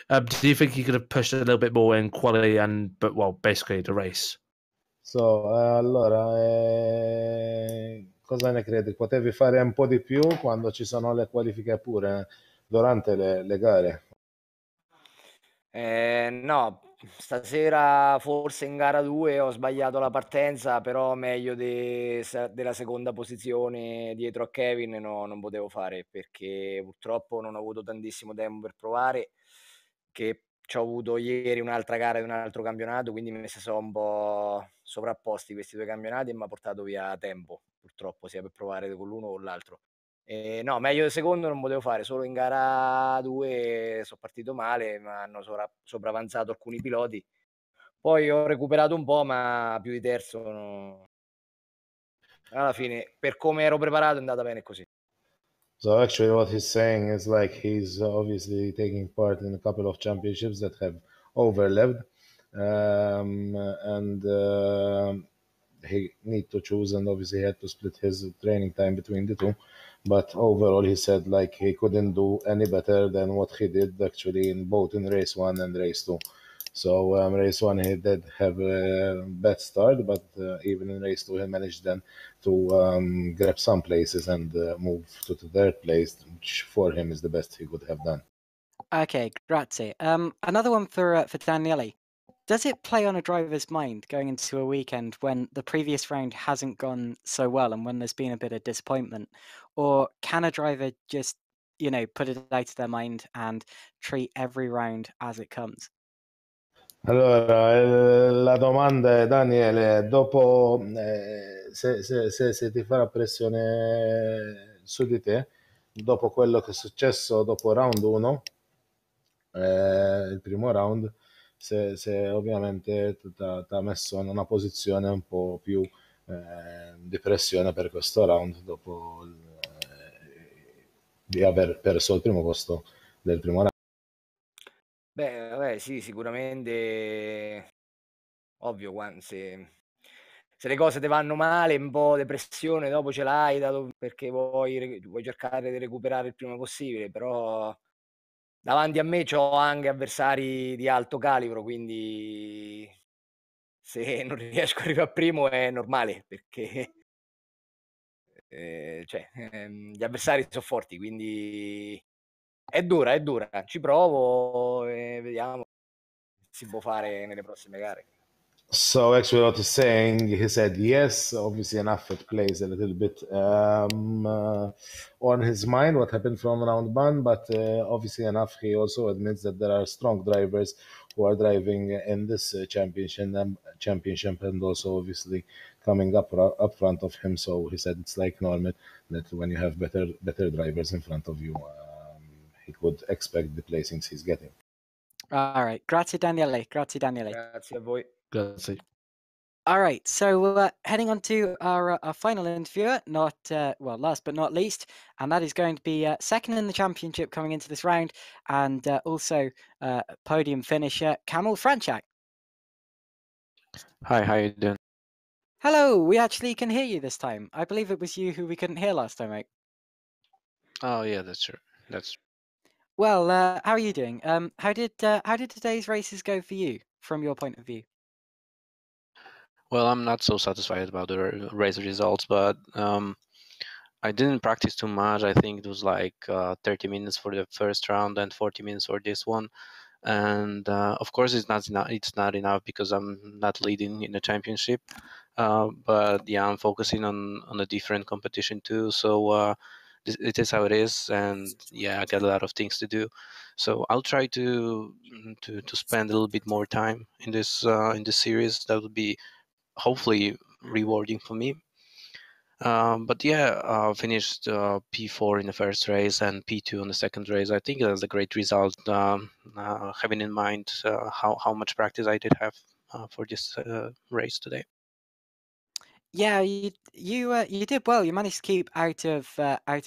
Do you think you could have pushed a little bit more in quality but basically the race? So, allora, cosa ne credi? Potevi fare un po' di più quando ci sono le qualifiche pure durante le gare? No, stasera forse in gara 2 ho sbagliato la partenza, però meglio della seconda posizione dietro a Kevin non potevo fare, perché purtroppo non ho avuto tantissimo tempo per provare, che ci ho avuto ieri un'altra gara di un altro campionato, quindi mi si sono un po' sovrapposti questi due campionati e mi ha portato via tempo, purtroppo, sia per provare con l'uno o con l'altro. No, meglio del secondo non potevo fare, solo in gara 2 sono partito male, mi hanno sopravanzato alcuni piloti. Poi ho recuperato un po', ma più di terzo alla fine, per come ero preparato, è andata bene così. So actually, what he's saying is like he's obviously taking part in a couple of championships that have overlapped, and he need to choose, and obviously he had to split his training time between the two. But overall, he said like he couldn't do any better than what he did actually in both in race 1 and race 2. So race 1 he did have a bad start, but even in race 2 he managed then to grab some places and move to the third place, which for him is the best he could have done. Okay, grazie. Another one for Daniele. Does it play on a driver's mind going into a weekend when the previous round hasn't gone so well and when there's been a bit of disappointment? Or can a driver just, put it out of their mind and treat every round as it comes? Allora, la domanda è, Daniele, dopo se ti farà pressione su di te, dopo quello che è successo dopo round 1, il primo round, se ovviamente ti ha messo in una posizione un po' più di pressione per questo round, dopo di aver perso il primo posto del primo round. Beh, vabbè, sì, sicuramente, ovvio, se le cose ti vanno male, un po' depressione dopo ce l'hai, perché vuoi cercare di recuperare il prima possibile, però davanti a me c'ho anche avversari di alto calibro, quindi se non riesco a arrivare primo è normale, perché gli avversari sono forti, quindi è dura, ci provo e vediamo che si può fare nelle prossime gare. So actually, what he's saying, he said yes. Obviously, enough it plays a little bit on his mind what happened from round 1, but obviously enough he also admits that there are strong drivers who are driving in this championship, and also obviously coming up front of him. So he said it's like normal that when you have better drivers in front of you, he could expect the placings he's getting. All right. Grazie, Daniele. Grazie a voi. Grazie. All right, so heading on to our final interviewer, last but not least, and that is going to be second in the championship coming into this round, and also podium finisher, Kamil Franchak. Hi, how you doing? Hello, we actually can hear you this time. I believe it was you who we couldn't hear last time, mate. Oh yeah, that's true. Well, how are you doing? How did today's races go for you, from your point of view? Well, I'm not so satisfied about the race results, but I didn't practice too much. I think it was like 30 minutes for the first round and 40 minutes for this one. And of course, it's not enough because I'm not leading in the championship. But yeah, I'm focusing on a different competition too. So it is how it is, and yeah, I got a lot of things to do. So I'll try to spend a little bit more time in this series. That would be hopefully rewarding for me. But yeah, finished P4 in the first race and P2 on the second race. I think that's a great result, having in mind how much practice I did have for this race today. Yeah, you did well. You managed to keep out of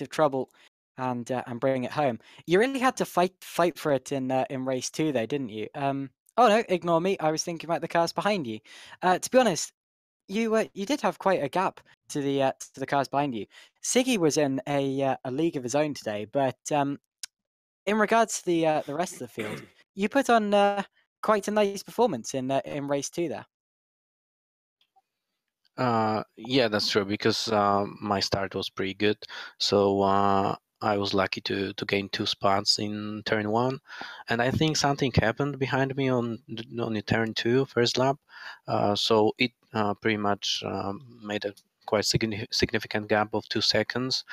trouble and bring it home. You really had to fight for it in race 2, though, didn't you? Oh no, ignore me. I was thinking about the cars behind you. To be honest, you did have quite a gap to the cars behind you. Siggy was in a league of his own today, but in regards to the rest of the field, you put on quite a nice performance in race 2 there. Yeah, that's true, because my start was pretty good. So I was lucky to gain 2 spots in turn 1, and I think something happened behind me on the turn 2 first lap, so it pretty much made a quite significant gap of 2 seconds.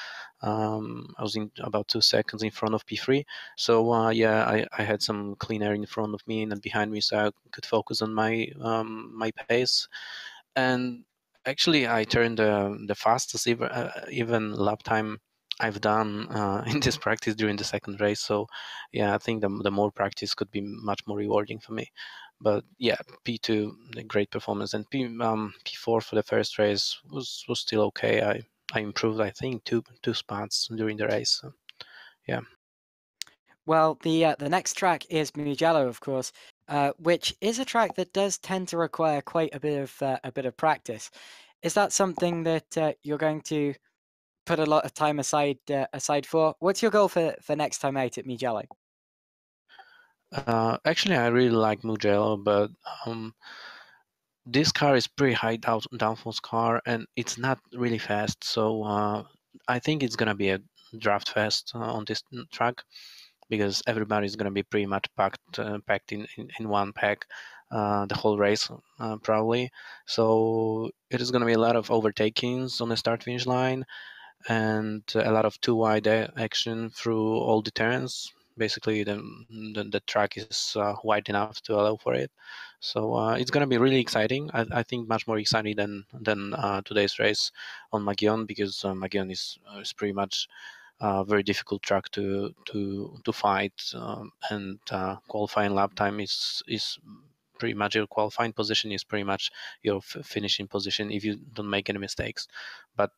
I was in about 2 seconds in front of P3, so yeah, I had some clean air in front of me and behind me, so I could focus on my my pace. And actually, I turned the fastest even lap time I've done in this practice during the second race. So yeah, I think the more practice could be much more rewarding for me. But yeah, P2, a great performance, and P4 for the first race was still okay. I improved, I think, two spots during the race. So, yeah. Well, the next track is Mugello, of course, which is a track that does tend to require quite a bit of practice. Is that something that you're going to put a lot of time aside for? What's your goal for next time out at Mugello? Actually, I really like Mugello, but this car is pretty high downforce car, and it's not really fast. So I think it's gonna be a draft fest on this track, because everybody's gonna be pretty much packed in one pack the whole race probably. So it is gonna be a lot of overtakings on the start finish line, and a lot of too wide action through all the turns. Basically, the track is wide enough to allow for it. So it's going to be really exciting. I think much more exciting than today's race on Magion, because Magion is pretty much a very difficult track to fight, and qualifying lap time is pretty much your qualifying position is pretty much your finishing position if you don't make any mistakes. But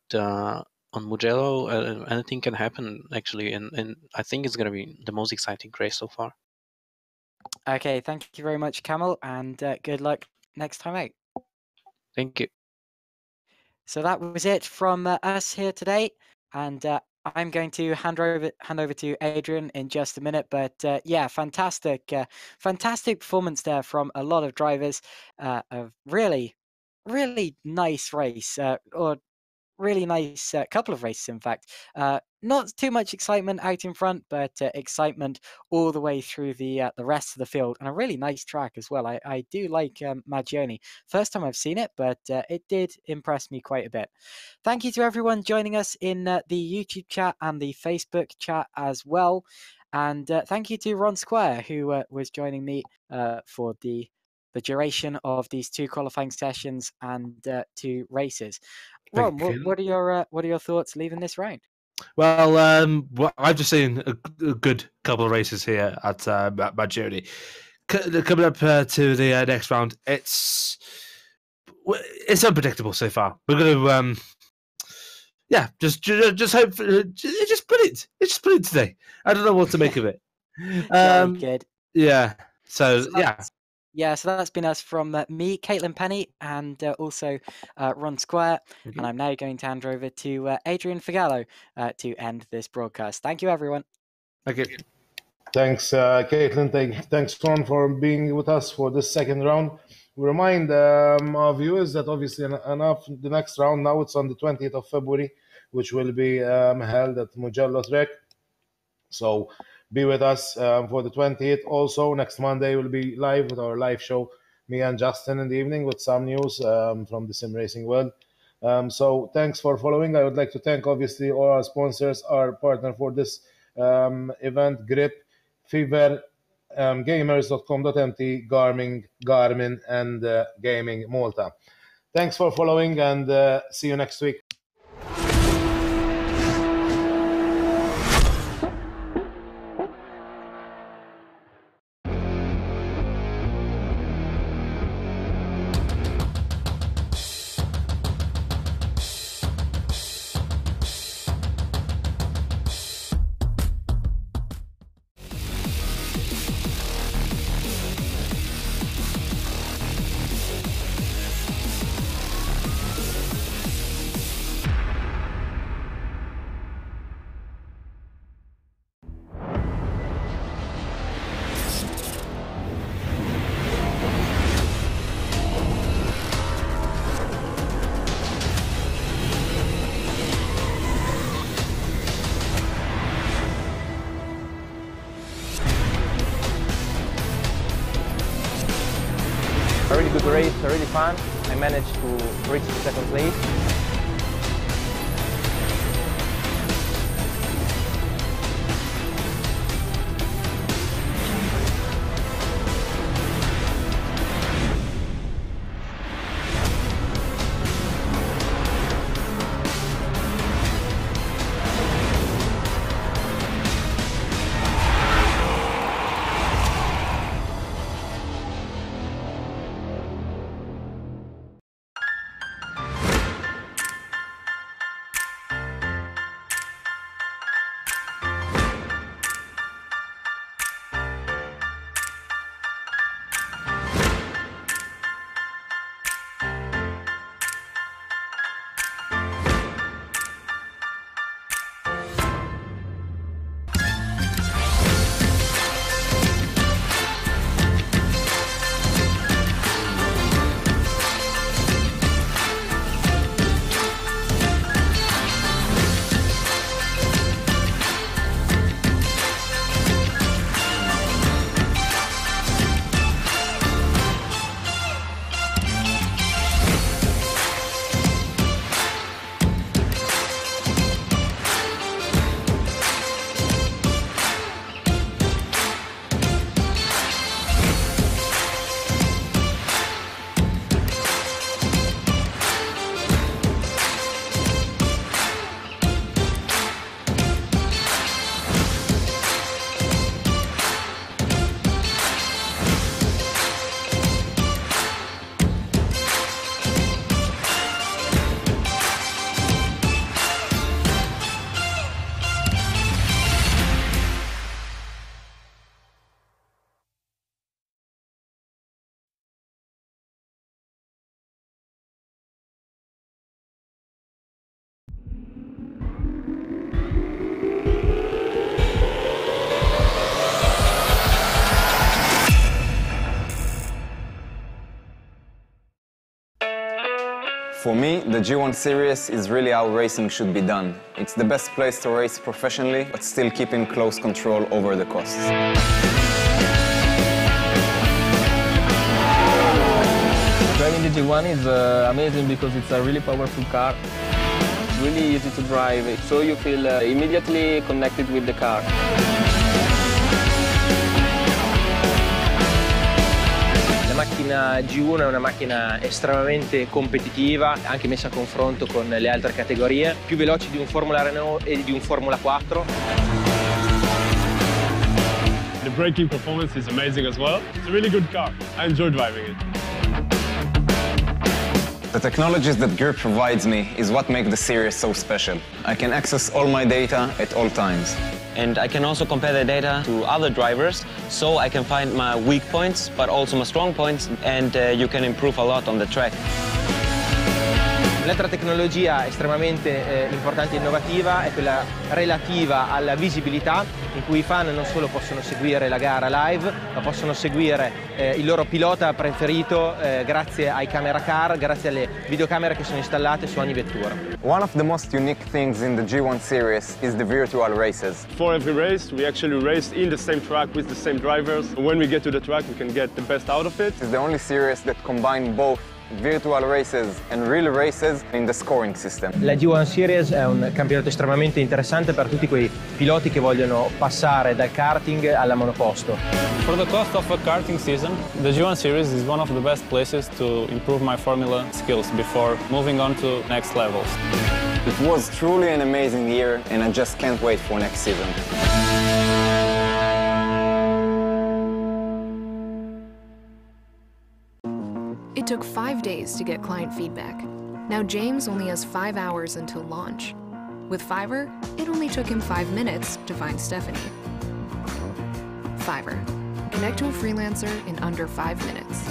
on Mugello, anything can happen actually, and I think it's going to be the most exciting race so far. Okay, thank you very much, Camel, and good luck next time out. Thank you. So that was it from us here today, and I'm going to hand over to Adrian in just a minute. But yeah, fantastic performance there from a lot of drivers. A really nice race, or really nice couple of races, in fact. Not too much excitement out in front, but excitement all the way through the rest of the field, and a really nice track as well. I do like Magione. First time I've seen it, but it did impress me quite a bit. Thank you to everyone joining us in the YouTube chat and the Facebook chat as well. And thank you to Ron Square, who was joining me for the duration of these 2 qualifying sessions and 2 races. Ron, what are your thoughts leaving this round? Well, I've just seen a good couple of races here at Magione. Coming up to the next round, it's unpredictable so far. We're going to, yeah, just hope. It's just brilliant. It's just brilliant today. I don't know what to make of it. Good. Yeah. So yeah. Yeah, so that's been us from me, Caitlin Penny, and also Ron Square. And I'm now going to hand over to Adrian Figallo to end this broadcast. Thank you, everyone. Thank you. Thanks, Caitlin. Thanks, Ron, for being with us for this second round. We remind our viewers that obviously the next round, now it's on the 20th of February, which will be held at Mugello Trek. So be with us for the 20th. Also, next Monday we'll be live with our live show, me and Justin in the evening, with some news from the sim racing world. So thanks for following. I would like to thank obviously all our sponsors, our partner for this event, Griiip, Fever, Gamers.com.mt, Garmin, and Gaming Malta. Thanks for following, and see you next week. race really fun. I managed to reach the second place. For me, the G1 series is really how racing should be done. It's the best place to race professionally, but still keeping close control over the costs. Driving the G1 is amazing because it's a really powerful car. It's really easy to drive, so you feel immediately connected with the car. La macchina G1 è una macchina estremamente competitiva, anche messa a confronto con le altre categorie, più veloci di un Formula Renault e di un Formula 4. The braking performance is amazing as well. It's a really good car. I enjoy driving it. The technologies that Griiip provides me is what makes the series so special. I can access all my data at all times. And I can also compare the data to other drivers, so I can find my weak points, but also my strong points, and you can improve a lot on the track. L'altra tecnologia estremamente importante e innovativa è quella relativa alla visibilità, in cui i fan non solo possono seguire la gara live, ma possono seguire il loro pilota preferito grazie ai camera car, grazie alle videocamere che sono installate su ogni vettura. One of the most unique things in the G1 series is the virtual races. For every race, we actually race in the same track with the same drivers. When we get to the track, we can get the best out of it. It's the only series that combines both virtual races and real races in the scoring system. La G1 Series è un campionato estremamente interessante per tutti quei piloti che vogliono passare dal karting alla monoposto. For the cost of a karting season, the G1 Series is one of the best places to improve my formula skills before moving on to next levels. It was truly an amazing year and I just can't wait for next season. It took 5 days to get client feedback. Now James only has 5 hours until launch. With Fiverr, it only took him 5 minutes to find Stephanie. Fiverr. Connect to a freelancer in under 5 minutes.